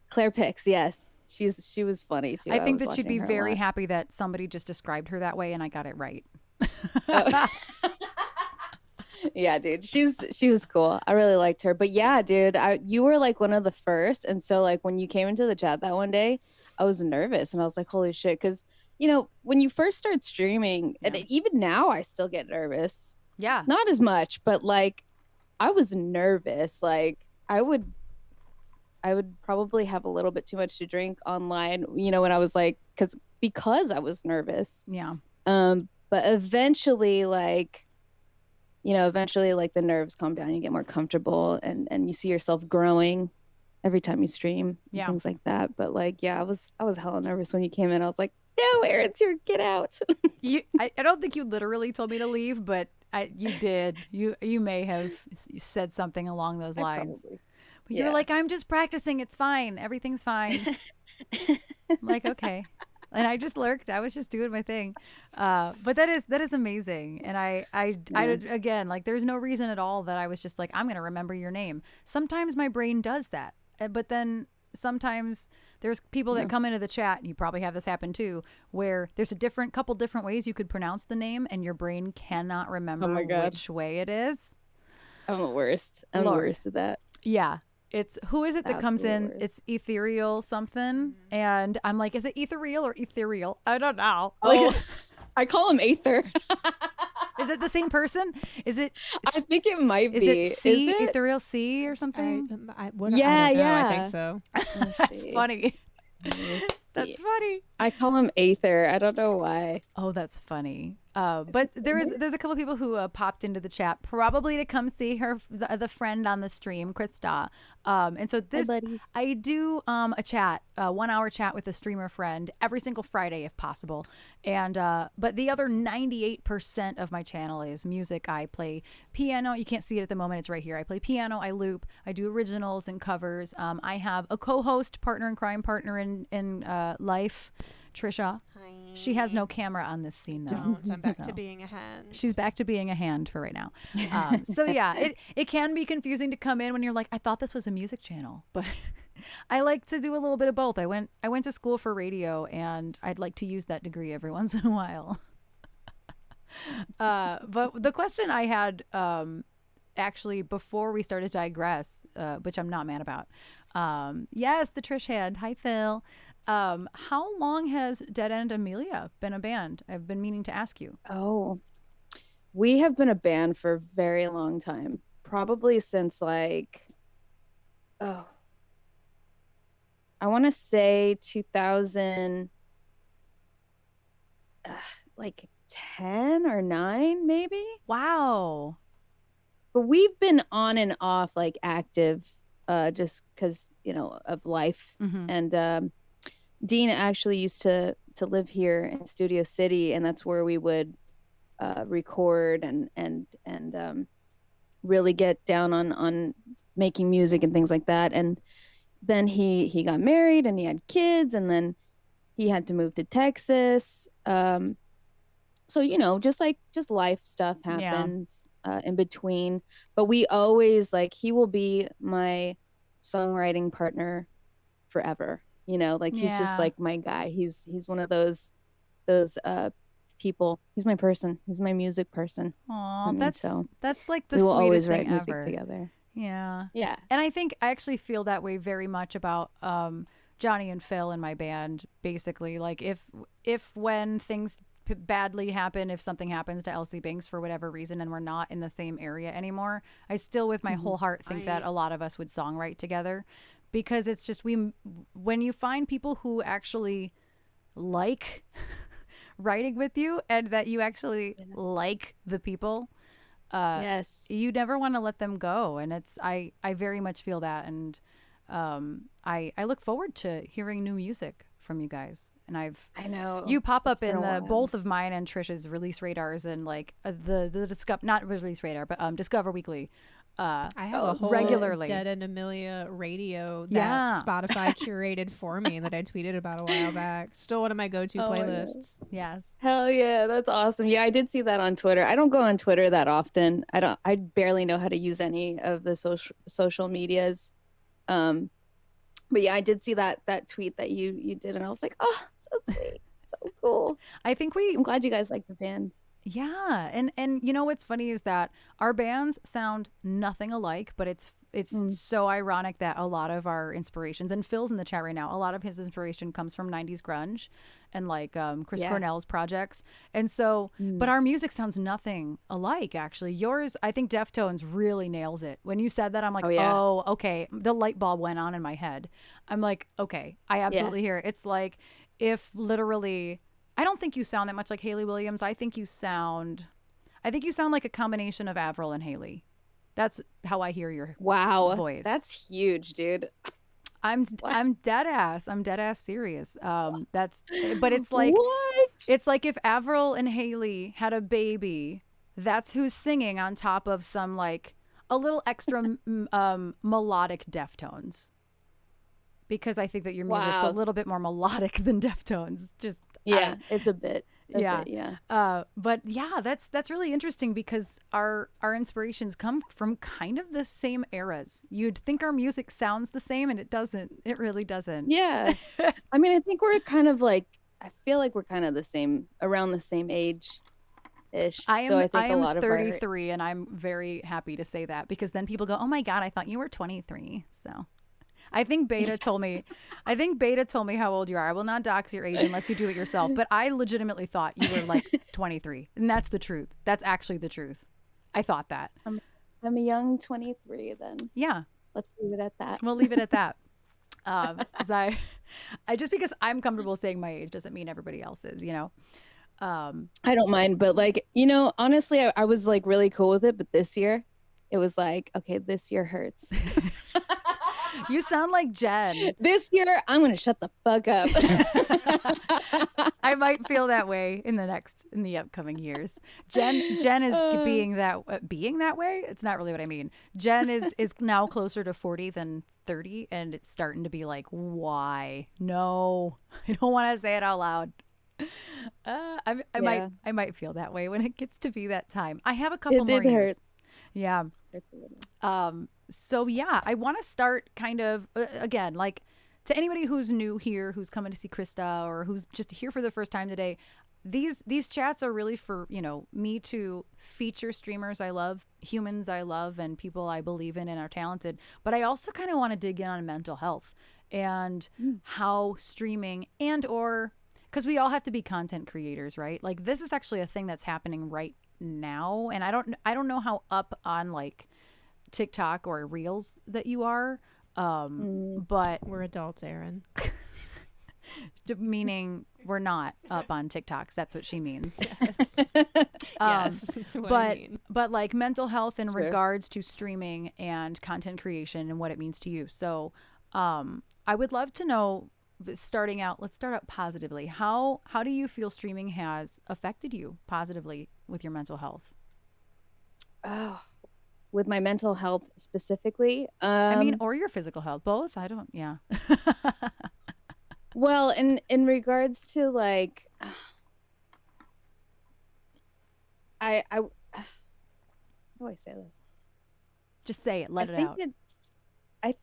Claire Pix, yes. She was funny too. I think that she'd watching be her a very lot. happy that somebody just described her that way and I got it right. Oh. Yeah, dude. She was cool. I really liked her. But yeah, dude, you were like one of the first. And so like when you came into the chat that one day, I was nervous and I was like, holy shit. Cause you know, when you first start streaming, and even now I still get nervous. Yeah. Not as much, but like I was nervous. Like I would probably have a little bit too much to drink online, you know, when I was like, because I was nervous. Yeah. But eventually, like, you know, like the nerves calm down, you get more comfortable, and you see yourself growing every time you stream, and things like that. But like, yeah, I was hella nervous when you came in. I was like, no, Erin's here, get out. I don't think you literally told me to leave, but you did. You may have said something along those lines. Probably. But you're like, I'm just practicing. It's fine. Everything's fine. I'm like, okay. And I just lurked. I was just doing my thing. But that is amazing. And I again, like, there's no reason at all that I was just like, I'm going to remember your name. Sometimes my brain does that. But then sometimes there's people that come into the chat, and you probably have this happen too, where there's a couple different ways you could pronounce the name and your brain cannot remember which way it is. I'm the worst. I'm the worst at that. Yeah. It's who is it that comes in? It's ethereal something. And I'm like, is it ethereal or ethereal? I don't know. Oh, I call him Aether. Is it the same person? Is it? I think it might be. Is it C? Is it? Ethereal C or something? I think so. That's funny. That's funny. I call him Aether. I don't know why. Oh, that's funny. But there's a couple of people who popped into the chat probably to come see the friend on the stream, Krista. And so I do a 1 hour chat with a streamer friend every single Friday if possible. And but the other 98% of my channel is music. I play piano. You can't see it at the moment. It's right here. I play piano. I loop. I do originals and covers. I have a co-host, partner in crime, partner in life, Trisha. Hi. She has no camera on this scene though. I'm back to being a hand. She's back to being a hand for right now. So yeah, it can be confusing to come in when you're like, I thought this was a music channel, but I like to do a little bit of both. I went to school for radio, and I'd like to use that degree every once in a while. But the question I had actually before we started to digress, which I'm not mad about. Yes, the Trish hand. Hi, Phil. How long has Dead End Amelia been a band? I've been meaning to ask you. Oh, we have been a band for a very long time. Probably since like, I want to say 2000, like 10 or 9, maybe. Wow. But we've been on and off, like active, just because, you know, of life. And Dean actually used to live here in Studio City, and that's where we would record and really get down on making music and things like that. And then he got married and he had kids, and then he had to move to Texas. So, you know, just life stuff happens in between. But we always, like, he will be my songwriting partner forever. You know, like he's just like my guy. He's one of those people. He's my person. He's my music person. Aw, that's like the we will sweetest always thing write music ever. together. Yeah. Yeah. And I think I actually feel that way very much about Johnny and Phil in my band. Basically, like if when things badly happen, if something happens to Elsie Banks for whatever reason and we're not in the same area anymore, I still with my whole heart think that a lot of us would songwrite together. Because it's just when you find people who actually like writing with you and that you actually like the people, you never want to let them go. And I very much feel that, and I look forward to hearing new music from you guys. and I know you pop up been in a the while. both of mine and Trisha's release radars and like the Discover, not release radar, but Discover Weekly. I have a whole regularly. Dead and Amelia radio that Yeah. Spotify curated for me that I tweeted about a while back. Still one of my go-to playlists. Yes. Hell yeah, that's awesome. Yeah, I did see that on Twitter. I don't go on Twitter that often. I barely know how to use any of the social medias. But yeah, I did see that tweet that you did, and I was like, oh, so sweet, so cool. I think I'm glad you guys like the bands. Yeah, and you know what's funny is that our bands sound nothing alike, but it's so ironic that a lot of our inspirations, and Phil's in the chat right now, a lot of his inspiration comes from 90s grunge and like Chris Cornell's projects. And so, but our music sounds nothing alike, actually. Yours, I think Deftones really nails it. When you said that, I'm like, oh, okay. The light bulb went on in my head. I'm like, okay, I absolutely hear it. It's like if literally... I don't think you sound that much like Hayley Williams. I think you sound like a combination of Avril and Hayley. That's how I hear your voice. That's huge, dude. I'm dead ass. I'm dead ass serious. But it's like what? It's like if Avril and Hayley had a baby, that's who's singing on top of some like a little extra melodic Deftones. Because I think that your music's a little bit more melodic than Deftones. Just it's a bit. But yeah, that's really interesting because our inspirations come from kind of the same eras. You'd think our music sounds the same, and it doesn't. It really doesn't. Yeah, I mean, I think we're kind of like. I feel like we're kind of the same, around the same age. Ish. I am 33, and I'm very happy to say that because then people go, "Oh my God, I thought you were 23." So. I think Beta told me how old you are. I will not dox your age unless you do it yourself. But I legitimately thought you were like 23. And that's the truth. That's actually the truth. I thought that. I'm a young 23 then. Yeah. Let's leave it at that. We'll leave it at that. I just because I'm comfortable saying my age doesn't mean everybody else is, you know. I don't mind. But like, you know, honestly, I was like really cool with it. But this year, it was like, okay, this year hurts. You sound like Jen. This year, I'm going to shut the fuck up. I might feel that way in the upcoming years. Jen is being that way. It's not really what I mean. Jen is now closer to 40 than 30, and it's starting to be like, why? No, I don't want to say it out loud. I might feel that way when it gets to be that time. I have a couple more years. Hurts. Yeah. So yeah, I want to start kind of again, like to anybody who's new here, who's coming to see Krista or who's just here for the first time today. These chats are really for, you know, me to feature streamers I love, humans I love, and people I believe in and are talented. But I also kind of want to dig in on mental health and how streaming or because we all have to be content creators, right? Like this is actually a thing that's happening right now, and I don't know how up on like TikTok or Reels that you are, but we're adults, Erin. Meaning we're not up on TikToks. That's what she means. Yes, that's what I mean. But like mental health in regards to streaming and content creation and what it means to you. So I would love to know, let's start out positively. How do you feel streaming has affected you positively with your mental health? Oh, with my mental health specifically? I mean, or your physical health, both. Yeah. Well, in regards to like, how do I say this? Just say it. Let it out. I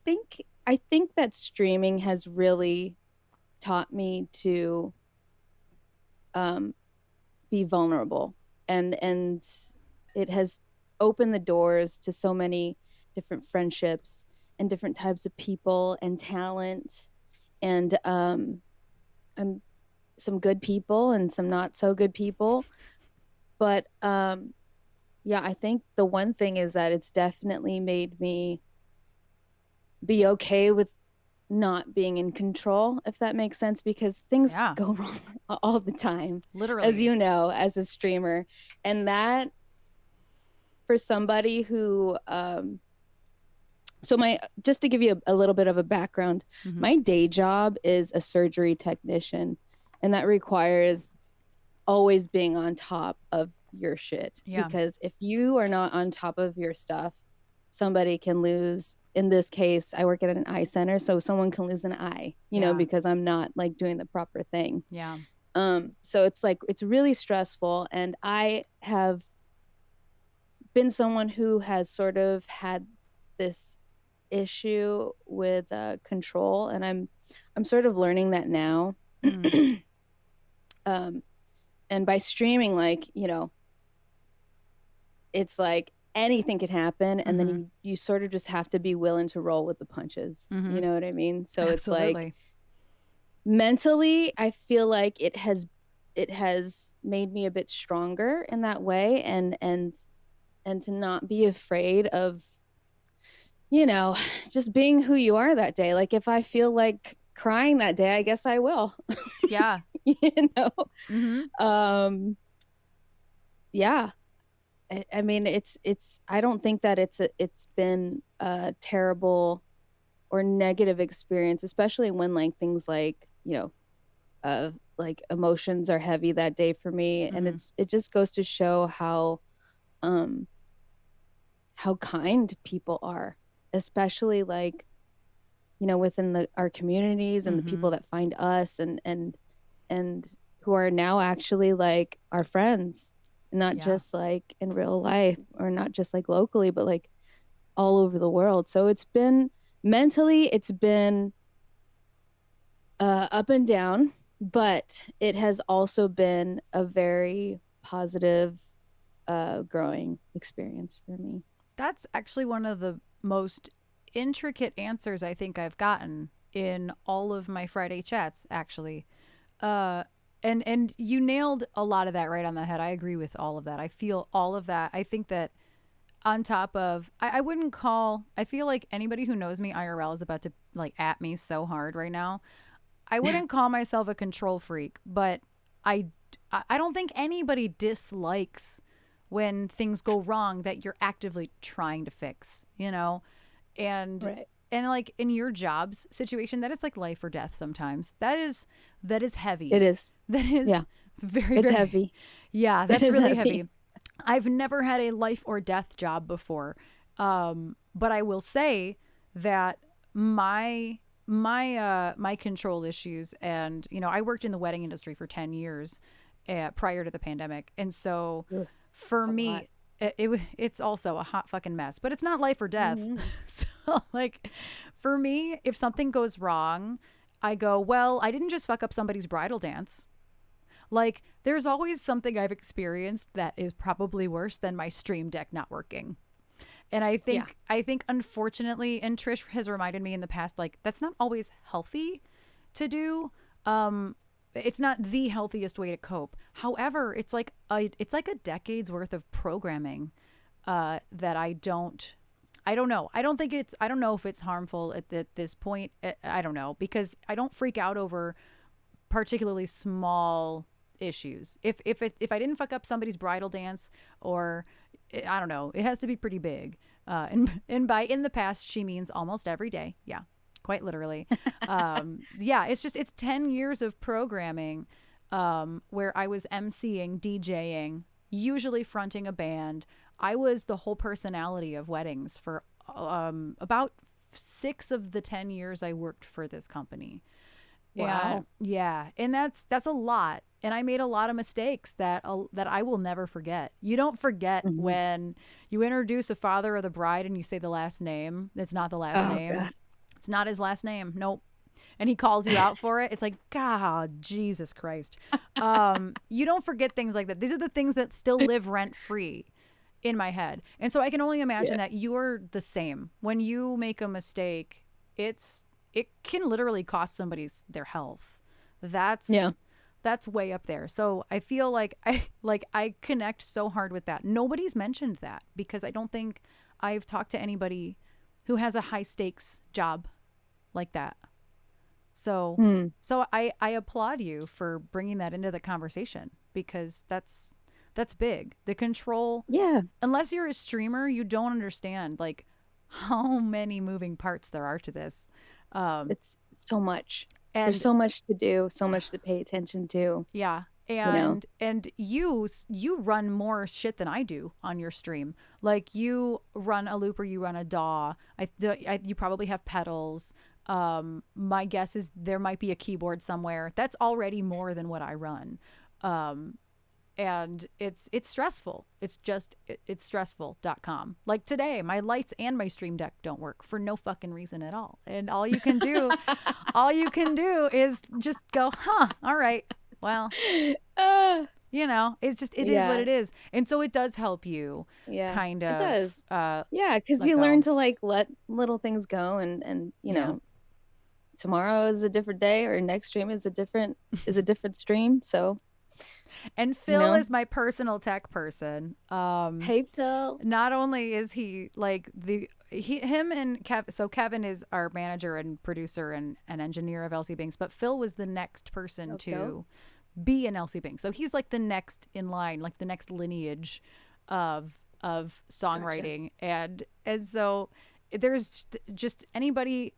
think that streaming has really taught me to be vulnerable, and it has opened the doors to so many different friendships and different types of people and talent, and some good people and some not so good people. But yeah, I think the one thing is that it's definitely made me be okay with not being in control, if that makes sense, because things go wrong all the time, literally, as you know, as a streamer. And that, for somebody who just to give you a little bit of a background, my day job is a surgery technician. And that requires always being on top of your shit. Yeah. Because if you are not on top of your stuff, somebody can lose. In this case, I work at an eye center, so someone can lose an eye, you know, because I'm not like doing the proper thing. Yeah. So it's like, it's really stressful. And I have been someone who has sort of had this issue with control, and I'm sort of learning that now. And by streaming, like, you know, it's like anything could happen, and then you sort of just have to be willing to roll with the punches. You know what I mean? So it's like, mentally, I feel like it has made me a bit stronger in that way, and to not be afraid of, you know, just being who you are that day. Like, if I feel like crying that day, I guess I will. Yeah. You know? Yeah. I mean, it's I don't think that it's been a terrible or negative experience, especially when like things like, you know, like emotions are heavy that day for me. And it just goes to show how kind people are, especially like, you know, within our communities, and the people that find us, and who are now actually like our friends, not just like in real life, or not just like locally, but like all over the world. So it's been mentally, it's been up and down, but it has also been a very positive growing experience for me. That's actually one of the most intricate answers I think I've gotten in all of my Friday chats, actually. And you nailed a lot of that right on the head. I agree with all of that. I feel all of that. I think that on top of, I wouldn't call, I feel like anybody who knows me IRL is about to like at me so hard right now. I wouldn't call myself a control freak, but I don't think anybody dislikes when things go wrong that you're actively trying to fix, you know? And and like in your job's situation, that is like life or death sometimes. That is heavy. It is. That is very, it's very heavy. Yeah, that's really heavy. I've never had a life or death job before. But I will say that my control issues, and you know, I worked in the wedding industry for 10 years prior to the pandemic, and so for me it's also a hot fucking mess, but it's not life or death. So like for me, if something goes wrong, I go, well, I didn't just fuck up somebody's bridal dance. Like there's always something I've experienced that is probably worse than my stream deck not working. And I think unfortunately, and Trish has reminded me in the past, like that's not always healthy to do. It's not the healthiest way to cope. However, it's like a decade's worth of programming that I don't know. I don't know if it's harmful at this point. I don't know, because I don't freak out over particularly small issues. If I didn't fuck up somebody's bridal dance, or I don't know, it has to be pretty big. And by in the past, she means almost every day. Yeah, quite literally. Yeah, it's 10 years of programming where I was emceeing, DJing, usually fronting a band. I was the whole personality of weddings for about 6 of the 10 years I worked for this company. Wow. And that's a lot. And I made a lot of mistakes that I will never forget. You don't forget when you introduce a father of the bride and you say the last name. It's not the last name. God. It's not his last name. Nope. And he calls you out for it. It's like, God, Jesus Christ. You don't forget things like that. These are the things that still live rent free in my head. And so I can only imagine that you're the same. When you make a mistake, it can literally cost somebody's their health. That's way up there. So I feel like I connect so hard with that. Nobody's mentioned that because I don't think I've talked to anybody who has a high stakes job like that. So so I applaud you for bringing that into the conversation, because that's big. The control. Yeah. Unless you're a streamer, you don't understand like how many moving parts there are to this. It's so much. And there's so much to do, so much to pay attention to. yeah. And you run more shit than I do on your stream. Like you run a looper, you run a DAW. You probably have pedals. My guess is there might be a keyboard somewhere. That's already more than what I run. And it's stressful. It's stressful.com. Like today, my lights and my stream deck don't work for no fucking reason at all. And all you can do is just go, all right. Well, you know, it's just, it is what it is. And so it does help you kind of. It does. Because you learn to like let little things go and you know, tomorrow is a different day or next stream is a different stream. So. And Phil is my personal tech person. Hey, Phil. Not only is he like him and Kev. So Kevin is our manager and producer and engineer of LC Binks, but Phil was the next person to be an LC Binks. So he's like the next in line, like the next lineage of songwriting. Gotcha. And so there's just anybody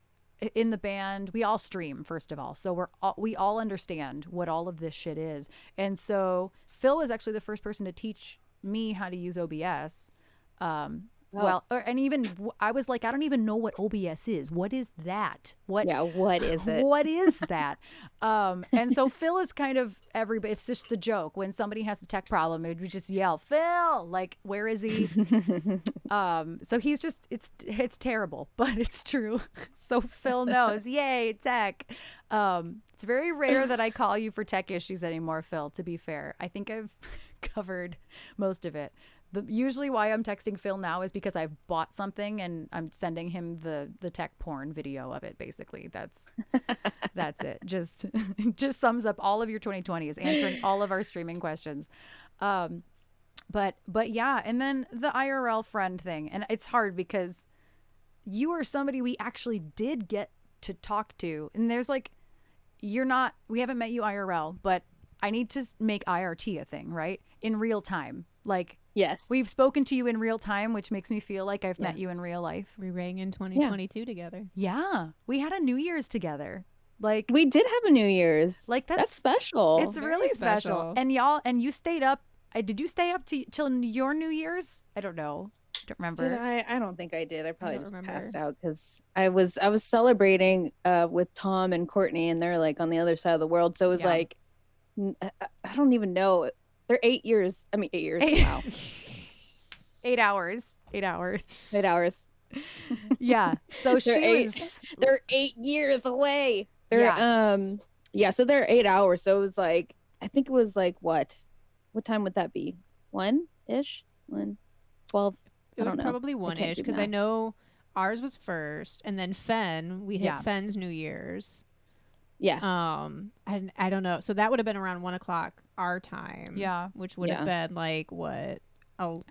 in the band, we all stream, first of all, so we all understand what all of this shit is. And so Phil was actually the first person to teach me how to use OBS. Well, and even I was like, I don't even know what OBS is. What is that? What is it? What is that? And so Phil is kind of everybody. It's just the joke when somebody has a tech problem, it would just yell, Phil, like, where is he? So he's just, it's terrible, but it's true. So Phil knows, yay, tech. It's very rare that I call you for tech issues anymore, Phil, to be fair. I think I've covered most of it. Usually why I'm texting Phil now is because I've bought something and I'm sending him the tech porn video of it. Basically, that's it. Just sums up all of your 2020 is answering all of our streaming questions. But yeah, and then the IRL friend thing, and it's hard because you are somebody we actually did get to talk to, and there's like, we haven't met you IRL, but I need to make IRT a thing, right? In real time, like. Yes. We've spoken to you in real time, which makes me feel like I've met you in real life. We rang in 2022 together. Yeah. We had a New Year's together. Like we did have a New Year's. Like that's special. It's really special. And you stayed up. Did you stay up till your New Year's? I don't know. I don't remember. Did I? I don't think I did. I probably just passed out because I was celebrating with Tom and Courtney, and they're like on the other side of the world. So it was like, I don't even know. They're 8 years. I mean, 8 years. Wow. 8 hours. 8 hours. 8 hours. Yeah. So they're 8 years away. So they're 8 hours. So it was like, I think it was like what time would that be? 1-ish? 12? It was probably 1-ish because I know ours was first, and then we hit Fenn's New Year's. Yeah. And I don't know. So that would have been around 1 o'clock our time. Yeah. Which would have been like what?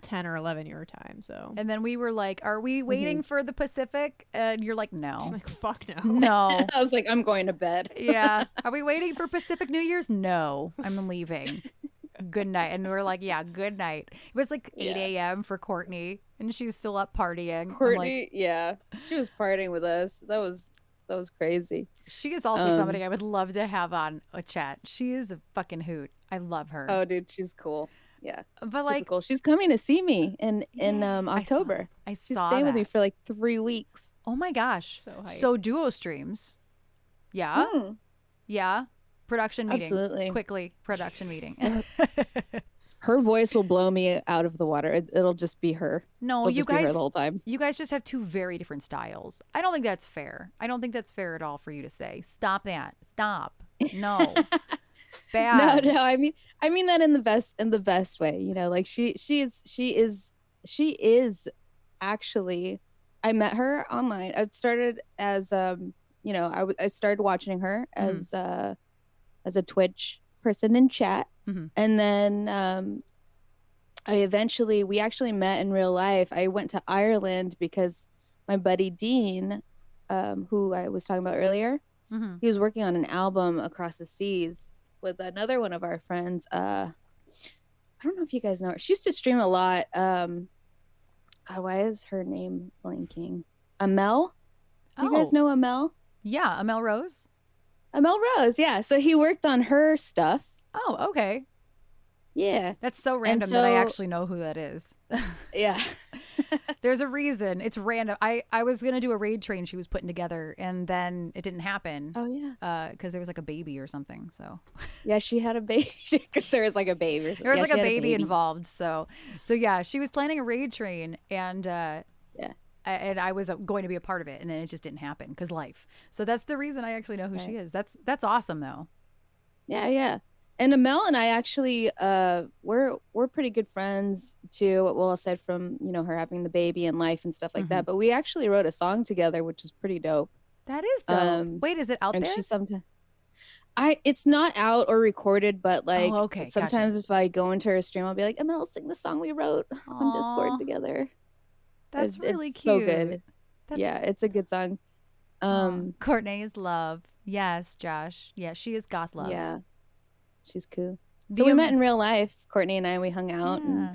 10 or 11 your time. So. And then we were like, are we waiting for the Pacific? And you're like, no. I'm like, fuck no. No. I was like, I'm going to bed. Yeah. Are we waiting for Pacific New Year's? No. I'm leaving. Good night. And we're like, yeah, good night. It was like 8 a.m. for Courtney, and she's still up partying. Courtney, she was partying with us. That was crazy. She is also somebody I would love to have on a chat. She is a fucking hoot. I love her. Oh, dude, she's cool. Yeah, but super cool. She's coming to see me in October. She's staying with me for like 3 weeks. Oh my gosh! So hype. So duo streams. Yeah. Yeah. Production meeting. Absolutely. Quickly, production meeting. Her voice will blow me out of the water. It'll just be her. No, you guys, be her the whole time. You guys just have two very different styles. I don't think that's fair. I don't think that's fair at all for you to say. Stop that. Stop. No. Bad. No. I mean that in the best way. You know, like she is actually. I met her online. I started as I started watching her as a Twitch person in chat. And then we actually met in real life. I went to Ireland because my buddy Dean, who I was talking about earlier, he was working on an album across the seas with another one of our friends. I don't know if you guys know her. She used to stream a lot. God, why is her name blanking? Amel? You guys know Amel? Yeah, Amel Rose. Mel Rose, yeah. So he worked on her stuff. Oh, okay. Yeah. That's so And random that I so, actually know who that is. yeah. There's a reason. It's random. I was gonna do a raid train she was putting together, and then it didn't happen. Oh, yeah. Because there was like a baby or something. So Yeah, she had a baby because there was like a baby. there was Yeah, like she a had baby involved. So yeah, she was planning a raid train, and Yeah. and I was going to be a part of it, and then it just didn't happen because life. So that's the reason I actually know who she Right. is. That's awesome though. Yeah, yeah. And Amel and I actually we're pretty good friends too. Well, aside from, her having the baby and life and stuff like Mm-hmm. that, but we actually wrote a song together, which is pretty dope. That is dope. Um Wait, is it out and there? she's sometimes it's not out or recorded, but like Oh, okay, gotcha. sometimes if I go into her stream, I'll be like, Amel, sing the song we wrote on Discord Aw, together. that's really It's so cute. good. That's Yeah, it's a good song. Aw. Um Courtney is love. Yes, Josh. Yeah, she is goth love. yeah, she's cool. So The we met in real life, Courtney and I, we hung out, yeah.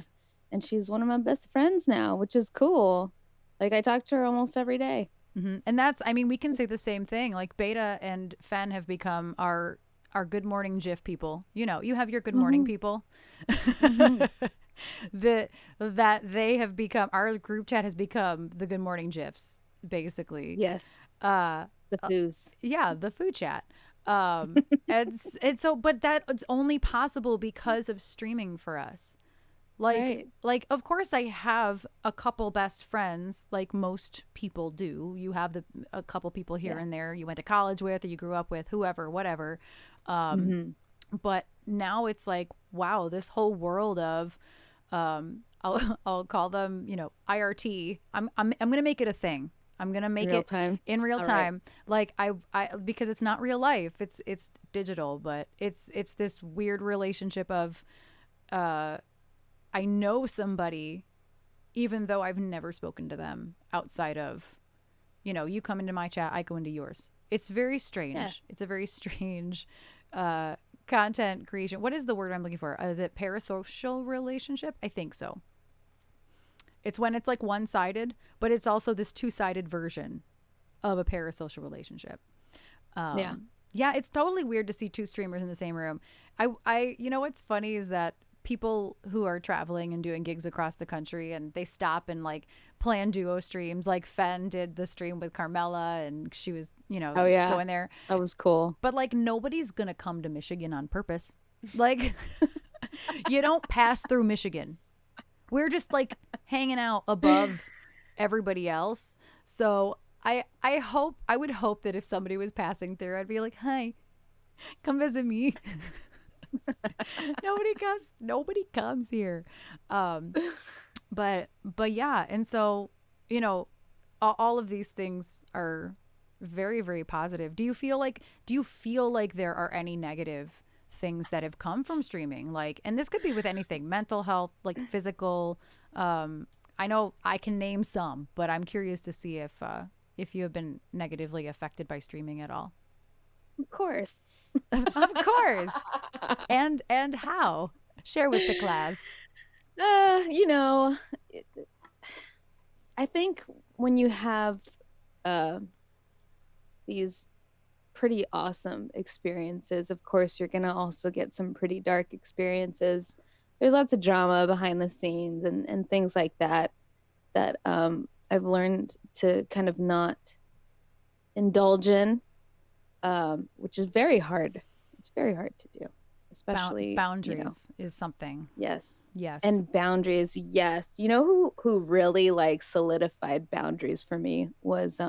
and she's one of my best friends now, which is cool. Like I talk to her almost every day. And that's, I mean, we can say the same thing. Like Beta and Fen have become our good morning GIF people. You have your good morning Mhm. people. Mhm. That they have become, our group chat has become the good morning GIFs, basically. Yes, Uh, the foos. yeah, the food chat. And so, but that's only possible because of streaming for us. Like, Right. like, of course, I have a couple best friends, like most people do. You have a couple people here Yeah. and there you went to college with, or you grew up with, whoever, whatever. Um, Hmm. but now it's like, wow, this whole world of, I'll call them, IRT. I'm gonna make it a thing. I'm gonna make Real it time. in real All right. time. Like I because it's not real life. It's digital, but it's this weird relationship of, uh, I know somebody, even though I've never spoken to them outside of, you come into my chat, I go into yours. It's very strange. Yeah. It's a very strange uh, content creation. What is the word I'm looking for? Is it parasocial relationship? I think so. It's when it's like one sided, but it's also this two-sided version of a parasocial relationship. Yeah. Yeah, it's totally weird to see two streamers in the same room. What's funny is that people who are traveling and doing gigs across the country, and they stop and like plan duo streams. Like Fen did the stream with Carmela, and she was, Oh yeah. going there. That was cool. But like nobody's gonna come to Michigan on purpose. Like you don't pass through Michigan. We're just like hanging out above everybody else. So I would hope that if somebody was passing through, I'd be like, "Hi, come visit me." Nobody comes here. But yeah, and so, all of these things are very, very positive. Do you feel like there are any negative things that have come from streaming? Like, and this could be with anything, mental health, like physical. I know I can name some, but I'm curious to see if you have been negatively affected by streaming at all. Of course. Of course. And how? Share with the class. You know, I think when you have uh these pretty awesome experiences, of course you're gonna also get some pretty dark experiences. There's lots of drama behind the scenes and things like that I've learned to kind of not indulge in, which is very hard. It's very hard to do, especially Boundaries is something. Yes. Yes. And boundaries, yes. You know who really like solidified boundaries for me was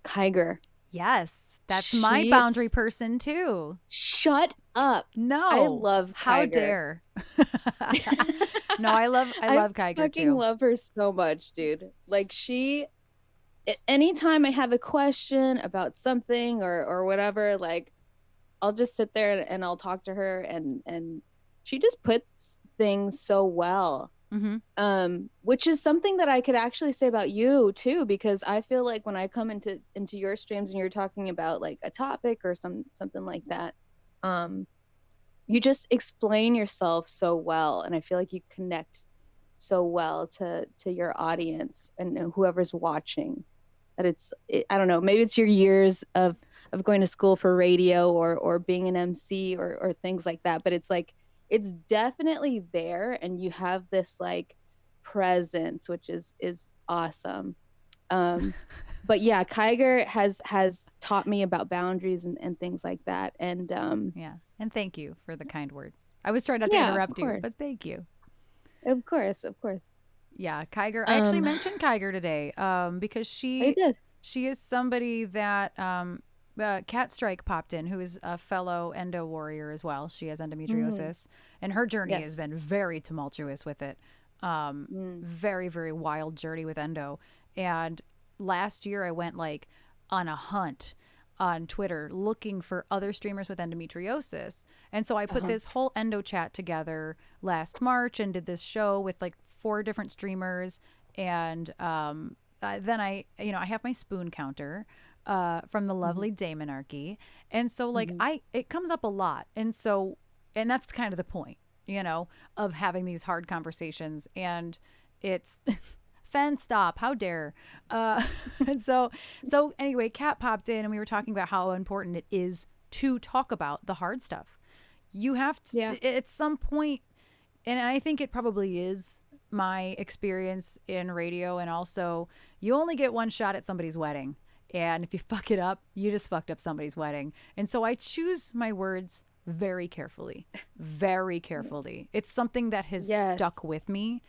Kyger. yes. That's my boundary person too. Shut up. No. I love Kyger. How dare. No, I love Kyger fucking too. love her so much, dude. Like anytime I have a question about something or whatever, like I'll just sit there and I'll talk to her and she just puts things so well. Which is something that I could actually say about you too, because I feel like when I come into your streams and you're talking about like a topic or something like that, you just explain yourself so well, and I feel like you connect so well to your audience and whoever's watching. that I don't know, maybe it's your years of going to school for radio or being an MC or things like that, but it's like it's definitely there, and you have this like presence, which is awesome. um but yeah, Kiger has taught me about boundaries and things like that. And Yeah. And thank you for the kind words. I was trying not to yeah, of interrupt you, course, but thank you. of course, of course. Yeah, Kiger. I actually um mentioned Kiger today because I did. she is somebody that Cat Strike popped in, who is a fellow endo warrior as well. She has Hmm. endometriosis, and her journey has Yes. been very tumultuous with it. Mm. Very, very wild journey with endo. And last year I went like on a hunt on Twitter looking for other streamers with endometriosis. And so I put Uh-huh. this whole endo chat together last March and did this show with like 4 different streamers. And then I have my spoon counter from the Hmm. lovely Damonarchy. And so like Hmm. it comes up a lot. And that's kind of the point, of having these hard conversations. And it's Fen, stop! How dare? And so anyway, Kat popped in, and we were talking about how important it is to talk about the hard stuff. You have Yeah. to at some point, and I think it probably is my experience in radio, and also you only get one shot at somebody's wedding, and if you fuck it up, you just fucked up somebody's wedding. And so I choose my words very carefully, very carefully. It's something that has Yes. stuck with me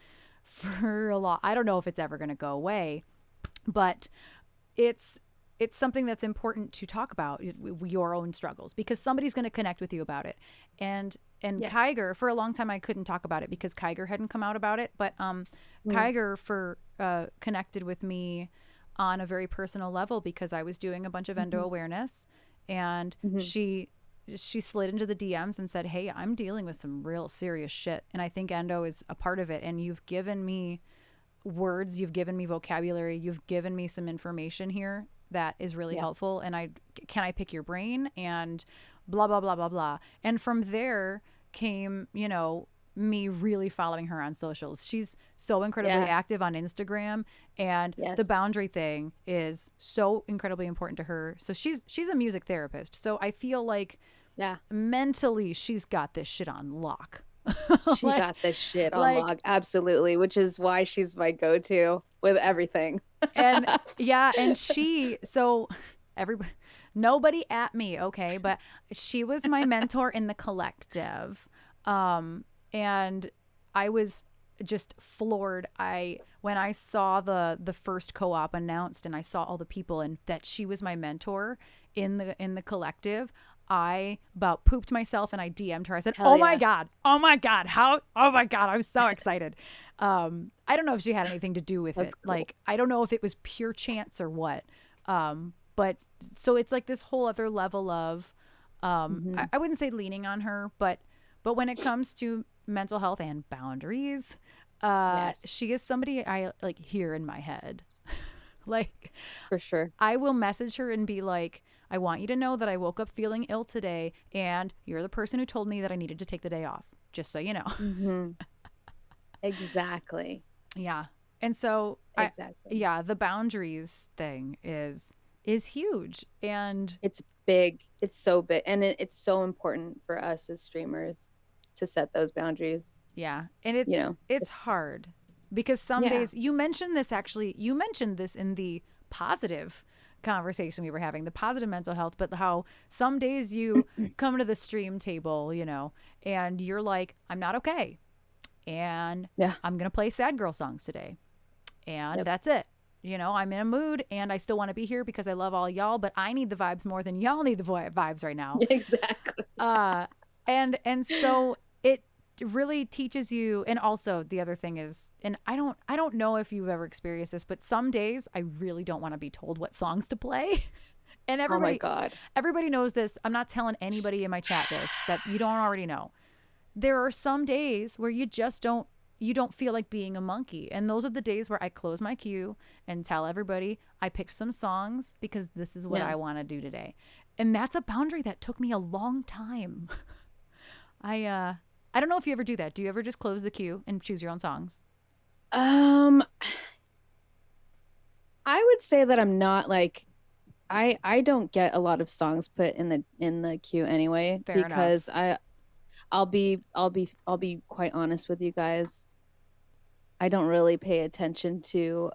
for a lot. I don't know if it's ever going to go away, but it's it's something that's important to talk about, your own struggles, because somebody's going to connect with you about it. And Yes. Kiger, for a long time I couldn't talk about it because Kiger hadn't come out about it, but Mm. Kiger for connected with me on a very personal level because I was doing a bunch of endo Hmm. awareness, and Hmm. she slid into the DMs and said, "Hey, I'm dealing with some real serious shit, and I think endo is a part of it. And you've given me words, you've given me vocabulary, you've given me some information here that is really Yeah. helpful. And can I pick your brain?" And blah blah blah blah blah. And from there came, me really following her on socials. She's so incredibly Yeah. active on Instagram, and the Yes. boundary thing is so incredibly important to her. So she's a music therapist. So I feel like Yeah. mentally she's got this shit on lock. She like got this shit on like log. Absolutely. Which is why she's my go-to with everything. and yeah, and everybody, nobody at me, okay, but she was my mentor in the collective. And I was just floored. When I saw the first co-op announced and I saw all the people and that she was my mentor in the collective, I about pooped myself, and I DM'd her. I said, Hell oh my God, how, oh my God, I was so excited. I don't know if she had anything to do with That's it. cool. Like, I don't know if it was pure chance or what. But so it's like this whole other level of, Hmm. I wouldn't say leaning on her, but when it comes to mental health and boundaries, Yes, she is somebody I like hear in my head. Like, for sure. I will message her and be like, "I want you to know that I woke up feeling ill today, and you're the person who told me that I needed to take the day off, just so you know." Hmm. Exactly. Yeah. And so Exactly. yeah, the boundaries thing is huge. And It's big. It's so big. And it's so important for us as streamers to set those boundaries, yeah, and you know. it's hard because some Yeah. days you mentioned this in the positive conversation we were having, the positive mental health, but how some days you come to the stream table, and you're like, "I'm not okay, and Yeah. I'm going to play sad girl songs today." And Yep. that's it. I'm in a mood and I still want to be here because I love all y'all, but I need the vibes more than y'all need the vibes right now. Exactly. Uh, and so it really teaches you. And also the other thing is, and I don't know if you've ever experienced this, but some days I really don't want to be told what songs to play. And Oh my God. everybody knows this. I'm not telling anybody in my chat this that you don't already know. There are some days where you don't feel like being a monkey, and those are the days where I close my queue and tell everybody I picked some songs because this is what Yeah. I want to do today. And that's a boundary that took me a long time. I don't know if you ever do that. Do you ever just close the queue and choose your own songs? Um, I would say that I'm not like I don't get a lot of songs put in the queue anyway. Fair because enough. I'll be quite honest with you guys. I don't really pay attention to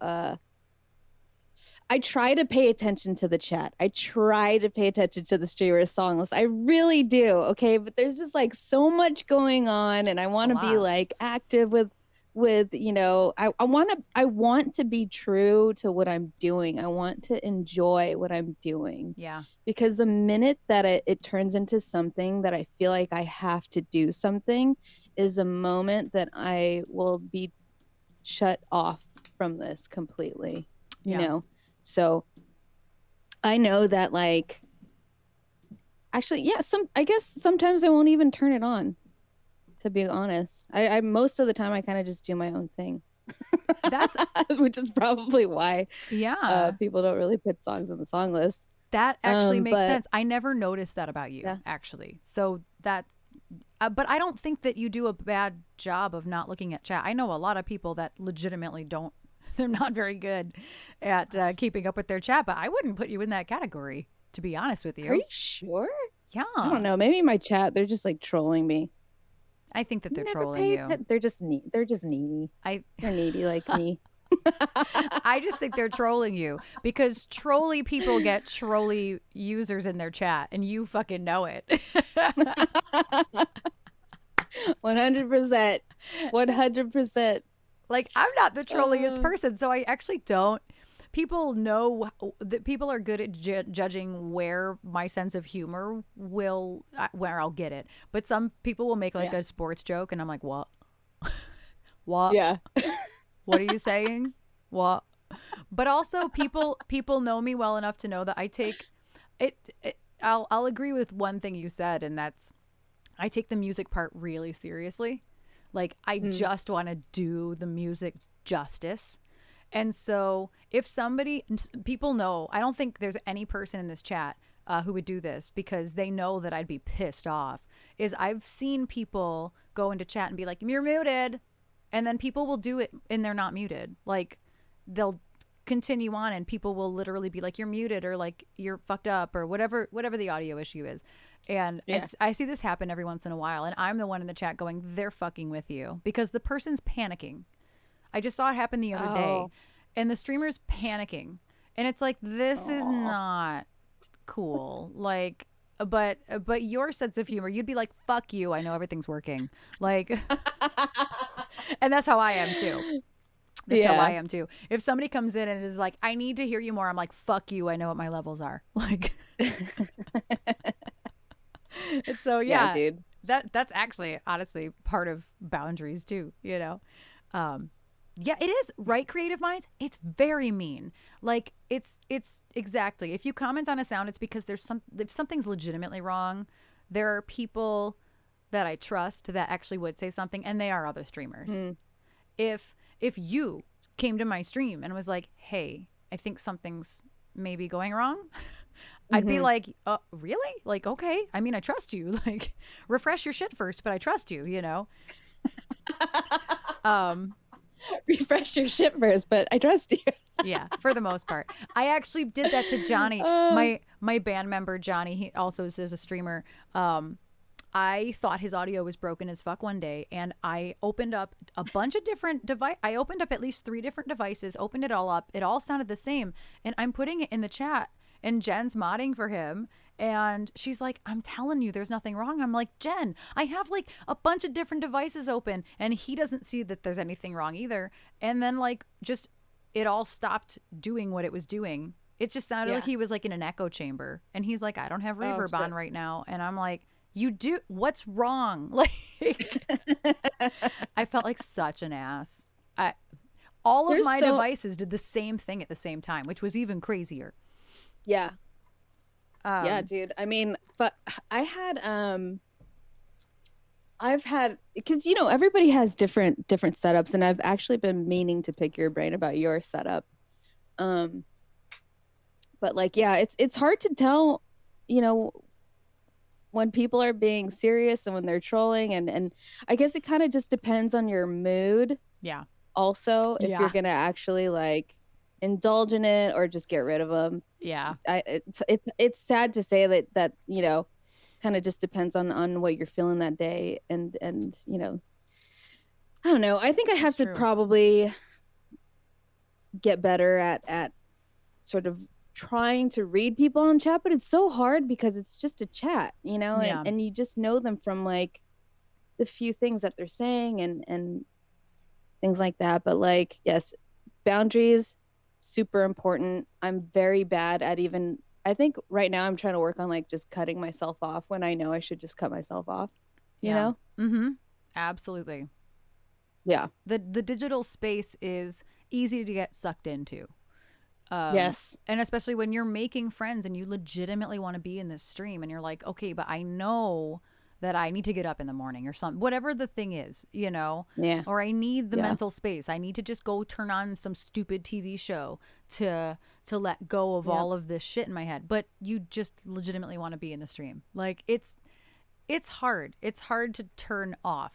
I try to pay attention to the chat. I try to pay attention to the streamer's song list. I really do. Okay. But there's just like so much going on, and I want to be like active with, you know, I want to be true to what I'm doing. I want to enjoy what I'm doing. Yeah. Because the minute that it turns into something that I feel like I have to do something is a moment that I will be shut off from this completely. You know? So I know that, like, actually, yeah, I guess sometimes I won't even turn it on, to be honest. I most of the time I kind of just do my own thing. That's which is probably why people don't really put songs on the song list. That actually makes sense. I never noticed that about you, actually. So that but I don't think that you do a bad job of not looking at chat. I know a lot of people that legitimately don't. They're not very good at keeping up with their chat, but I wouldn't put you in that category, to be honest with you. Are you sure? Yeah. I don't know. Maybe my chat, they're just like trolling me. I think that they're trolling you. They're just needy. They're needy like me. I just think they're trolling you because trolly people get trolly users in their chat, and you fucking know it. 100%. 100%. Like, I'm not the trolliest person, so I actually don't. People know that people are good at judging where my sense of humor will, where I'll get it. But some people will make like a sports joke, and I'm like, what? What? Yeah. What are you saying? What? But also, people know me well enough to know that I take it. I'll agree with one thing you said, and that's I take the music part really seriously. Like, I just want to do the music justice. And so if people know, I don't think there's any person in this chat who would do this because they know that I'd be pissed off, is I've seen people go into chat and be like, you're muted. And then people will do it and they're not muted. Like, they'll continue on and people will literally be like, you're muted, or like, you're fucked up, or whatever the audio issue is. And I see this happen every once in a while, and I'm the one in the chat going, they're fucking with you, because the person's panicking. I just saw it happen the other day, and the streamer's panicking, and it's like, this is not cool. Like, but your sense of humor, you'd be like, fuck you, I know everything's working. Like, and that's how I am too. That's how I am too. If somebody comes in and is like, I need to hear you more, I'm like, fuck you, I know what my levels are. Like, so yeah, dude, that's actually honestly part of boundaries too, you know. Yeah, it is, right? Creative minds, it's very mean. Like, it's exactly, if you comment on a sound, it's because if something's legitimately wrong, there are people that I trust that actually would say something, and they are other streamers. If you came to my stream and was like, hey, I think something's maybe going wrong, I'd be like, really? Like, okay. I mean, I trust you. Like, refresh your shit first, but I trust you, you know? Refresh your shit first, but I trust you. Yeah, for the most part. I actually did that to Johnny. My band member, Johnny, he also is a streamer. I thought his audio was broken as fuck one day, and I opened up a bunch of different I opened up at least 3 different devices, opened it all up. It all sounded the same, and I'm putting it in the chat. And Jen's modding for him, and she's like, I'm telling you, there's nothing wrong. I'm like, Jen, I have like a bunch of different devices open, and he doesn't see that there's anything wrong either. And then like, just, it all stopped doing what it was doing. It just sounded like he was like in an echo chamber, and he's like, I don't have reverb on right now. And I'm like, you do? What's wrong? Like, I felt like such an ass. All of my devices did the same thing at the same time, which was even crazier. Yeah. Yeah, dude. I mean, but I've had, because, you know, everybody has different setups, and I've actually been meaning to pick your brain about your setup. But like, yeah, it's hard to tell, you know, when people are being serious and when they're trolling, and I guess it kind of just depends on your mood. Yeah. Also, if you're gonna actually like indulge in it or just get rid of them. Yeah. It's sad to say that you know, kind of just depends on what you're feeling that day, and you know, I don't know. I think I have to probably get better at sort of trying to read people on chat, but it's so hard because it's just a chat, you know, and you just know them from like the few things that they're saying and things like that. But like, yes, boundaries, super important. I'm very bad at even, I think right now I'm trying to work on like just cutting myself off when I know I should just cut myself off, you know? Mm-hmm. Absolutely. Yeah. The digital space is easy to get sucked into. Yes. And especially when you're making friends and you legitimately want to be in this stream and you're like, okay, but I know that I need to get up in the morning or something, whatever the thing is, you know, or I need the mental space. I need to just go turn on some stupid TV show to let go of all of this shit in my head. But you just legitimately want to be in the stream. Like it's hard. It's hard to turn off,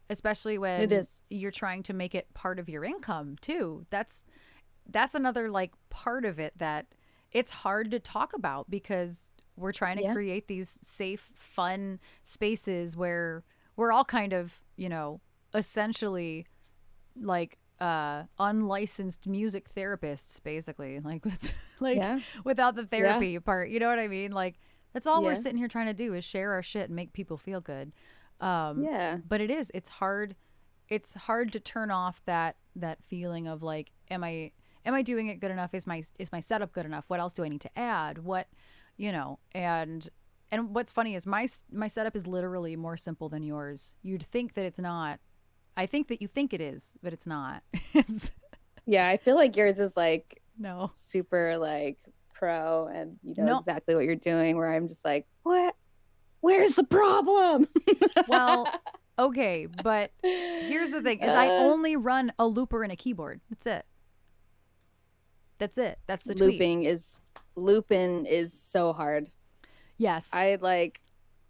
especially when you're trying to make it part of your income too. That's another like part of it that it's hard to talk about because we're trying to create these safe, fun spaces where we're all kind of, you know, essentially like unlicensed music therapists, basically, like without the therapy part. You know what I mean? Like that's all we're sitting here trying to do is share our shit and make people feel good. But it's hard. It's hard to turn off that feeling of like, am I doing it good enough? Is my setup good enough? What else do I need to add? What, you know, and what's funny is my setup is literally more simple than yours. You'd think that it's not. I think that you think it is, but it's not. Yeah, I feel like yours is like super like pro and you know exactly what you're doing, where I'm just like, what? Where's the problem? Well, okay, but here's the thing is I only run a looper and a keyboard. That's it. That's the looping is so hard. Yes. I like,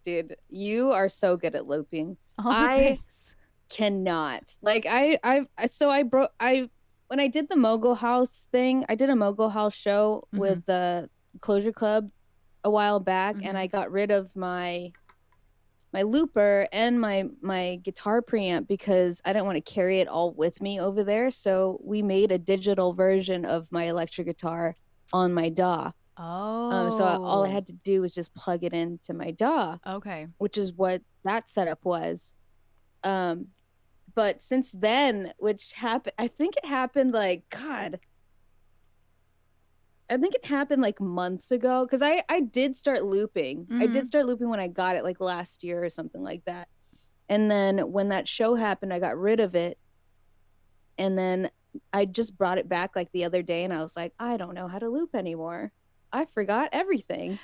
dude, you are so good at looping. Thanks. Cannot. Like when I did the Mogul House thing, I did a Mogul House show with the Closure Club a while back, and I got rid of my looper and my guitar preamp because I didn't want to carry it all with me over there. So we made a digital version of my electric guitar on my DAW. So all I had to do was just plug it into my DAW. Okay. Which is what that setup was. But since then, which happened, I think it happened like, God, I think it happened like months ago because I did start looping. I did start looping when I got it like last year or something like that. And then when that show happened, I got rid of it. And then I just brought it back like the other day and I was like, I don't know how to loop anymore. I forgot everything.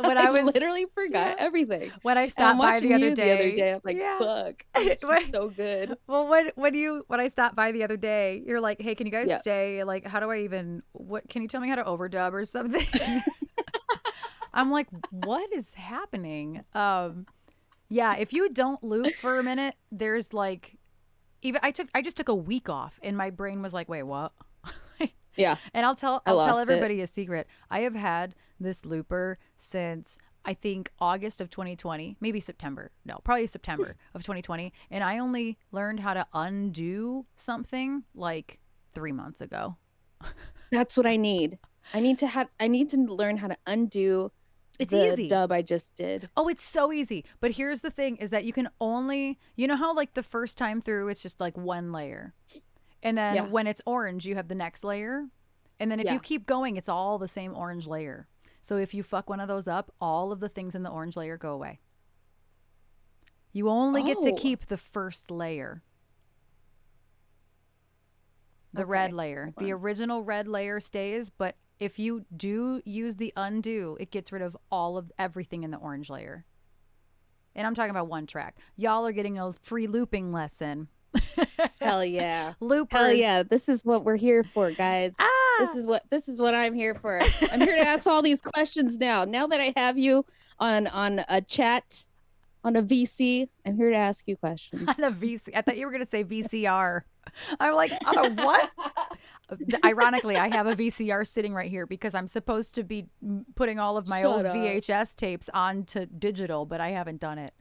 When I literally forgot everything. When I stopped by the other day, I'm like, fuck, it's so good. Well, when I stopped by the other day, you're like, hey, can you guys stay? Like, how do I even? What can you tell me how to overdub or something? I'm like, what is happening? Yeah, if you don't loop for a minute, there's like, even I just took a week off, and my brain was like, wait, what? Yeah. And I'll tell everybody a secret. I have had this looper since I think August of 2020, maybe September. No, probably September of 2020. And I only learned how to undo something like 3 months ago. That's what I need. I need to learn how to undo the dub I just did. Oh, it's so easy. But here's the thing is that you can only, you know how like the first time through, it's just like one layer. And then when it's orange, you have the next layer. And then if you keep going, it's all the same orange layer. So if you fuck one of those up, all of the things in the orange layer go away. You only get to keep the first layer. The red layer. The original red layer stays, but if you do use the undo, it gets rid of everything in the orange layer. And I'm talking about one track. Y'all are getting a free looping lesson. Hell yeah. Loopers. Hell yeah. This is what we're here for, guys. This is what I'm here for. I'm here to ask all these questions now. Now that I have you on a chat on a VC. I'm here to ask you questions. On a VC. I thought you were going to say VCR. I'm like, on a what? Ironically, I have a VCR sitting right here because I'm supposed to be putting all of my old VHS tapes onto digital, but I haven't done it.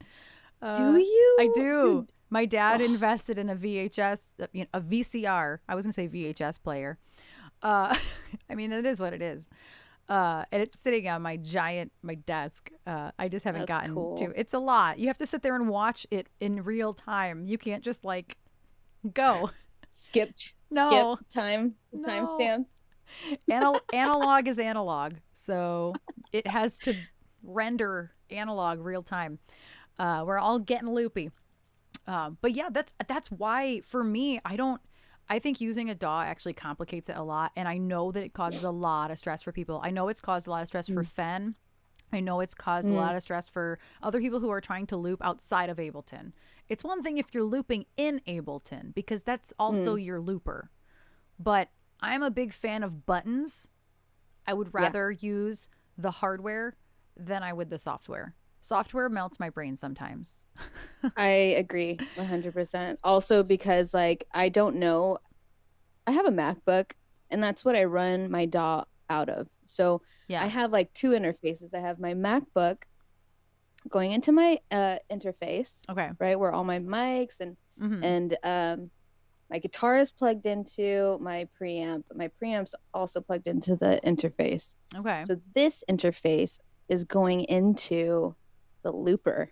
Do you? I do. My dad invested in a VHS, a VCR. I was going to say VHS player. I mean, it is what it is. And it's sitting on my desk. I just haven't gotten to. It's a lot. You have to sit there and watch it in real time. You can't just like go. Skip time timestamps. Analog is analog, so it has to render analog real time. We're all getting loopy. But yeah, that's why for me, I think using a DAW actually complicates it a lot. And I know that it causes a lot of stress for people. I know it's caused a lot of stress for Fen. I know it's caused a lot of stress for other people who are trying to loop outside of Ableton. It's one thing if you're looping in Ableton, because that's also your looper. But I'm a big fan of buttons. I would rather use the hardware than I would the software. Software melts my brain sometimes. I agree 100%. Also because like, I don't know, I have a MacBook and that's what I run my DAW out of. So I have like two interfaces. I have my MacBook going into my interface, right, where all my mics and my guitar is plugged into my preamp. My preamp's also plugged into the interface. Okay. So this interface is going into the looper.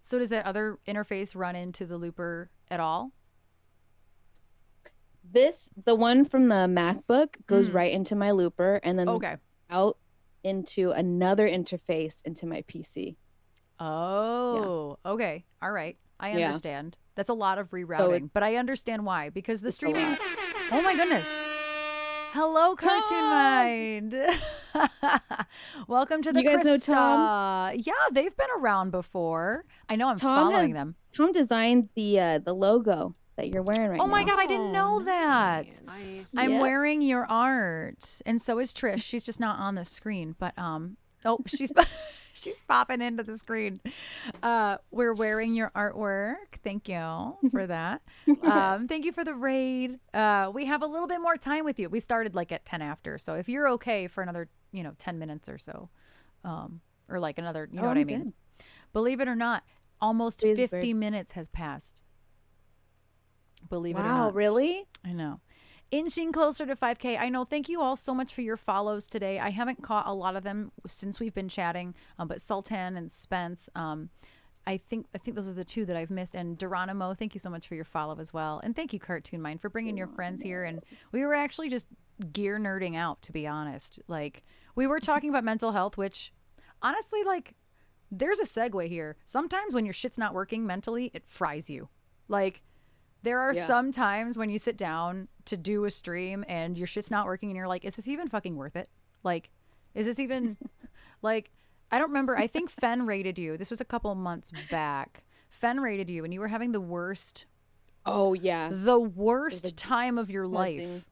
So does that other interface run into the looper at all? The one from the MacBook goes right into my looper and then out into another interface into my PC. Oh, okay. All right. I understand. That's a lot of rerouting, but I understand why. Because the streaming... Oh my goodness. Hello, Cartoon Mind. Welcome to the You guys know Tom? Yeah, they've been around before. I know. I'm following them. Tom designed the logo that you're wearing right now. Oh my God, I didn't know that. I'm wearing your art, and so is Trish. She's just not on the screen, but she's she's popping into the screen. We're wearing your artwork. Thank you for that. Thank you for the raid. We have a little bit more time with you. We started like at 10 after, so if you're okay for another 10 minutes or so, or like another, you know what I mean? Good. Believe it or not, almost 50 minutes has passed. Believe it or not. Wow, really? I know. Inching closer to 5K. I know. Thank you all so much for your follows today. I haven't caught a lot of them since we've been chatting, but Sultan and Spence, I think those are the two that I've missed. And Geronimo, thank you so much for your follow as well. And thank you, Cartoon Mind, for bringing your friends here. And we were actually just gear nerding out, to be honest. Like, we were talking about mental health, which honestly, like, there's a segue here. Sometimes when your shit's not working mentally, it fries you. Like, there are some times when you sit down to do a stream and your shit's not working and you're like, is this even fucking worth it? Like, is this even like, I don't remember. I think Fen rated you. This was a couple months back. Fen rated you and you were having the worst. Oh, yeah. The worst time of your life.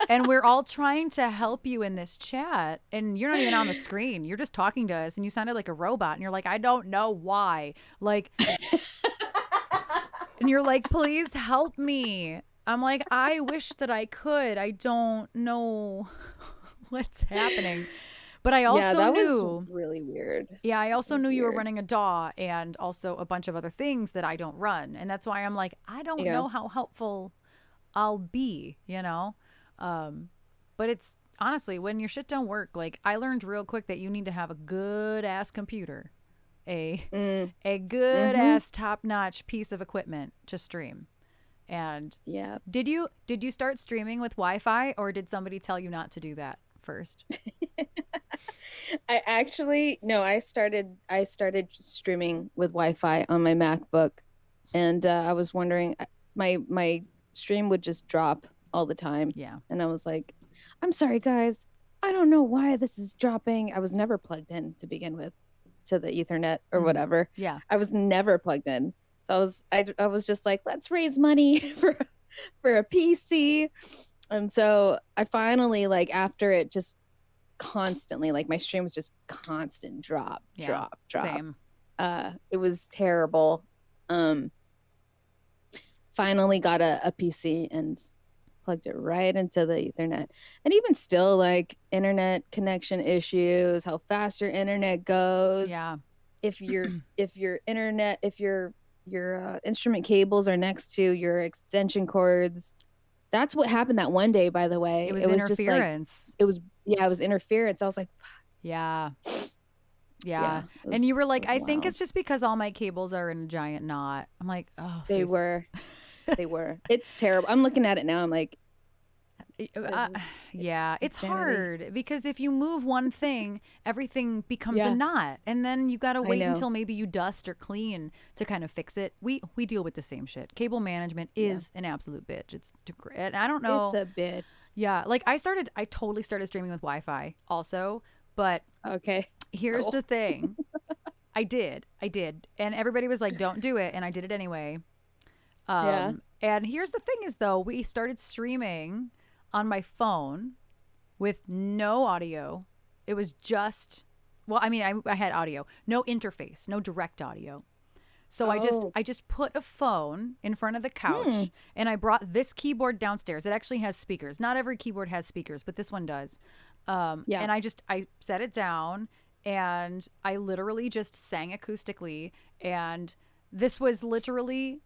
And we're all trying to help you in this chat and you're not even on the screen. You're just talking to us and you sounded like a robot and you're like, I don't know why. Like, and you're like, please help me. I'm like, I wish that I could. I don't know what's happening. But I also knew was really weird. Yeah, I also knew you were running a DAW and also a bunch of other things that I don't run. And that's why I'm like, I don't know how helpful I'll be, But it's honestly, when your shit don't work, like I learned real quick that you need to have a good ass computer. A good ass top-notch piece of equipment to stream. And did you start streaming with Wi-Fi or did somebody tell you not to do that first? I started streaming with Wi-Fi on my MacBook and I was wondering, my stream would just drop all the time. Yeah. And I was like, I'm sorry guys, I don't know why this is dropping. I was never plugged in to begin with to the Ethernet or whatever. Yeah. I was never plugged in. So I was just like, let's raise money for a PC. And so I finally, like, after it just constantly, like my stream was just constant drop. Same. It was terrible. Finally got a PC and plugged it right into the Ethernet. And even still, like internet connection issues, how fast your internet goes. Yeah. If your internet, if your instrument cables are next to your extension cords. That's what happened that one day, by the way. It was Just interference. like, it was interference. I was like, yeah. Yeah. was, And you were like, I think wild. it's just because all my cables are in a giant knot. I'm like, oh, They were. They were. It's terrible. I'm looking at it now. I'm like, yeah, it's insanity. hard because if you move one thing, everything becomes a Yeah. knot, and then you gotta wait know. until maybe you dust or clean to kind of fix it. We deal with the same shit. Cable management is an absolute bitch. It's and I don't know. It's a bit. Yeah, like I totally started streaming with Wi-Fi also, but Okay. here's Cool. the thing. I did, and everybody was like, "Don't do it," and I did it anyway. Yeah. And here's the thing: is though we started streaming on my phone with no audio. It was just, well, I mean, I had audio, no interface, no direct audio. So I just put a phone in front of the couch and I brought this keyboard downstairs. It actually has speakers. Not every keyboard has speakers, but this one does. And I set it down and I literally just sang acoustically. And this was literally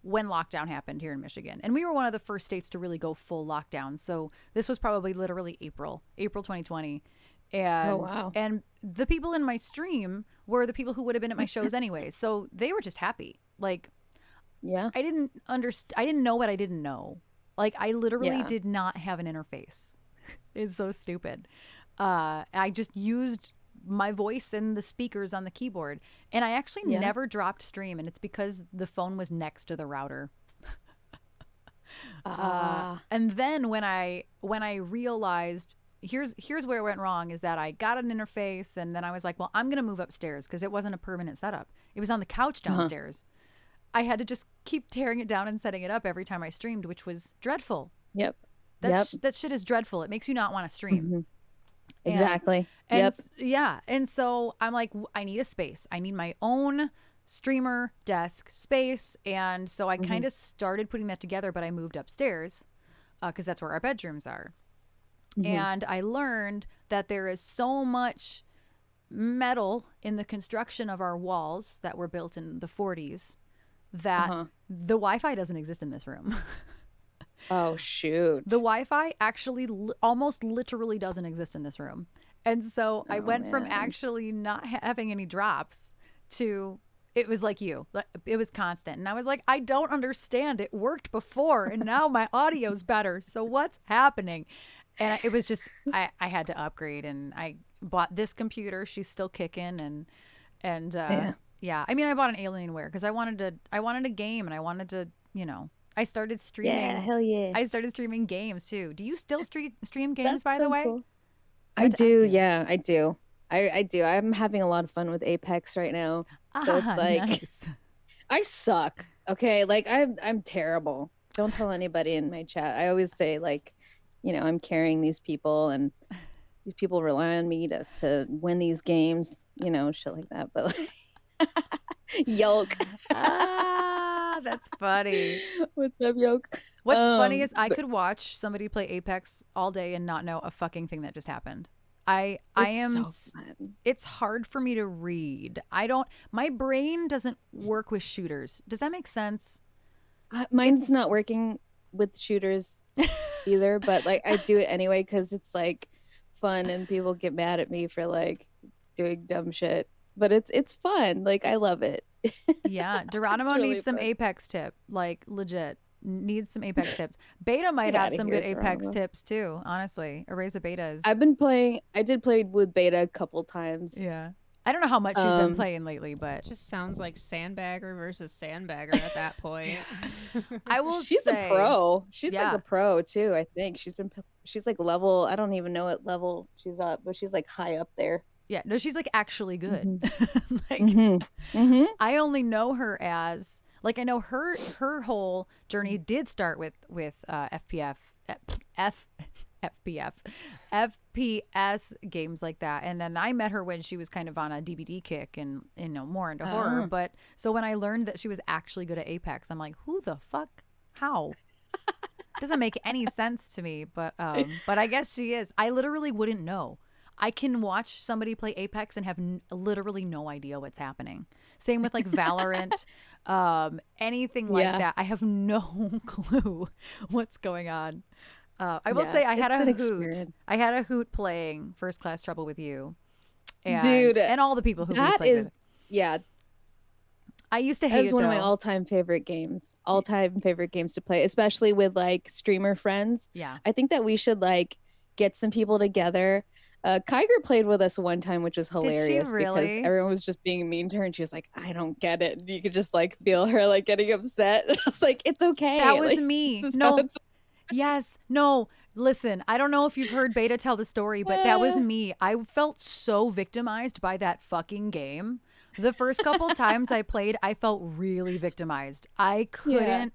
when lockdown happened here in Michigan. And we were one of the first states to really go full lockdown. So this was probably literally April 2020. And wow. and the people in my stream were the people who would have been at my shows anyway. So they were just happy. Like, Yeah. I didn't know what I didn't know. Like, I literally Yeah. did not have an interface. It's so stupid. I just used my voice and the speakers on the keyboard. And I actually never dropped stream. And it's because the phone was next to the router. And then when I realized, here's where it went wrong, is that I got an interface and then I was like, well, I'm going to move upstairs because it wasn't a permanent setup. It was on the couch downstairs. I had to just keep tearing it down and setting it up every time I streamed, which was dreadful. Yep. That shit is dreadful. It makes you not want to stream. Mm-hmm. Exactly. And yeah. And so I'm like, I need a space. I need my own streamer desk space. And so I kind of started putting that together, but I moved upstairs because that's where our bedrooms are. And I learned that there is so much metal in the construction of our walls that were built in the 40s that the Wi-Fi doesn't exist in this room. Oh, shoot. The Wi-Fi actually almost literally doesn't exist in this room. And so I went from actually not having any drops to it was like it was constant. And I was like, I don't understand. It worked before and now my audio's better. So what's happening? And it was just, I had to upgrade and I bought this computer. She's still kicking and yeah. I mean, I bought an Alienware because I wanted a game and I wanted to, I started streaming. Yeah, hell yeah. I started streaming games too. Do you still stream games, by the way? Cool. I do. Yeah, I do. I do. I'm having a lot of fun with Apex right now. So it's like, nice. I suck. Okay. Like I'm terrible. Don't tell anybody in my chat. I always say like, I'm carrying these people and these people rely on me to win these games, shit like that. But like, Yoke. That's funny. What's up, Yoke? What's funny is I could watch somebody play Apex all day and not know a fucking thing that just happened. It's hard for me to read. My brain doesn't work with shooters. Does that make sense? Mine's not working with shooters either, but like I do it anyway because it's like fun and people get mad at me for like doing dumb shit. But it's fun. Like I love it. Yeah, Geronimo really needs some fun. Apex tip. Like legit needs some Apex tips. Beta might Get have outta some here, good Apex Geronimo. tips too. Honestly, Erase Betas. I did play with Beta a couple times. Yeah, I don't know how much she's been playing lately, but Just sounds like Sandbagger versus Sandbagger at that point. I will. She's say, a pro. She's Yeah. like a pro too. I think she's like level. I don't even know what level she's up, but she's like high up there. Yeah, no, she's like actually good. Like I only know her as like I know her whole journey did start with FPF FPF, FPS games like that. And then I met her when she was kind of on a DVD kick and, more into horror. But so when I learned that she was actually good at Apex, I'm like, who the fuck? How? Doesn't make any sense to me. But I guess she is. I literally wouldn't know. I can watch somebody play Apex and have literally no idea what's happening. Same with like Valorant, anything like that. I have no clue what's going on. I will say I had a hoot. Experience. I had a hoot playing First Class Trouble with you, dude, and all the people who that played is with. Yeah. I used to hate it. That's one of my all-time favorite games. All-time favorite games to play, especially with like streamer friends. Yeah, I think that we should like get some people together. Kyger played with us one time, which was hilarious because everyone was just being mean to her, and she was like, "I don't get it." And you could just like feel her like getting upset. I was like, "It's okay." That was like, me. No. Yes. No. Listen, I don't know if you've heard Beta tell the story, but that was me. I felt so victimized by that fucking game. The first couple times I played, I felt really victimized. I couldn't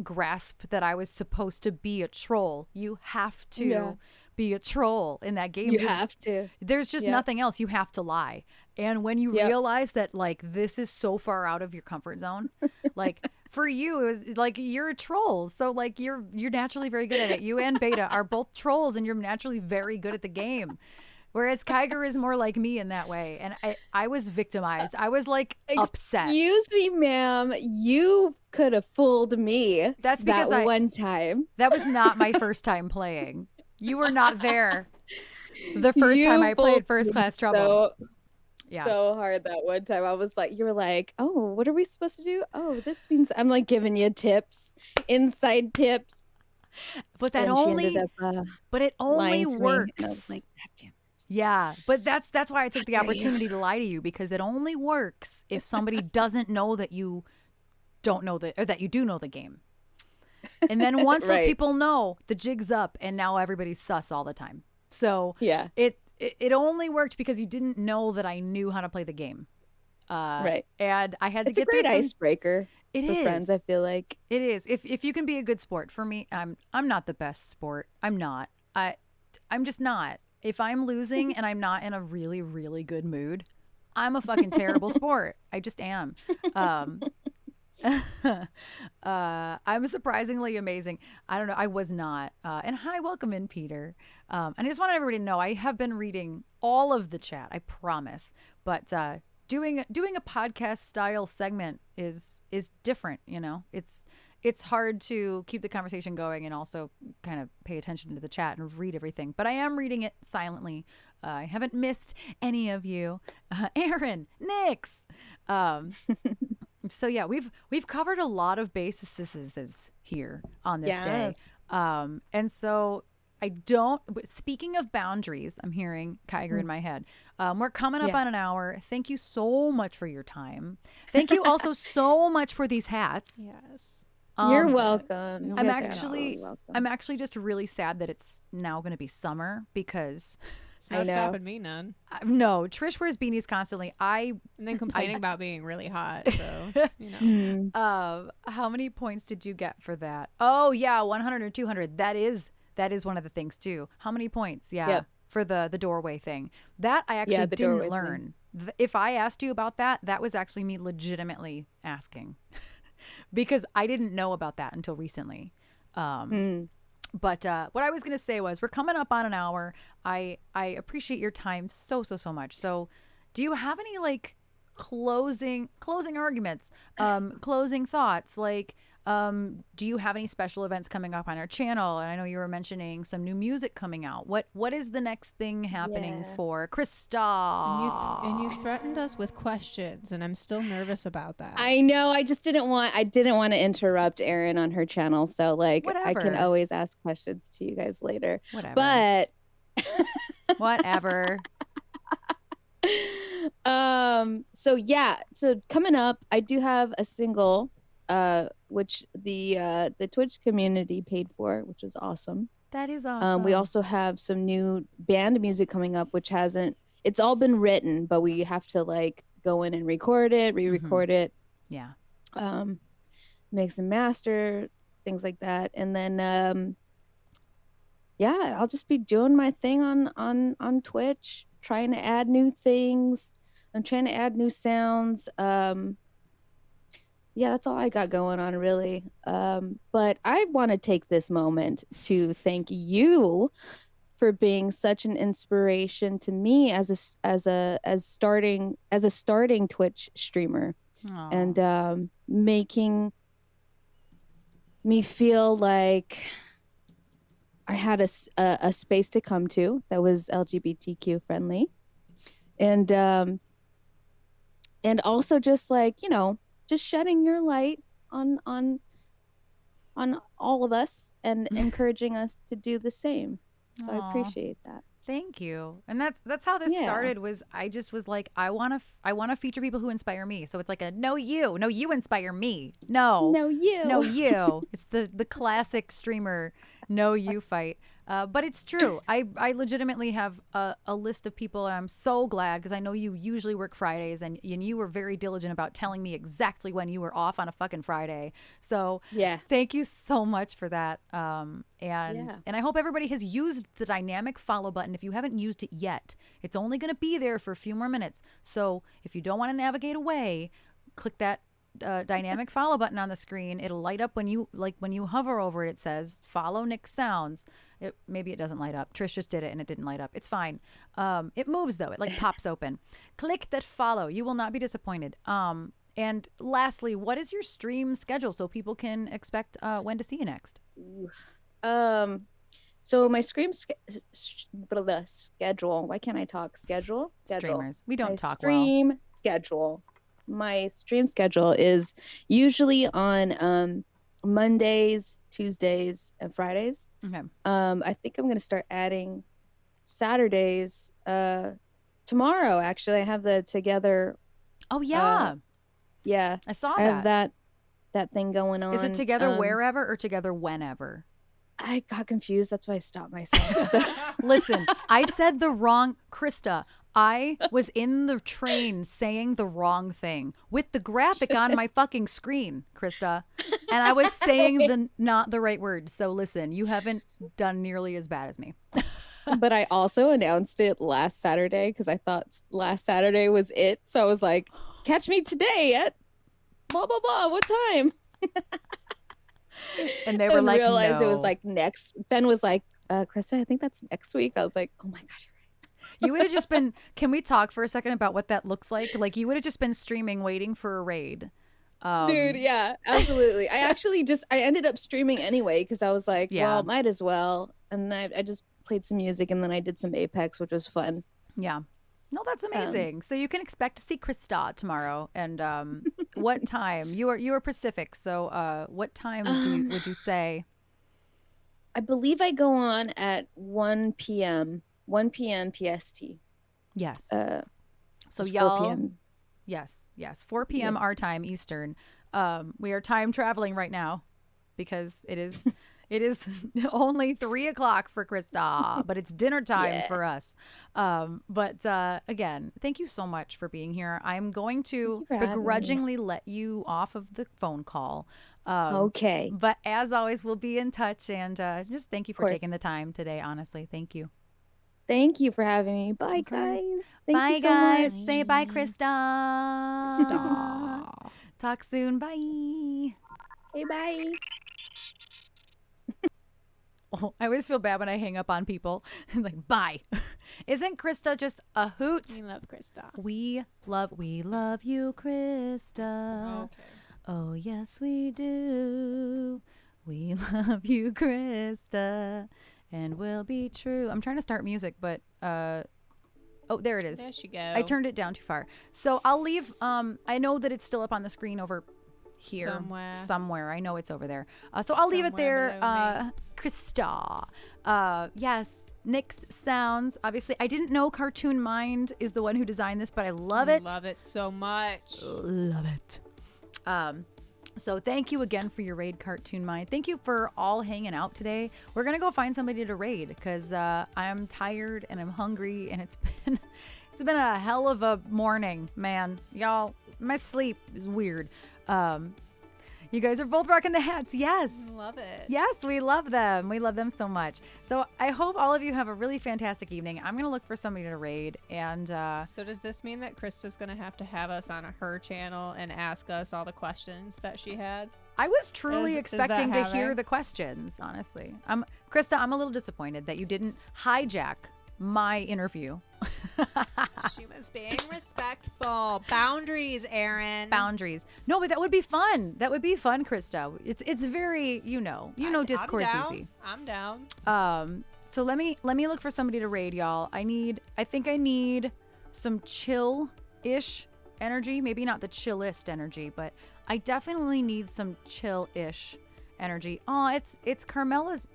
grasp that I was supposed to be a troll. You have to be a troll in that game. You have to. There's just nothing else. You have to lie. And when you realize that like this is so far out of your comfort zone, like for you, it was like you're a troll. So like you're naturally very good at it. You and Beta are both trolls and you're naturally very good at the game. Whereas Kyger is more like me in that way. And I was victimized. I was like upset. Excuse me, ma'am. You could have fooled me. That's because one time. That was not my first time playing. You were not there the first time I played First Class Trouble. So hard that one time. I was like, you were like, oh, what are we supposed to do? Oh, this means I'm like giving you tips, inside tips. But that it only works. I was like, God damn it. Yeah, but that's why I took the opportunity to lie to you, because it only works if somebody doesn't know that you don't know or that you do know the game. And then once those people know, the jig's up, and now everybody's sus all the time. So it only worked because you didn't know that I knew how to play the game. And I had to get a great icebreaker. It for is. Friends, I feel like it is. If you can be a good sport. For me, I'm not the best sport. I'm not. I'm just not. If I'm losing and I'm not in a really, really good mood, I'm a fucking terrible sport. I just am. I'm surprisingly amazing. I don't know. I was not. And hi, welcome in, Peter. And I just want everybody to know I have been reading all of the chat. I promise. But doing a podcast style segment is different. You know, it's hard to keep the conversation going and also kind of pay attention to the chat and read everything. But I am reading it silently. I haven't missed any of you. Erin, Nix. So yeah, we've covered a lot of bases here on this day. And so but speaking of boundaries, I'm hearing Kyger in my head. We're coming up on an hour. Thank you so much for your time. Thank you also so much for these hats. Yes. You're welcome. I'm actually just really sad that it's now going to be summer, because it's not stopping me none. No, Trish wears beanies constantly. And then complaining about being really hot. So you know. How many points did you get for that? Oh yeah, 100 or 200. That is one of the things too. How many points? Yeah. Yep. For the doorway thing. That I actually didn't learn. If I asked you about that, that was actually me legitimately asking. Because I didn't know about that until recently. But what I was going to say was, we're coming up on an hour. I appreciate your time so much. So do you have any like closing arguments, closing thoughts? Like, do you have any special events coming up on our channel? And I know you were mentioning some new music coming out. What is the next thing happening for Krista? And you threatened us with questions, and I'm still nervous about that. I know. I didn't want to interrupt Erin on her channel, so like I can always ask questions to you guys later. Whatever. But whatever. So coming up, I do have a single which the Twitch community paid for, which is awesome. That is awesome. We also have some new band music coming up, which it's all been written, but we have to like go in and record it, re-record it. Yeah. Mix and master, things like that. And then yeah, I'll just be doing my thing on Twitch, trying to add new things. I'm trying to add new sounds. Yeah, that's all I got going on really. But I want to take this moment to thank you for being such an inspiration to me as a starting Twitch streamer, Aw. and making me feel like I had a space to come to that was LGBTQ friendly, and also just like, you know, just shedding your light on on on all of us and encouraging us to do the same. So I Aw. appreciate that. Thank you. And that's how this Yeah. started. Was I just was like, I want to feature people who inspire me. So it's like a no you inspire me. No. No, you. No you. It's the classic streamer no you fight. But it's true. I legitimately have a list of people, and I'm so glad because I know you usually work Fridays, and you were very diligent about telling me exactly when you were off on a fucking Friday. So Yeah. thank you so much for that. And Yeah. and I hope everybody has used the dynamic follow button. If you haven't used it yet, it's only going to be there for a few more minutes. So if you don't want to navigate away, click that dynamic follow button on the screen. It'll light up when you hover over it. It says follow Nick Sounds. Maybe it doesn't light up. Trish just did it and it didn't light up. It's fine. It moves though. It like pops open. Click that follow. You will not be disappointed. And lastly, what is your stream schedule so people can expect when to see you next? So my schedule. Why can't I talk? Schedule. Streamers. We don't My talk stream schedule. My stream schedule is usually on Mondays, Tuesdays, and Fridays. well. Okay. I think I'm gonna start adding Saturdays. Tomorrow actually, I have the Together. Oh yeah. Yeah, I saw I that. have that thing going on. Is it together wherever or together whenever? I got confused. That's why I stopped myself. So. Listen, I said the wrong, Krista. I was in the train saying the wrong thing with the graphic on my fucking screen, Krista, and I was saying not the right word. So listen, you haven't done nearly as bad as me. But I also announced it last Saturday because I thought last Saturday was it. So I was like, catch me today at blah, blah, blah. What time? And they were like, realized no. It was like next. Ben was like, Krista, I think that's next week. I was like, oh my God, you're right. You would have just been, can we talk for a second about what that looks like? Like you would have just been streaming, waiting for a raid. Dude, yeah, absolutely. I ended up streaming anyway because I was like, Yeah. well, might as well. And I just played some music and then I did some Apex, which was fun. Yeah. No, that's amazing. So you can expect to see Krista tomorrow. And what time? You are Pacific. So what time would you say? I believe I go on at 1 p.m. 1 p.m. PST. Yes. So 4 y'all. p.m. Yes. 4 p.m. Yes. our time Eastern. We are time traveling right now because it is only 3 o'clock for Krista, but it's dinner time for us. But again, thank you so much for being here. I'm going to begrudgingly let you off of the phone call. Okay. But as always, we'll be in touch, and just thank you for taking the time today. Honestly, thank you. Thank you for having me. Bye, guys. Bye, you so guys. much. Say bye, Krista. Talk soon. Bye. Okay, bye. Oh, I always feel bad when I hang up on people. Like, bye. Isn't Krista just a hoot? We love Krista. We love you, Krista. Okay. Oh, yes, we do. We love you, Krista. And we'll be true. I'm trying to start music, but oh, there it is. There she go. I turned it down too far. So I'll leave. I know that it's still up on the screen over here somewhere. I know it's over there. So I'll leave it there. Krista. Yes. Nick's Sounds. Obviously, I didn't know Cartoon Mind is the one who designed this, but I love it. Love it so much. Love it. So thank you again for your raid, Cartoon Mind. Thank you for all hanging out today. We're gonna go find somebody to raid because I'm tired and I'm hungry, and it's been a hell of a morning, man. Y'all, my sleep is weird. You guys are both rocking the hats. Yes. Love it. Yes, we love them. We love them so much. So I hope all of you have a really fantastic evening. I'm going to look for somebody to raid. And so does this mean that Krista's going to have us on her channel and ask us all the questions that she had? I was truly expecting to hear happening? the questions, honestly. Krista, I'm a little disappointed that you didn't hijack my interview. She was being respectful. Boundaries, Erin. Boundaries. No, but that would be fun. That would be fun, Krista. It's very, Discord's easy. I'm down. So let me look for somebody to raid, y'all. I think I need some chill-ish energy. Maybe not the chillest energy, but I definitely need some chill-ish energy. Oh, it's Carmela's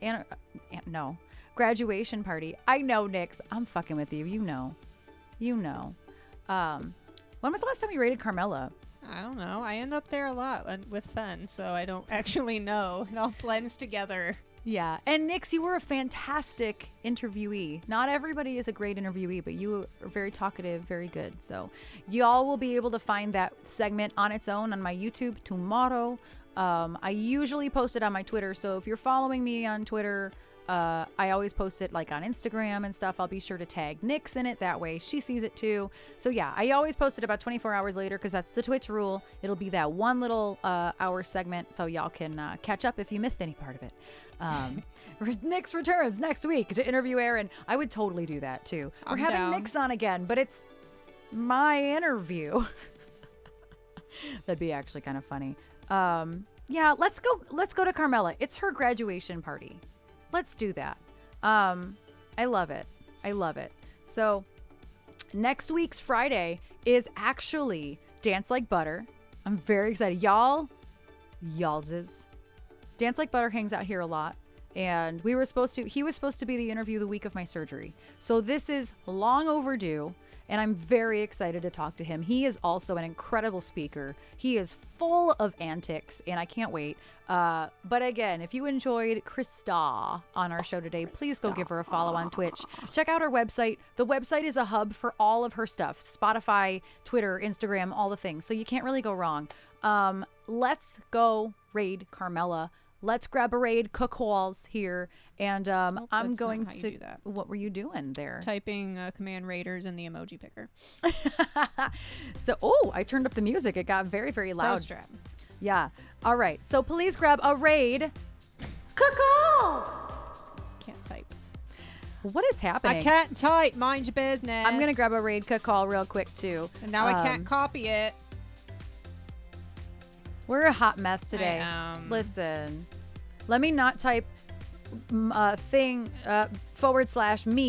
graduation party. I know, Nix. I'm fucking with you. You know. When was the last time you raided Carmela? I don't know. I end up there a lot with Fen, so I don't actually know. It all blends together. Yeah. And Nix, you were a fantastic interviewee. Not everybody is a great interviewee, but you are very talkative, very good. So y'all will be able to find that segment on its own on my YouTube tomorrow. I usually post it on my Twitter. So if you're following me on Twitter, I always post it like on Instagram and stuff. I'll be sure to tag Nix in it. That way she sees it too. So yeah, I always post it about 24 hours later because that's the Twitch rule. It'll be that one little hour segment so y'all can catch up if you missed any part of it. Nix returns next week to interview Erin. I would totally do that too. We're having down. Nix on again, but it's my interview. That'd be actually kind of funny. Yeah, let's go to Carmela. It's her graduation party. Let's do that. I love it. So next week's Friday is actually Dance Like Butter. I'm very excited. Y'all's. Dance Like Butter hangs out here a lot. And he was supposed to be the interview the week of my surgery. So this is long overdue. And I'm very excited to talk to him. He is also an incredible speaker. He is full of antics, and I can't wait. But again, if you enjoyed Krista on our show today, please go give her a follow on Twitch. Check out her website. The website is a hub for all of her stuff. Spotify, Twitter, Instagram, all the things. So you can't really go wrong. Let's go raid Carmela. Let's grab a raid, cook walls here, and I'm going to do that. What were you doing there? Typing command raiders in the emoji picker. So, I turned up the music. It got very, very loud. Strap. Yeah. All right. So please grab a raid. Cook all. Can't type. What is happening? I can't type. Mind your business. I'm gonna grab a raid cook all real quick too. And now I can't copy it. We're a hot mess today. Listen, let me not type /me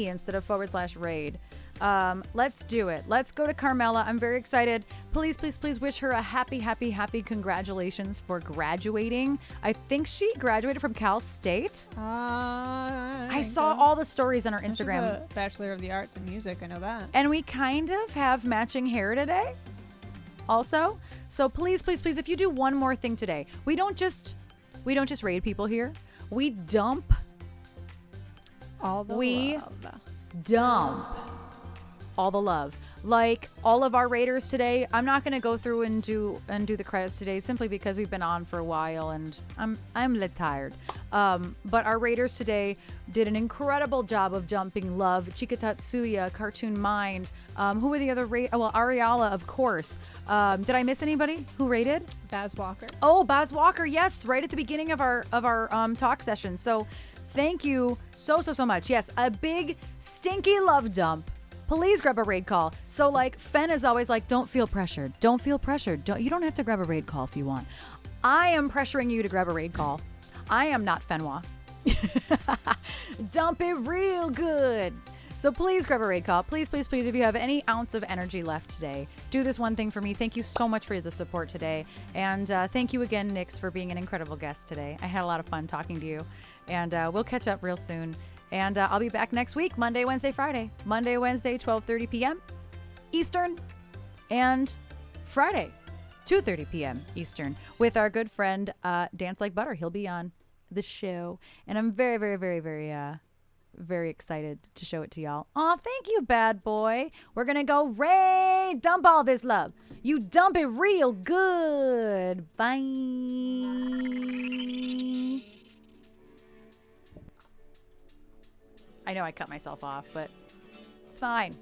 instead of /raid. Let's do it. Let's go to Carmela. I'm very excited. Please wish her a happy congratulations for graduating. I think she graduated from Cal State. I saw all the stories on her Instagram. She's a Bachelor of the Arts in Music. I know that. And we kind of have matching hair today also. So please, if you do one more thing today, we don't just raid people here. We dump all the love. Dump all the love. Like all of our raiders today, I'm not going to go through and do the credits today simply because we've been on for a while and I'm a little tired. But our raiders today did an incredible job of dumping love. Chika Tatsuya, Cartoon Mind. Who were the other Ariala, of course. Did I miss anybody who raided? Baz Walker. Oh, Baz Walker. Yes, right at the beginning of our talk session. So thank you so much. Yes, a big stinky love dump. Please grab a raid call. So like Fen is always like, don't feel pressured. You don't have to grab a raid call if you want. I am pressuring you to grab a raid call. I am not Fenwa. Dump it real good. So please grab a raid call. Please, if you have any ounce of energy left today, do this one thing for me. Thank you so much for the support today. And thank you again, Nix, for being an incredible guest today. I had a lot of fun talking to you. And we'll catch up real soon. And I'll be back next week, Monday, Wednesday, Friday. Monday, Wednesday, 12:30 p.m. Eastern. And Friday, 2:30 p.m. Eastern with our good friend Dance Like Butter. He'll be on the show. And I'm very very excited to show it to y'all. Aw, thank you, bad boy. We're gonna go Ray. Dump all this love. You dump it real good. Bye. I know I cut myself off, but it's fine.